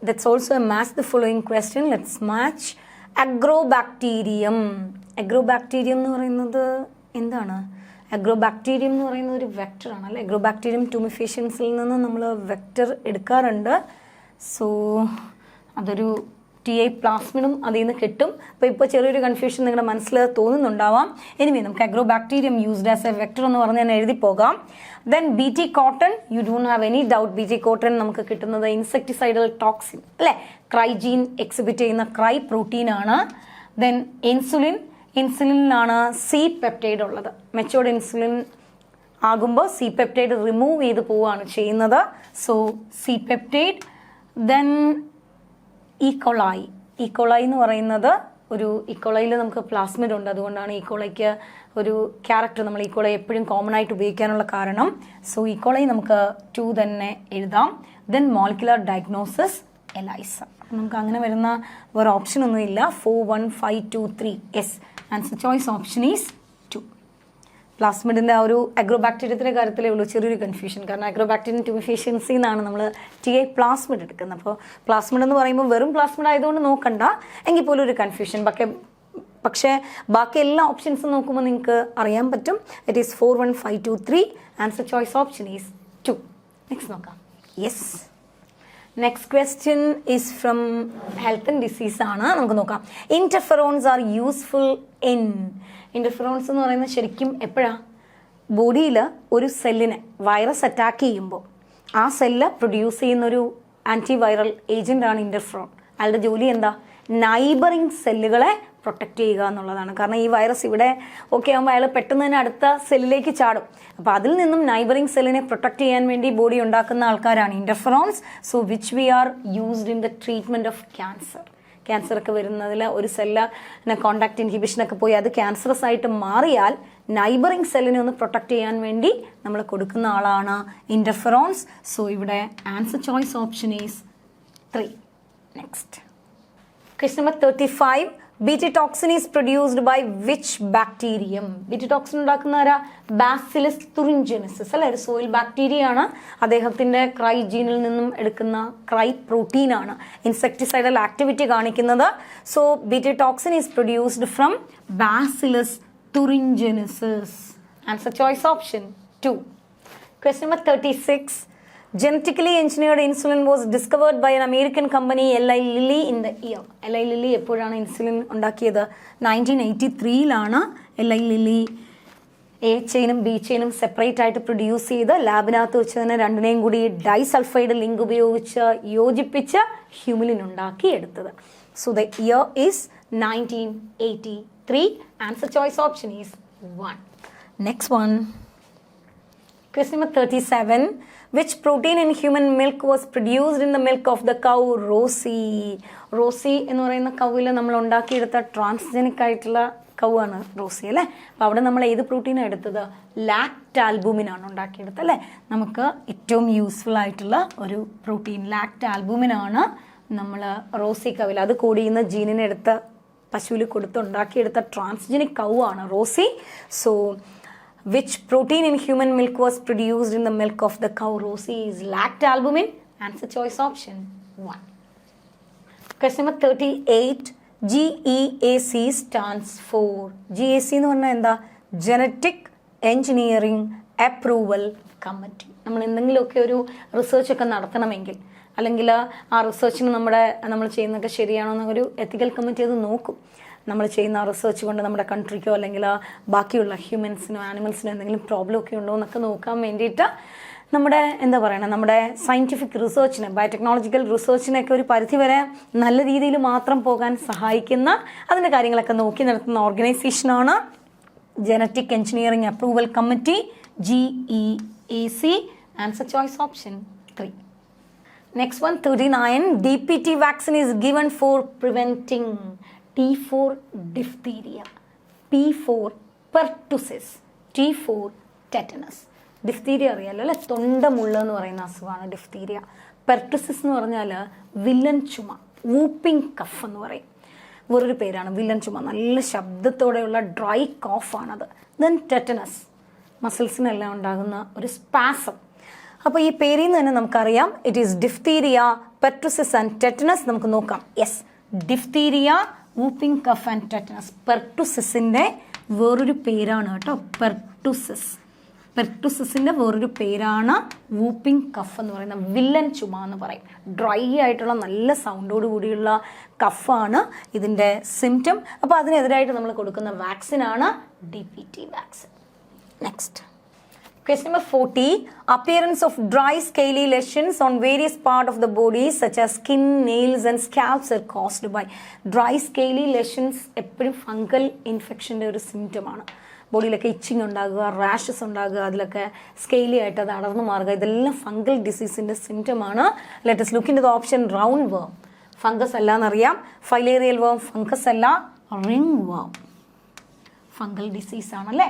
That's also a match the following question. Let's match. Agrobacterium. Agrobacterium എന്ന് പറയുന്നത് എന്താണ്? Agrobacterium എന്ന് പറയുന്നത് ഒരു vector ആണ് അല്ലേ. Agrobacterium ട്യൂമിഫേഷ്യൻസിൽ നിന്ന് നമ്മൾ വെക്ടർ എടുക്കാറുണ്ട്. സോ അതൊരു TA പ്ലാസ്മിഡും അതിൽ നിന്ന് കിട്ടും. അപ്പോൾ ഇപ്പോൾ ചെറിയൊരു കൺഫ്യൂഷൻ നിങ്ങളുടെ മനസ്സിൽ തോന്നുന്നുണ്ടാവാം. എനിവേ നമുക്ക് Agrobacterium used as A vector എന്ന് പറഞ്ഞ് ഞാൻ എഴുതി പോകാം. Then BT cotton, you don't have any doubt. BT cotton നമുക്ക് കിട്ടുന്നത് ഇൻസെക്ടിസൈഡൽ ടോക്സിൻ അല്ലേ, ക്രൈജീൻ എക്സിബിറ്റ് ചെയ്യുന്ന ക്രൈ പ്രോട്ടീനാണ്. ദെൻ ഇൻസുലിനിലാണ് C പെപ്റ്റൈഡ് ഉള്ളത്. മെച്ചോർഡ് ഇൻസുലിൻ ആകുമ്പോൾ C പെപ്റ്റൈഡ് റിമൂവ് ചെയ്ത് പോവുകയാണ് ചെയ്യുന്നത്. So C peptide. ദെൻ ഈക്കോളായി എന്ന് പറയുന്നത് ഒരു ഈക്കോളയിൽ നമുക്ക് പ്ലാസ്മിഡ് ഉണ്ട്, അതുകൊണ്ടാണ് ഈക്കോളയ്ക്ക് ഒരു ക്യാരക്ടർ നമ്മൾ ഈക്കോളൈ എപ്പോഴും കോമൺ ആയിട്ട് ഉപയോഗിക്കാനുള്ള കാരണം. സോ ഈക്കോളൈ നമുക്ക് 2 തന്നെ എഴുതാം. Then molecular diagnosis ELISA. നമുക്ക് അങ്ങനെ വരുന്ന വേറെ ഓപ്ഷൻ ഒന്നും ഇല്ല. 4, 1, 5, 2, 3 yes. Answer choice option is 2. പ്ലാസ്മിഡിൻ്റെ ആ ഒരു അഗ്രോബാക്ടീരിയത്തിൻ്റെ കാര്യത്തിലേ ഉള്ളൂ ചെറിയൊരു കൺഫ്യൂഷൻ. കാരണം അഗ്രോബാക്ടീരിയൻ ട്യൂബിഫിഷ്യൻസി എന്നാണ് നമ്മൾ TA പ്ലാസ്മിഡ് എടുക്കുന്നത്. അപ്പോൾ പ്ലാസ്മിഡ് എന്ന് പറയുമ്പോൾ വെറും പ്ലാസ്മിഡ് ആയതുകൊണ്ട് നോക്കണ്ട, എങ്കിൽ പോലും ഒരു കൺഫ്യൂഷൻ. പക്ഷേ ബാക്കി എല്ലാ ഓപ്ഷൻസും നോക്കുമ്പോൾ നിങ്ങൾക്ക് അറിയാൻ പറ്റും. It is 4, 1, 5, 2, 3. Answer choice option is 2. Next നോക്കാം. Yes, next question is from health and disease ആണ്. നമുക്ക് നോക്കാം. Interferons are useful in. Interferons എന്ന് പറയുന്നത് ശരിക്കും എപ്പോഴാണ് ബോഡിയിൽ ഒരു സെല്ലിനെ വൈറസ് അറ്റാക്ക് ചെയ്യുമ്പോൾ ആ സെല്ല് പ്രൊഡ്യൂസ് ചെയ്യുന്നൊരു ആൻറ്റിവൈറൽ ഏജൻ്റാണ് ഇൻറ്റർഫെറോൺ. അയാളുടെ ജോലി എന്താ? നൈബറിങ് സെല്ലുകളെ പ്രൊട്ടക്റ്റ് ചെയ്യുക എന്നുള്ളതാണ്. കാരണം ഈ വൈറസ് ഇവിടെ ഓക്കെ ആകുമ്പോൾ അയാൾ പെട്ടെന്ന് തന്നെ അടുത്ത സെല്ലിലേക്ക് ചാടും. അപ്പോൾ അതിൽ നിന്നും നൈബറിങ് സെല്ലിനെ പ്രൊട്ടക്റ്റ് ചെയ്യാൻ വേണ്ടി ബോഡി ഉണ്ടാക്കുന്ന ആൾക്കാരാണ് interferons. So which we are used in the treatment of cancer. ക്യാൻസറൊക്കെ വരുന്നതിൽ ഒരു സെല്ലിനെ കോണ്ടാക്ട് ഇൻഹിബിഷനൊക്കെ പോയി അത് ക്യാൻസറസ് ആയിട്ട് മാറിയാൽ നൈബറിങ് സെല്ലിനെ ഒന്ന് പ്രൊട്ടക്റ്റ് ചെയ്യാൻ വേണ്ടി നമ്മൾ കൊടുക്കുന്ന ആളാണ് ഇൻറ്റർഫെറോൺസ്. സോ ഇവിടെ answer choice option is 3. Next question number 35. BT toxin is produced by which bacterium? BT toxin ഉണ്ടാക്കുന്ന ആരാ? ബാസിലസ് തുറിഞ്ചിനസിസ് അല്ലെ, ഒരു സോയിൽ ബാക്ടീരിയ ആണ്. അദ്ദേഹത്തിൻ്റെ ക്രൈ ജീനിൽ നിന്നും എടുക്കുന്ന ക്രൈ പ്രോട്ടീനാണ് ഇൻസെക്ടിസൈഡൽ ആക്ടിവിറ്റി കാണിക്കുന്നത്. So BT toxin is produced from Bacillus thuringiensis. Answer choice option 2. Question number 36. Genetically engineered insulin was discovered by an American company Eli Lilly in the year. Eli Lilly എപ്പോഴാണ് ഇൻസുലിൻ ഉണ്ടാക്കിയത്? 1983 Eli Lilly A ചെയിനും B ചെയിനും separate ആയിട്ട് produce ചെയ്ത് ലാബിനകത്ത് വെച്ച് തന്നെ രണ്ടിനെയും കൂടി ഡൈസൾഫൈഡ് ലിങ്ക് ഉപയോഗിച്ച് യോജിപ്പിച്ച് ഹ്യൂമിലിൻ ഉണ്ടാക്കി എടുത്തത്. So the year is 1983. Answer choice option is 1. Next one. Question number 37. Which protein in human milk was produced in the milk of the cow Rosie? Rosie എന്ന് പറയുന്ന കൗവിൽ നമ്മൾ ഉണ്ടാക്കിയെടുത്ത ട്രാൻസ്ജനിക് ആയിട്ടുള്ള കൗവാണ് റോസി അല്ലേ. അപ്പോൾ അവിടെ നമ്മൾ ഏത് പ്രോട്ടീനാണ് എടുത്തത്? ലാക്റ്റാൽബുമിൻ ആണ് ഉണ്ടാക്കിയെടുത്തത് അല്ലേ. നമുക്ക് ഏറ്റവും യൂസ്ഫുൾ ആയിട്ടുള്ള ഒരു പ്രോട്ടീൻ ലാക്റ്റാൽബുമിൻ ആണ് നമ്മൾ റോസി കൗവിൽ അത് കോഡ് ചെയ്യുന്ന ജീനിനെ എടുത്ത് പശുവിൽ കൊടുത്ത് ഉണ്ടാക്കിയെടുത്ത ട്രാൻസ്ജനിക് കൗവാണ് Rosie. So which protein in human milk was produced in the milk of the cow Rosie is lactalbumin. Answer choice option 1. Question number 38. GEAC stands for. GEAC എന്ന് പറഞ്ഞാൽ എന്താ? Genetic Engineering Approval Committee. നമ്മൾ എന്തെങ്കിലുമൊക്കെ ഒരു research ഒക്കെ നടത്തണമെങ്കിൽ അല്ലെങ്കിൽ ആ റിസർച്ചിന് നമ്മൾ ചെയ്യുന്നതൊക്കെ ശരിയാണോ എന്നൊരു എത്തിക്കൽ കമ്മിറ്റി അത് നോക്കും. നമ്മൾ ചെയ്യുന്ന റിസർച്ച് കൊണ്ട് നമ്മുടെ കൺട്രിക്കോ അല്ലെങ്കിൽ ബാക്കിയുള്ള ഹ്യൂമൻസിനോ ആനിമൽസിനോ എന്തെങ്കിലും പ്രോബ്ലം ഒക്കെ ഉണ്ടോ എന്നൊക്കെ നോക്കാൻ വേണ്ടിയിട്ട് നമ്മുടെ നമ്മുടെ സയൻറ്റിഫിക് റിസർച്ചിനെ ബയോടെക്നോളജിക്കൽ റിസർച്ചിനൊക്കെ ഒരു പരിധിവരെ നല്ല രീതിയിൽ മാത്രം പോകാൻ സഹായിക്കുന്ന അതിൻ്റെ കാര്യങ്ങളൊക്കെ നോക്കി നടത്തുന്ന ഓർഗനൈസേഷനാണ് genetic engineering approval committee GEAC. Answer choice option 3. Next one, 39. DPT vaccine is given for preventing T4 diphtheria, P4 pertussis, T4 tetanus. Diphtheria അറിയാലോ അല്ലെ, തൊണ്ടമുള്ള എന്ന് പറയുന്ന അസുഖമാണ് ഡിഫ്തീരിയ. പെർട്ടുസിസ് എന്ന് പറഞ്ഞാൽ വില്ലൻ ചുമ, വൂപ്പിംഗ് കഫ് എന്ന് പറയും. വേറൊരു പേരാണ് വില്ലൻ ചുമ, നല്ല ശബ്ദത്തോടെയുള്ള ഡ്രൈ കോഫാണത്. ദെൻ ടെറ്റനസ്, മസിൽസിനെല്ലാം ഉണ്ടാകുന്ന ഒരു സ്പാസം. അപ്പോൾ ഈ പേരിൽ നിന്ന് തന്നെ നമുക്കറിയാം it is diphtheria, pertussis and tetanus. നമുക്ക് നോക്കാം. Yes, diphtheria, whooping cough and tetanus. പെർട്ടുസിസിൻ്റെ വേറൊരു പേരാണ് കേട്ടോ, പെർട്ടുസിസ്. പെർട്ടുസിസിൻ്റെ വേറൊരു പേരാണ് വൂപ്പിംഗ് കഫ് എന്ന് പറയുന്ന വില്ലൻ ചുമ എന്ന് പറയും. ഡ്രൈ ആയിട്ടുള്ള നല്ല സൗണ്ടോട് കൂടിയുള്ള കഫാണ് ഇതിൻ്റെ സിംറ്റം. അപ്പോൾ അതിനെതിരായിട്ട് നമ്മൾ കൊടുക്കുന്ന വാക്സിനാണ് DPT vaccine. Next question number 40. Appearance of dry scaly lesions on various part of the body such as skin, nails and scalps are caused by dry scaly lesions. എപ്പോഴും ഫംഗൽ ഇൻഫെക്ഷൻ്റെ ഒരു സിംറ്റമാണ്. ബോഡിയിലൊക്കെ ഇച്ചിങ് ഉണ്ടാകുക, rashes ഉണ്ടാകുക, അതിലൊക്കെ scaly ആയിട്ട് അത് അടർന്നു മാറുക, ഇതെല്ലാം ഫംഗൽ ഡിസീസിൻ്റെ സിംറ്റമാണ്. Let us look into the option round worm. Fungus അല്ല എന്നറിയാം. ഫൈലേറിയൽ worm ഫംഗസ് അല്ല, റിംഗ് worm ഫംഗൽ ഡിസീസാണല്ലേ.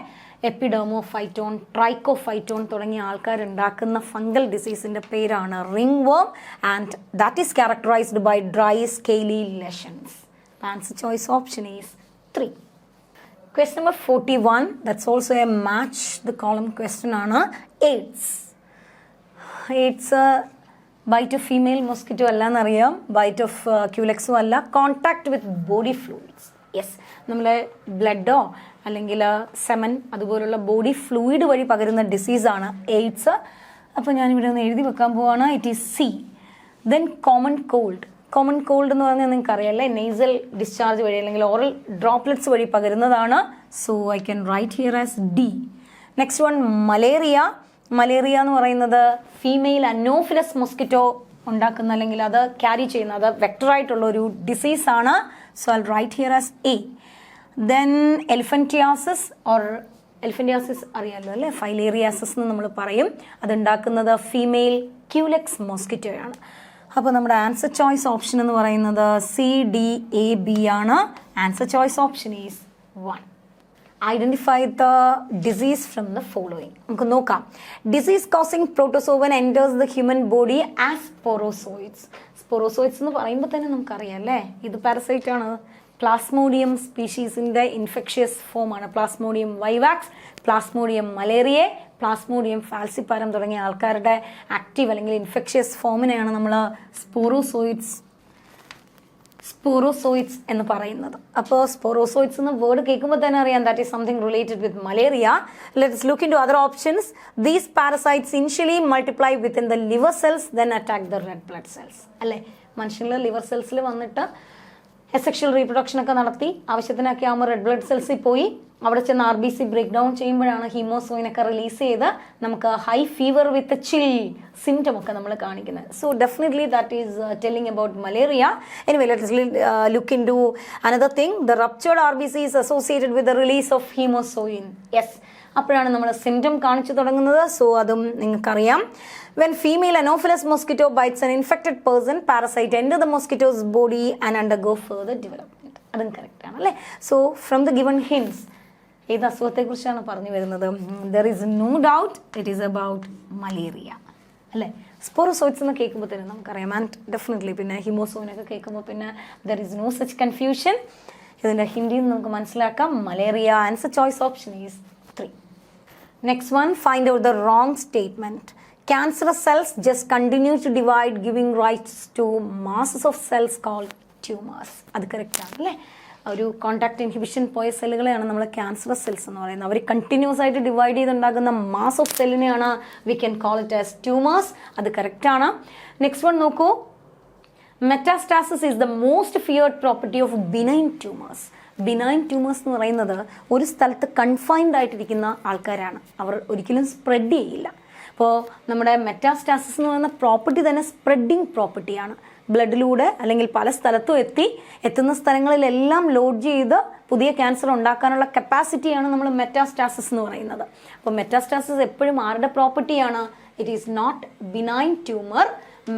എപ്പിഡെർമോഫൈറ്റോൺ, ട്രൈക്കോഫൈറ്റോൺ തുടങ്ങിയ ആൾക്കാരുണ്ടാക്കുന്ന ഫംഗൽ ഡിസീസിൻ്റെ പേരാണ് ring worm and that is characterised by dry scaly lesions. Answer choice option is 3. Question number 41, that's also a match the column question ആണ്. AIDS bite of female mosquito അല്ല എന്നറിയാം, bite of ക്യൂലെക്സും അല്ല. Contact with body fluids, yes, നമ്മളെ ബ്ലഡോ അല്ലെങ്കിൽ semen അതുപോലുള്ള body fluid വഴി പകരുന്ന ഡിസീസാണ് എയ്ഡ്സ്. അപ്പോൾ ഞാനിവിടെ ഒന്ന് എഴുതി വെക്കാൻ പോവാണ്. It is C. Then common called. Common cold എന്ന് പറഞ്ഞാൽ നിങ്ങൾക്ക് അറിയാമല്ലേ, നെയ്സൽ ഡിസ്ചാർജ് വഴി അല്ലെങ്കിൽ ഓറൽ ഡ്രോപ്ലെറ്റ്സ് വഴി പകരുന്നതാണ്. So I can write here as D. Next one malaria. Malaria എന്ന് പറയുന്നത് ഫീമെയിൽ അനോഫിലസ് മൊസ്കിറ്റോ ഉണ്ടാക്കുന്ന അല്ലെങ്കിൽ അത് ക്യാരി ചെയ്യുന്ന അത് വെക്ടറായിട്ടുള്ള ഒരു ഡിസീസാണ്. So I write here as A. Then elephantiasis or elephantiasis അറിയാമല്ലോ അല്ലേ, ഫൈലേറിയാസിസ് എന്ന് നമ്മൾ പറയും. അതുണ്ടാക്കുന്നത് ഫീമെയിൽ ക്യൂലെക്സ് മൊസ്കിറ്റോയാണ്. അപ്പോൾ നമ്മുടെ ആൻസർ ചോയ്സ് ഓപ്ഷൻ എന്ന് പറയുന്നത് CDAB ആണ്. Answer choice option is 1. Identify the disease from the following. നമുക്ക് നോക്കാം. Disease causing protozoan enters the human body as sporozoites. Sporozoites എന്ന് പറയുമ്പോൾ തന്നെ നമുക്കറിയാം അല്ലേ, ഇത് പാരസൈറ്റ് ആണ്. പ്ലാസ്മോഡിയം സ്പീഷീസിൻ്റെ ഇൻഫെക്ഷ്യസ് ഫോമാണ് Plasmodium vivax, Plasmodium മലേറിയെ, Plasmodium falciparum തുടങ്ങിയ ആൾക്കാരുടെ ആക്റ്റീവ് അല്ലെങ്കിൽ ഇൻഫെക്ഷ്യസ് ഫോമിനെയാണ് നമ്മൾ സ്പോറോസോയിഡ്സ് എന്ന് പറയുന്നത്. അപ്പോൾ സ്പോറോസോയിഡ്സ് എന്ന വേർഡ് കേൾക്കുമ്പോൾ തന്നെ അറിയാം that is something related with malaria. Let's look into other options. These parasites initially multiply within the liver cells then attack the red blood cells. അല്ലേ, മനുഷ്യനിൽ ലിവർ സെൽസിൽ വന്നിട്ട് സെക്ഷൽ റീപ്രൊഡക്ഷൻ ഒക്കെ നടത്തി ആവശ്യത്തിനൊക്കെ ആകുമ്പോൾ റെഡ് ബ്ലഡ് സെൽസിൽ പോയി അവിടെ ചെന്ന് RBC ബ്രേക്ക് ഡൗൺ ചെയ്യുമ്പോഴാണ് ഹീമോസോയിനൊക്കെ റിലീസ് ചെയ്ത് നമുക്ക് high fever with chill symptom ഒക്കെ നമ്മൾ കാണിക്കുന്നത്. So definitely that is telling about malaria. Anyway let's look into another thing. The ruptured RBC is associated with the release of hemozoin. Yes, അപ്പോഴാണ് നമ്മൾ symptom കാണിച്ചു തുടങ്ങുന്നത്. So അതും നിങ്ങൾക്കറിയാം. When female Anopheles mosquito bites an infected person, parasite enter the mosquito's body and undergo further development. അതും correct ആണ് അല്ലേ. So from the given hints ഏത് അസുഖത്തെക്കുറിച്ചാണ് പറഞ്ഞു വരുന്നത്? There is no doubt it is about malaria അല്ലേ. Sporozoites എന്ന് കേൾക്കുമ്പോൾ തന്നെ നമുക്കറിയാം. ആൻഡ് ഡെഫിനറ്റ്ലി പിന്നെ ഹിമോസോയിനൊക്കെ കേൾക്കുമ്പോൾ പിന്നെ there is no such confusion. ഇതിൻ്റെ ഹിന്ദിയിൽ നിന്ന് നമുക്ക് മനസ്സിലാക്കാം malaria. Answer choice option is 3. Next one, find out the wrong statement. Cancerous cells just continue to divide, giving rise to masses of cells called tumors. അത് correct ആണ് അല്ലേ. ഒരു contact inhibition പോയ സെല്ലുകളെയാണ് നമ്മൾ ക്യാൻസറസ് സെൽസ് എന്ന് പറയുന്നത്. അവർ continuous ആയിട്ട് ഡിവൈഡ് ചെയ്തുണ്ടാകുന്ന മാസ് ഓഫ് സെല്ലിനെയാണ് we can call it as tumours. അത് കറക്റ്റ് ആണ്. നെക്സ്റ്റ് വൺ നോക്കൂ. Metastasis is the most feared property of benign tumours. Benign tumours എന്ന് പറയുന്നത് ഒരു സ്ഥലത്ത് കൺഫൈൻഡ് ആയിട്ടിരിക്കുന്ന ആൾക്കാരാണ്. അവർ ഒരിക്കലും സ്പ്രെഡ് ചെയ്യില്ല. അപ്പോൾ നമ്മുടെ മെറ്റാസ്റ്റാസിസ് എന്ന് പറയുന്ന പ്രോപ്പർട്ടി തന്നെ സ്പ്രെഡിങ് പ്രോപ്പർട്ടിയാണ്. ബ്ലഡിലൂടെ അല്ലെങ്കിൽ പല സ്ഥലത്തും എത്തുന്ന സ്ഥലങ്ങളിലെല്ലാം ലോഡ് ചെയ്ത് പുതിയ ക്യാൻസർ ഉണ്ടാക്കാനുള്ള കപ്പാസിറ്റിയാണ് നമ്മൾ മെറ്റാസ്റ്റാസിസ് എന്ന് പറയുന്നത്. അപ്പോൾ മെറ്റാസ്റ്റാസിസ് എപ്പോഴും ആരുടെ പ്രോപ്പർട്ടിയാണ്? It is not benign tumour.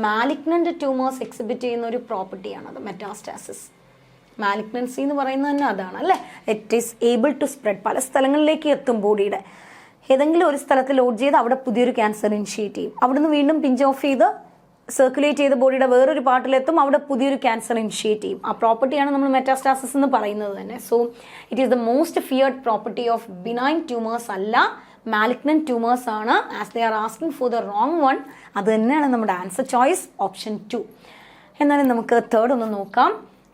Malignant tumours exhibit ചെയ്യുന്ന ഒരു പ്രോപ്പർട്ടിയാണത് മെറ്റാസ്റ്റാസിസ്. മാലിഗ്നൻസി എന്ന് പറയുന്നത് തന്നെ അതാണ് അല്ലേ. It is able to spread, പല സ്ഥലങ്ങളിലേക്ക് എത്തും. ബോഡിയുടെ ഏതെങ്കിലും ഒരു സ്ഥലത്ത് ലോഡ് ചെയ്ത് അവിടെ പുതിയൊരു ക്യാൻസർ ഇനിഷ്യേറ്റ് ചെയ്യും. അവിടുന്ന് വീണ്ടും പിഞ്ച് ഓഫ് ചെയ്ത് സർക്കുലേറ്റ് ചെയ്ത് ബോഡിയുടെ വേറൊരു പാർട്ടിലെത്തും, അവിടെ പുതിയൊരു ക്യാൻസർ ഇനിഷ്യേറ്റ് ചെയ്യും. ആ പ്രോപ്പർട്ടിയാണ് നമ്മൾ മെറ്റാസ്റ്റാസിസ് എന്ന് പറയുന്നത് തന്നെ. So it is the most feared property of benign tumours അല്ല, മാലിഗ്നന്റ് ട്യൂമേഴ്സ് ആണ്. As they are asking for the wrong one, അത് തന്നെയാണ് നമ്മുടെ ആൻസർ ചോയ്സ് ഓപ്ഷൻ 2. എന്നാലും നമുക്ക് തേർഡ് ഒന്ന് നോക്കാം.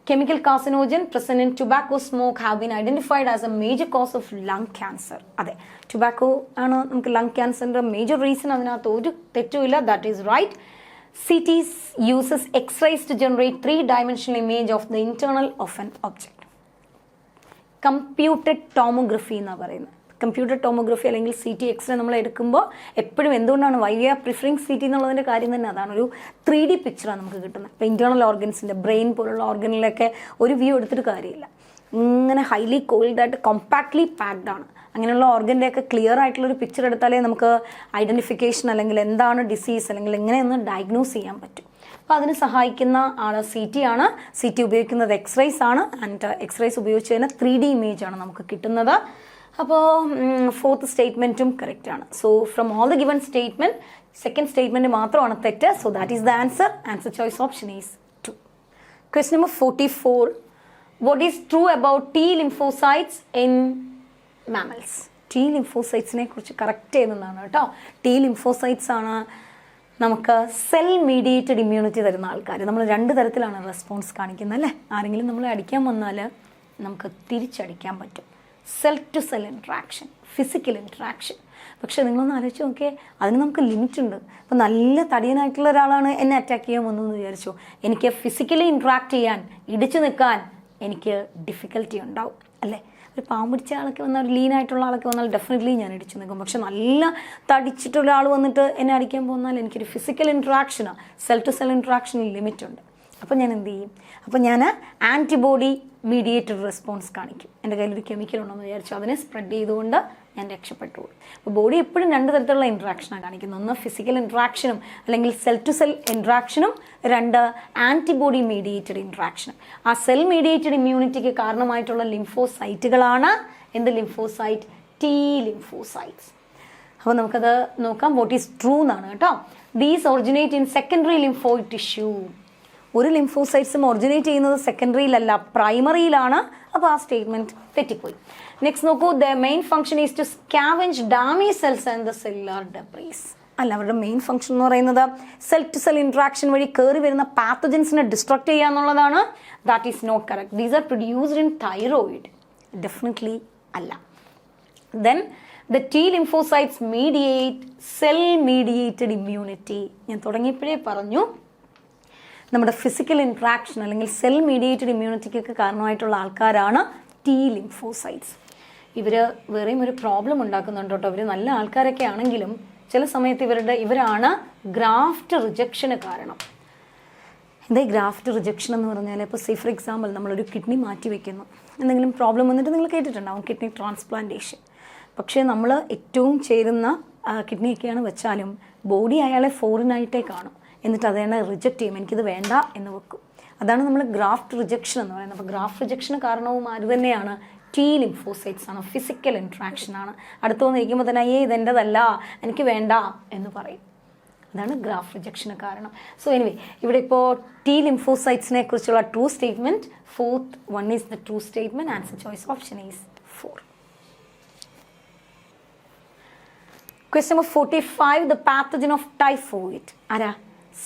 chemical carcinogen present in tobacco smoke have been identified as a major cause of lung cancer. അതെ, tobacco ആണ് നമുക്ക് lung cancerന്റെ major reason. അതിനകത്ത് ഒരു തെറ്റുമില്ല. That is right. CT uses X-rays to generate 3-dimensional image of the internal of an object. Computed tomography എന്നാണ് പറയുന്നത്. Computer tomography അല്ലെങ്കിൽ CT x-ray നമ്മൾ എടുക്കുമ്പോൾ എപ്പോഴും എന്തുകൊണ്ടാണ് why we are preferring CT എന്നുള്ളതിൻ്റെ കാര്യം തന്നെ അതാണ്. ഒരു 3D പിക്ചറാണ് നമുക്ക് കിട്ടുന്നത്. ഇപ്പോൾ ഇൻറ്റേർണൽ ഓർഗൻസിൻ്റെ ബ്രെയിൻ പോലുള്ള ഓർഗനിലൊക്കെ ഒരു വ്യൂ എടുത്തിട്ട് കാര്യമില്ല. ഇങ്ങനെ ഹൈലി കോൾഡായിട്ട് കോമ്പാക്ട്ലി പാക്ഡ് ആണ്. അങ്ങനെയുള്ള ഓർഗൻ്റെയൊക്കെ ക്ലിയർ ആയിട്ടുള്ളൊരു പിക്ചർ എടുത്താലേ നമുക്ക് ഐഡൻറ്റിഫിക്കേഷൻ അല്ലെങ്കിൽ എന്താണ് ഡിസീസ് അല്ലെങ്കിൽ എങ്ങനെയൊന്ന് ഡയഗ്നോസ് ചെയ്യാൻ പറ്റും. അപ്പോൾ അതിന് സഹായിക്കുന്ന ആൾ CT ആണ്. CT ഉപയോഗിക്കുന്നത് എക്സ്റേസ് ആണ്. ആൻഡ് എക്സ്റേസ് ഉപയോഗിച്ച് തന്നെ 3D ഇമേജ് ആണ് നമുക്ക് കിട്ടുന്നത്. അപ്പോൾ ഫോർത്ത് സ്റ്റേറ്റ്മെൻറ്റും കറക്റ്റ് ആണ്. So from all the given statement second statement മാത്രമാണ് തെറ്റ്. So that is the answer. Answer choice option is 2. Question number 44. What is true about T lymphocytes in mammals? T lymphocytesനെ കുറിച്ച് correct ചെയ്യുന്നതാണ് കേട്ടോ. T lymphocytes ആണ് നമുക്ക് cell mediated immunity തരുന്ന ആൾക്കാർ. നമ്മൾ 2 തരത്തിലാണ് റെസ്പോൺസ് കാണിക്കുന്നത് അല്ലേ. ആരെങ്കിലും നമ്മളെ അടിക്കാൻ വന്നാൽ നമുക്ക് തിരിച്ചടിക്കാൻ പറ്റും. Cell to cell interaction, physical interaction. പക്ഷെ നിങ്ങളൊന്ന് ആലോചിച്ച് നോക്കിയേ, അതിന് നമുക്ക് ലിമിറ്റ് ഉണ്ട്. അപ്പോൾ നല്ല തടിയനായിട്ടുള്ള ഒരാളാണ് എന്നെ അറ്റാക്ക് ചെയ്യാൻ വന്നതെന്ന് വിചാരിച്ചു, എനിക്ക് ഫിസിക്കലി ഇൻട്രാക്ട് ചെയ്യാൻ, ഇടിച്ചു നിൽക്കാൻ എനിക്ക് ഡിഫിക്കൽറ്റി ഉണ്ടാവും അല്ലേ. ഒരു പാമ്പിടിച്ച ആളൊക്കെ വന്നാൽ, ഒരു ലീനായിട്ടുള്ള ആളൊക്കെ വന്നാൽ ഡെഫിനറ്റ്ലി ഞാൻ ഇടിച്ചു നിൽക്കും. പക്ഷെ നല്ല തടിച്ചിട്ടുള്ള ആൾ വന്നിട്ട് എന്നെ അടിക്കാൻ പോന്നാൽ എനിക്കൊരു ഫിസിക്കൽ ഇൻട്രാക്ഷനാണ്, സെൽ ടു സെൽ ഇൻട്രാക്ഷനിൽ ലിമിറ്റ് ഉണ്ട്. അപ്പോൾ ഞാൻ എന്ത് ചെയ്യും? അപ്പോൾ ഞാൻ ആൻറ്റിബോഡി മീഡിയേറ്റഡ് റെസ്പോൺസ് കാണിക്കും. എൻ്റെ കയ്യിലൊരു കെമിക്കൽ ഉണ്ടെന്ന് വിചാരിച്ചു, അതിനെ സ്പ്രെഡ് ചെയ്തുകൊണ്ട് ഞാൻ രക്ഷപ്പെട്ടു. അപ്പോൾ ബോഡി എപ്പോഴും 2 തരത്തിലുള്ള ഇൻട്രാക്ഷനാണ് കാണിക്കുന്നത്. ഒന്ന് ഫിസിക്കൽ ഇൻട്രാക്ഷനും അല്ലെങ്കിൽ സെൽ ടു സെൽ ഇൻട്രാക്ഷനും, 2 ആൻറ്റിബോഡി മീഡിയേറ്റഡ് ഇൻട്രാക്ഷനും. ആ സെൽ മീഡിയേറ്റഡ് ഇമ്മ്യൂണിറ്റിക്ക് കാരണമായിട്ടുള്ള ലിംഫോസൈറ്റുകളാണ് എന്ത് ലിംഫോസൈറ്റ്? T lymphocytes. അപ്പോൾ നമുക്കത് നോക്കാം. വാട്ട് ഈസ് ട്രൂ എന്നാണ് കേട്ടോ. These originate in secondary lymphoid tissue. ഒരു ലിംഫോസൈറ്റ്സും ഒറിജിനേറ്റ് ചെയ്യുന്നത് സെക്കൻഡറിയിലല്ല, പ്രൈമറിയിലാണ്. അപ്പോൾ ആ സ്റ്റേറ്റ്മെൻറ്റ് തെറ്റിപ്പോയി. നെക്സ്റ്റ് നോക്കൂ. The main function is to scavenge damage cells and the cellular debris. അല്ല, അവരുടെ മെയിൻ ഫംഗ്ഷൻ എന്ന് പറയുന്നത് സെൽ ടു സെൽ ഇൻട്രാക്ഷൻ വഴി കയറി വരുന്ന പാത്തജൻസിനെ ഡിസ്ട്രക്ട് ചെയ്യുക എന്നുള്ളതാണ്. That is not correct. These are produced in thyroid. Definitely അല്ല. Then the T lymphocytes mediate cell mediated immunity. ഞാൻ തുടങ്ങിയപ്പോഴേ പറഞ്ഞു, നമ്മുടെ ഫിസിക്കൽ ഇൻട്രാക്ഷൻ അല്ലെങ്കിൽ സെൽ മീഡിയേറ്റഡ് ഇമ്മ്യൂണിറ്റിക്കൊക്കെ കാരണമായിട്ടുള്ള ആൾക്കാരാണ് T lymphocytes. ഇവർ വേറെയും ഒരു പ്രോബ്ലം ഉണ്ടാക്കുന്നുണ്ട് കേട്ടോ. ഇവർ നല്ല ആൾക്കാരൊക്കെ ആണെങ്കിലും ചില സമയത്ത് ഇവരാണ് ഗ്രാഫ്റ്റ് റിജക്ഷന് കാരണം. എന്താ ഈ ഗ്രാഫ്റ്റ് റിജക്ഷൻ എന്ന് പറഞ്ഞാൽ, ഇപ്പോൾ സേ ഫോർ എക്സാമ്പിൾ നമ്മളൊരു കിഡ്നി മാറ്റി വയ്ക്കുന്നു, എന്തെങ്കിലും പ്രോബ്ലം വന്നിട്ട് നിങ്ങൾ കേട്ടിട്ടുണ്ടാവും കിഡ്നി ട്രാൻസ്പ്ലാന്റേഷൻ. പക്ഷേ നമ്മൾ ഏറ്റവും ചേരുന്ന കിഡ്നിയൊക്കെയാണ് വെച്ചാലും ബോഡി അയാളെ ഫോറിനായിട്ടേ കാണും. എന്നിട്ട് അതെന്നെ റിജക്റ്റ് ചെയ്യും, എനിക്കിത് വേണ്ട എന്ന് വെക്കും. അതാണ് നമ്മൾ ഗ്രാഫ്റ്റ് റിജക്ഷൻ എന്ന് പറയുന്നത്. അപ്പോൾ ഗ്രാഫ്റ്റ് റിജക്ഷന് കാരണവും ആര് തന്നെയാണ്? T lymphocytes ആണ്, ഫിസിക്കൽ ഇൻട്രാക്ഷൻ ആണ്. അടുത്ത് വന്നിരിക്കുമ്പോൾ തന്നെ ഇതെൻ്റെതല്ല, എനിക്ക് വേണ്ട എന്ന് പറയും. അതാണ് ഗ്രാഫ്റ്റ് റിജക്ഷന് കാരണം. സോ എനിവേ, ഇവിടെ ഇപ്പോൾ T lymphocytesനെ കുറിച്ചുള്ള true statement, fourth one is the true statement. Answer choice option is 4. Question number 45. The pathogen of typhoid, ആരാ?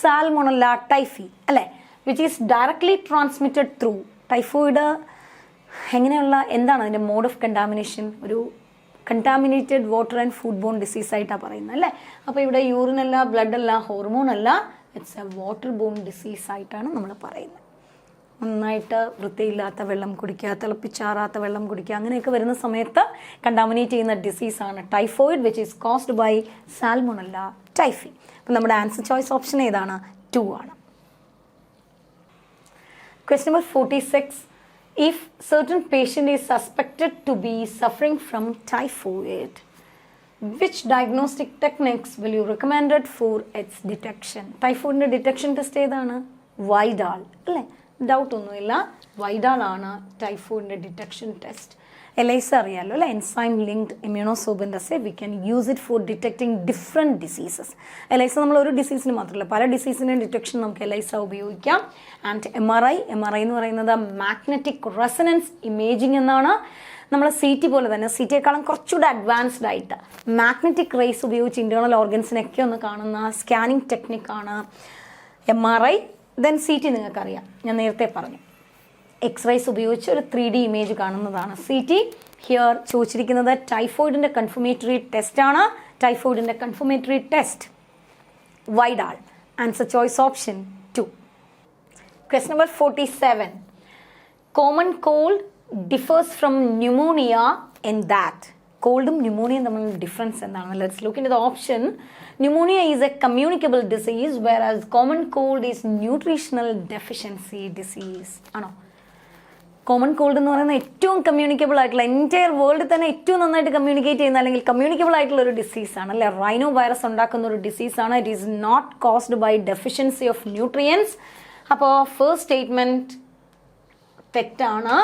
സാൽമോണല്ല ടൈഫി അല്ലേ, which is directly transmitted through. Typhoid എങ്ങനെയുള്ള, എന്താണ് അതിൻ്റെ മോഡ് ഓഫ് കണ്ടാമിനേഷൻ? ഒരു contaminated water and food borne disease ആയിട്ടാണ് പറയുന്നത് അല്ലേ. അപ്പോൾ ഇവിടെ യൂറിൻ അല്ല, ബ്ലഡ് അല്ല, ഹോർമോൺ അല്ല, it's A water bone disease ആയിട്ടാണ് നമ്മൾ പറയുന്നത്. നന്നായിട്ട് വൃത്തിയില്ലാത്ത വെള്ളം കുടിക്കുക, തിളപ്പിച്ചാറാത്ത വെള്ളം കുടിക്കുക, അങ്ങനെയൊക്കെ വരുന്ന സമയത്ത് കണ്ടാമിനേറ്റ് ചെയ്യുന്ന ഡിസീസാണ് typhoid, which is caused by salmonella typhi. അപ്പം നമ്മുടെ ആൻസർ ചോയ്സ് ഓപ്ഷൻ ഏതാണ്? 2 ആണ്. Question number 46. If certain patient is suspected to be suffering from typhoid, which diagnostic techniques will you recommended for its detection? ടൈഫോയിഡിൻ്റെ detection test ഏതാണ്? Widal അല്ലേ, doubt ഒന്നുമില്ല, Widal ആണ് ടൈഫോയിഡിൻ്റെ ഡിറ്റക്ഷൻ ടെസ്റ്റ്. എലൈസ അറിയാമല്ലോ അല്ലേ, enzyme linked immunosorbent assay we can use it for detecting different diseases. ELISA നമ്മൾ ഒരു ഡിസീസിന് മാത്രമല്ല, പല ഡിസീസിൻ്റെയും ഡിറ്റക്ഷൻ നമുക്ക് എലൈസ ഉപയോഗിക്കാം. ആൻഡ് MRI എന്ന് പറയുന്നത് മാഗ്നറ്റിക് റെസനൻസ് ഇമേജിംഗ് എന്നാണ്. നമ്മൾ CT പോലെ തന്നെ, CTയെക്കാളും കുറച്ചുകൂടെ അഡ്വാൻസ്ഡ് ആയിട്ട് മാഗ്നറ്റിക് റേസ് ഉപയോഗിച്ച് ഇൻറ്റേർണൽ ഓർഗൻസിനൊക്കെ ഒന്ന് കാണുന്ന സ്കാനിങ് ടെക്നിക്കാണ് MRI. ദെൻ CT നിങ്ങൾക്കറിയാം, ഞാൻ നേരത്തെ പറഞ്ഞു. എക്സ്റേസ് ഉപയോഗിച്ച് ഒരു 3D ഇമേജ് കാണുന്നതാണ് CT. ഹിയർ ചോദിച്ചിരിക്കുന്നത് ടൈഫോയിഡിൻ്റെ കൺഫർമേറ്ററി ടെസ്റ്റ് ആണ്. ടൈഫോയിഡിൻ്റെ confirmatory test Widal. Answer choice option 2. Question number 47. Common cold differs from pneumonia in that. കോൾഡും ന്യൂമോണിയയും തമ്മിലുള്ള ഡിഫറൻസ് എന്താണ്? Let's look into the option. Pneumonia is a communicable disease whereas common cold is nutritional deficiency disease. ആണോ? Common cold എന്ന് പറയുന്നത് ഏറ്റവും communicable ആയിട്ടുള്ള, entire വേൾഡിൽ തന്നെ ഏറ്റവും നന്നായിട്ട് കമ്മ്യൂണിക്കേറ്റ് ചെയ്യുന്ന അല്ലെങ്കിൽ കമ്മ്യൂണിക്കബിൾ ആയിട്ടുള്ള ഒരു ഡിസീസാണ് അല്ലേ? റൈനോ വൈറസ് ഉണ്ടാക്കുന്ന ഒരു ഡിസീസാണ്. It is not caused by deficiency of nutrients. അപ്പോൾ ഫസ്റ്റ് സ്റ്റേറ്റ്മെൻറ്റ് തെറ്റാണ്.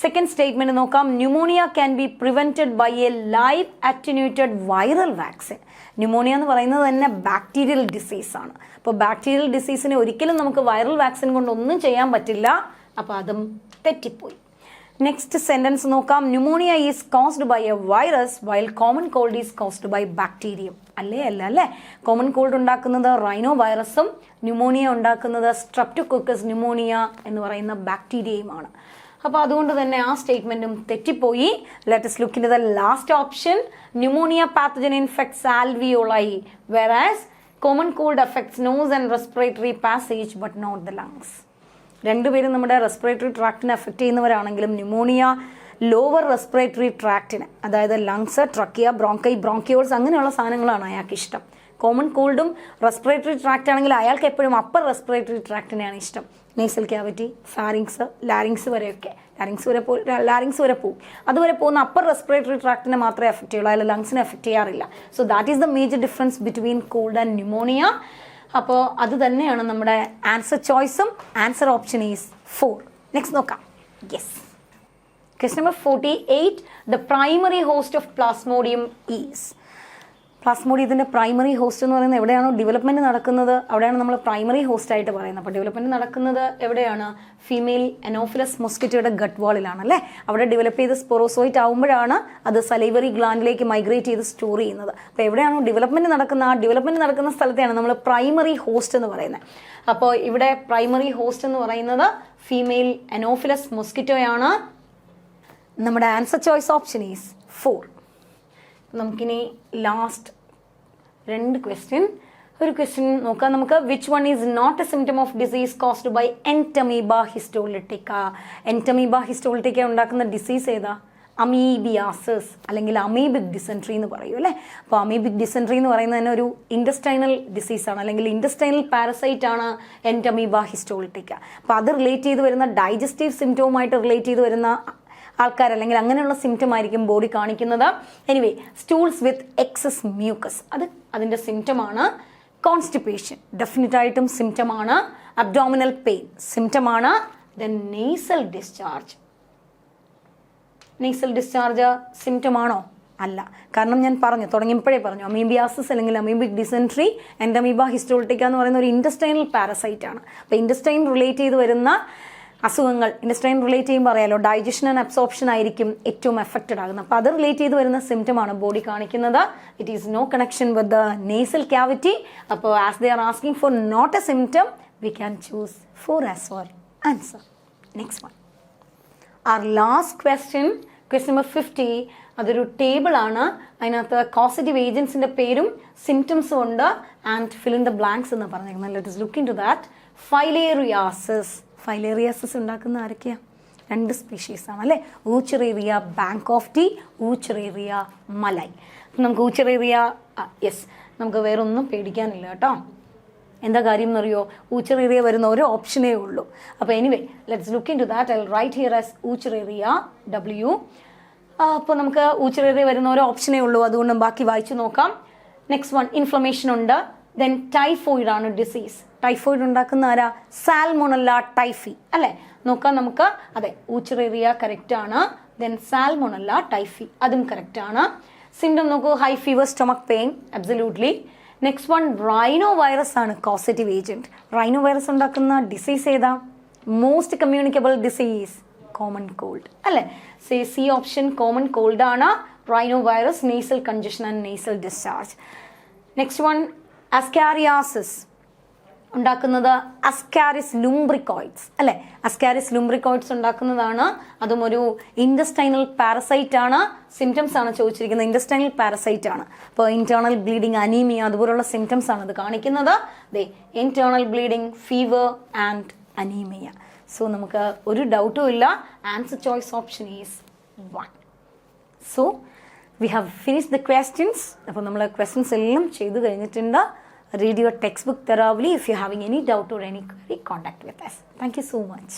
സെക്കൻഡ് സ്റ്റേറ്റ്മെന്റ് നോക്കാം. Pneumonia can be prevented by a live attenuated viral vaccine. Pneumonia എന്ന് പറയുന്നത് തന്നെ ബാക്ടീരിയൽ ഡിസീസാണ്. അപ്പോൾ ബാക്ടീരിയൽ ഡിസീസിനെ ഒരിക്കലും നമുക്ക് വൈറൽ വാക്സിൻ കൊണ്ട് ഒന്നും ചെയ്യാൻ പറ്റില്ല. അപ്പോൾ അതും തെറ്റിപ്പോയി. നെക്സ്റ്റ് സെന്റൻസ് നോക്കാം. Pneumonia is caused by a virus while common cold is caused by bacterium. അല്ലേ? കോമൺ കോൾഡ് ഉണ്ടാക്കുന്നത് റൈനോ വൈറസും ന്യൂമോണിയ ഉണ്ടാക്കുന്നത് സ്ട്രെപ്റ്റോകോക്കസ് ന്യൂമോണിയ എന്ന് പറയുന്ന ബാക്ടീരിയയുമാണ്. അപ്പോൾ അതുകൊണ്ട് തന്നെ ആ സ്റ്റേറ്റ്മെന്റും തെറ്റിപ്പോയി. Let's look into the last option. Pneumonia pathogen infects alveoli whereas common cold affects nose and respiratory passage but not the lungs. രണ്ടുപേരും നമ്മുടെ റെസ്പിറേറ്ററി ട്രാക്റ്റിനെ അഫക്റ്റ് ചെയ്യുന്നവരാണെങ്കിലും ന്യൂമോണിയ ലോവർ റെസ്പിറേറ്ററി ട്രാക്റ്റിന്, അതായത് ലങ്സ്, ട്രക്കിയ, ബ്രോങ്കിയോൾസ് അങ്ങനെയുള്ള സാധനങ്ങളാണ് അയാൾക്ക് ഇഷ്ടം. കോമൺ കോൾഡും റെസ്പിറേറ്ററി ട്രാക്റ്റ് ആണെങ്കിൽ അയാൾക്ക് എപ്പോഴും അപ്പർ റെസ്പിറേറ്ററി ട്രാക്റ്റിനെയാണ് ഇഷ്ടം. നേസൽ ക്യാവിറ്റി, ഫാരിങ്സ്, ലാരിങ്സ് വരെയൊക്കെ, ലാരിങ്സ് വരെ പോകും. അതുവരെ പോകുന്ന അപ്പർ റെസ്പിറേറ്ററി ട്രാക്റ്റിനെ മാത്രമേ എഫക്റ്റ് ചെയ്യുള്ളൂ, അതിൽ ലങ്സിനെ എഫക്റ്റ് ചെയ്യാറില്ല. So that is the major difference between cold and pneumonia. അപ്പോൾ അത് തന്നെയാണ് നമ്മുടെ ആൻസർ ചോയ്സും. Answer option is 4. നെക്സ്റ്റ് നോക്കാം. Yes. Question number 48. The primary host of Plasmodium is. പ്ലാസ്മോഡിയത്തിൻ്റെ പ്രൈമറി ഹോസ്റ്റ് എന്ന് പറയുന്നത് എവിടെയാണോ ഡെവലപ്മെൻറ്റ് നടക്കുന്നത് അവിടെയാണ് നമ്മൾ പ്രൈമറി ഹോസ്റ്റ് ആയിട്ട് പറയുന്നത്. അപ്പോൾ ഡെവലപ്മെൻറ്റ് നടക്കുന്നത് എവിടെയാണ്? ഫീമെയിൽ അനോഫിലസ് മൊസ്കിറ്റോയുടെ ഗട്ട് വാളിലാണ് അല്ലേ? അവിടെ ഡെവലപ്പ് ചെയ്ത് സ്പൊറോസോയിറ്റ് ആകുമ്പോഴാണ് അത് സലൈവറി ഗ്ലാൻഡിലേക്ക് മൈഗ്രേറ്റ് ചെയ്ത് സ്റ്റോർ ചെയ്യുന്നത്. അപ്പോൾ എവിടെയാണോ ഡെവലപ്മെൻറ്റ് നടക്കുന്ന ആ ഡെവലപ്മെൻറ്റ് നടക്കുന്ന സ്ഥലത്തെയാണ് നമ്മൾ പ്രൈമറി ഹോസ്റ്റ് എന്ന് പറയുന്നത്. അപ്പോൾ ഇവിടെ പ്രൈമറി ഹോസ്റ്റ് എന്ന് പറയുന്നത് ഫീമെയിൽ അനോഫിലസ് മൊസ്കിറ്റോയാണ്. നമ്മുടെ ആൻസർ ചോയ്സ് ഓപ്ഷൻ ഈസ് 4. നമുക്കിനി ലാസ്റ്റ് 2 ക്വസ്റ്റ്യൻ. ഒരു ക്വസ്റ്റ്യൻ നോക്കാം നമുക്ക്. Which one is not a symptom of disease caused by entamoeba histolytica. Entamoeba histolytica ഉണ്ടാക്കുന്ന ഡിസീസ് ഏതാ? അമീബിയാസിസ് അല്ലെങ്കിൽ അമീബിക് ഡിസെൻട്രി എന്ന് പറയും അല്ലേ? അപ്പോൾ അമീബിക് ഡിസെൻട്രി എന്ന് പറയുന്നത് തന്നെ ഒരു ഇൻഡസ്റ്റൈനൽ ഡിസീസാണ് അല്ലെങ്കിൽ ഇൻഡസ്റ്റൈനൽ പാരസൈറ്റ് ആണ് എൻറ്റമീബ ഹിസ്റ്റോളിറ്റിക്ക. അപ്പോൾ അത് റിലേറ്റ് ചെയ്ത് വരുന്ന ഡൈജസ്റ്റീവ് സിംറ്റവുമായിട്ട് റിലേറ്റ് ചെയ്ത് വരുന്ന ആൾക്കാർ അല്ലെങ്കിൽ അങ്ങനെയുള്ള സിംറ്റം ആയിരിക്കും ബോഡി കാണിക്കുന്നത്. Anyway, stools with excess mucus അതിൻ്റെ സിംറ്റമാണ്. കോൺസ്റ്റിപ്പേഷൻ ഡെഫിനറ്റായിട്ടും സിംറ്റമാണ്. അബ്ഡോമിനൽ പെയിൻ സിംറ്റമാണ്. ദെൻ നെയ്സൽ ഡിസ്ചാർജ് സിംറ്റമാണോ? അല്ല. കാരണം ഞാൻ തുടങ്ങിയപ്പോഴേ പറഞ്ഞു അമീബിയാസിസ് അല്ലെങ്കിൽ അമീബിക് ഡിസെൻട്രി എൻഡമീബ ഹിസ്റ്റോളിറ്റിക്ക എന്ന് പറയുന്ന ഒരു ഇൻഡസ്റ്റൈനൽ പാരസൈറ്റ് ആണ്. അപ്പോൾ ഇൻഡസ്റ്റൈൻ റിലേറ്റ് ചെയ്ത് വരുന്ന അസുഖങ്ങൾ, ഇൻഡസ്ട്രൈൻ റിലേറ്റ് ചെയ്യുമ്പോൾ അറിയാലോ ഡൈജഷൻ ആൻഡ് അബ്സോർപ്ഷൻ ആയിരിക്കും ഏറ്റവും എഫക്റ്റഡ് ആകുന്നത്. അപ്പോൾ അത് റിലേറ്റ് ചെയ്ത് വരുന്ന സിംറ്റമാണ് ബോഡി കാണിക്കുന്നത്. It is no connection with the nasal cavity. അപ്പോൾ as they are asking for not a symptom we can choose 4 as our answer. Next one, our last question number 50. അതൊരു ടേബിളാണ്. അതിനകത്ത് കോസറ്റീവ് ഏജൻസിൻ്റെ പേരും സിംറ്റംസും ഉണ്ട് and fill in the blanks എന്ന് പറഞ്ഞിരിക്കുന്നത്. Let us look into that. Filariasis ഉണ്ടാക്കുന്ന ആരൊക്കെയാണ്? 2 സ്പീഷീസാണ് അല്ലേ? Wuchereria bancrofti, wuchereria malai. നമുക്ക് ഊച്ചറേറിയ നമുക്ക് വേറെ ഒന്നും പേടിക്കാനില്ല കേട്ടോ. എന്താ കാര്യം എന്നറിയോ? ഊച്ചറേറിയ വരുന്ന ഒരു ഓപ്ഷനേ ഉള്ളൂ. അപ്പോൾ anyway let's look into that. I write here as wuchereria W. അപ്പോൾ നമുക്ക് ഊച്ചറേറിയ വരുന്ന ഒരു ഓപ്ഷനേ ഉള്ളൂ, അതുകൊണ്ട് ബാക്കി വായിച്ചു നോക്കാം. നെക്സ്റ്റ് വൺ, ഇൻഫ്ലമേഷൻ ഉണ്ട്. ദെൻ ടൈഫോയിഡ് ആണ് ഡിസീസ്. ടൈഫോയിഡ് ഉണ്ടാക്കുന്ന ആരാ? സാൽമോണല്ല ടൈഫി അല്ലേ? നോക്കാം നമുക്ക്. അതെ, ഊച്ചറേറിയ കറക്റ്റ് ആണ്. ദെൻ സാൽമോണല്ല ടൈഫി അതും കറക്റ്റ് ആണ്. സിംറ്റം നോക്കൂ, high fever, stomach pain, absolutely. Next one, rhino virus ആണ് കോസറ്റീവ് ഏജന്റ്. റൈനോ വൈറസ് ഉണ്ടാക്കുന്ന ഡിസീസ് ഏതാ? Most communicable disease common called അല്ലേ? സി ഓപ്ഷൻ കോമൺ കോൾഡ് ആണ്. Rhino virus, nasal congestion and nasal discharge. Next one, ascariasis. ഉണ്ടാക്കുന്നത് Ascaris ലുംബ്രിക്കോയിഡ്സ് അല്ലെ. Ascaris ലുംബ്രിക്കോയിഡ്സ് ഉണ്ടാക്കുന്നതാണ്. അതും ഒരു ഇൻഡസ്റ്റൈനൽ പാരസൈറ്റ് ആണ്. സിംറ്റംസ് ആണ് ചോദിച്ചിരിക്കുന്നത്, ഇൻഡസ്റ്റൈനൽ പാരസൈറ്റ് ആണ്. അപ്പോൾ ഇന്റേണൽ ബ്ലീഡിങ്, അനീമിയ അതുപോലുള്ള സിംറ്റംസ് ആണ് ഇത് കാണിക്കുന്നത്. Internal bleeding, fever and anaemia. So നമുക്ക് ഒരു ഡൗട്ടും ഇല്ല, answer choice option is 1. So we have finish the questions. അപ്പോൾ നമ്മൾ ക്വസ്റ്റ്യൻസ് എല്ലാം ചെയ്തു കഴിഞ്ഞിട്ടുണ്ട്. Read your textbook thoroughly. If you're having any doubt or any query, contact with us. Thank you so much.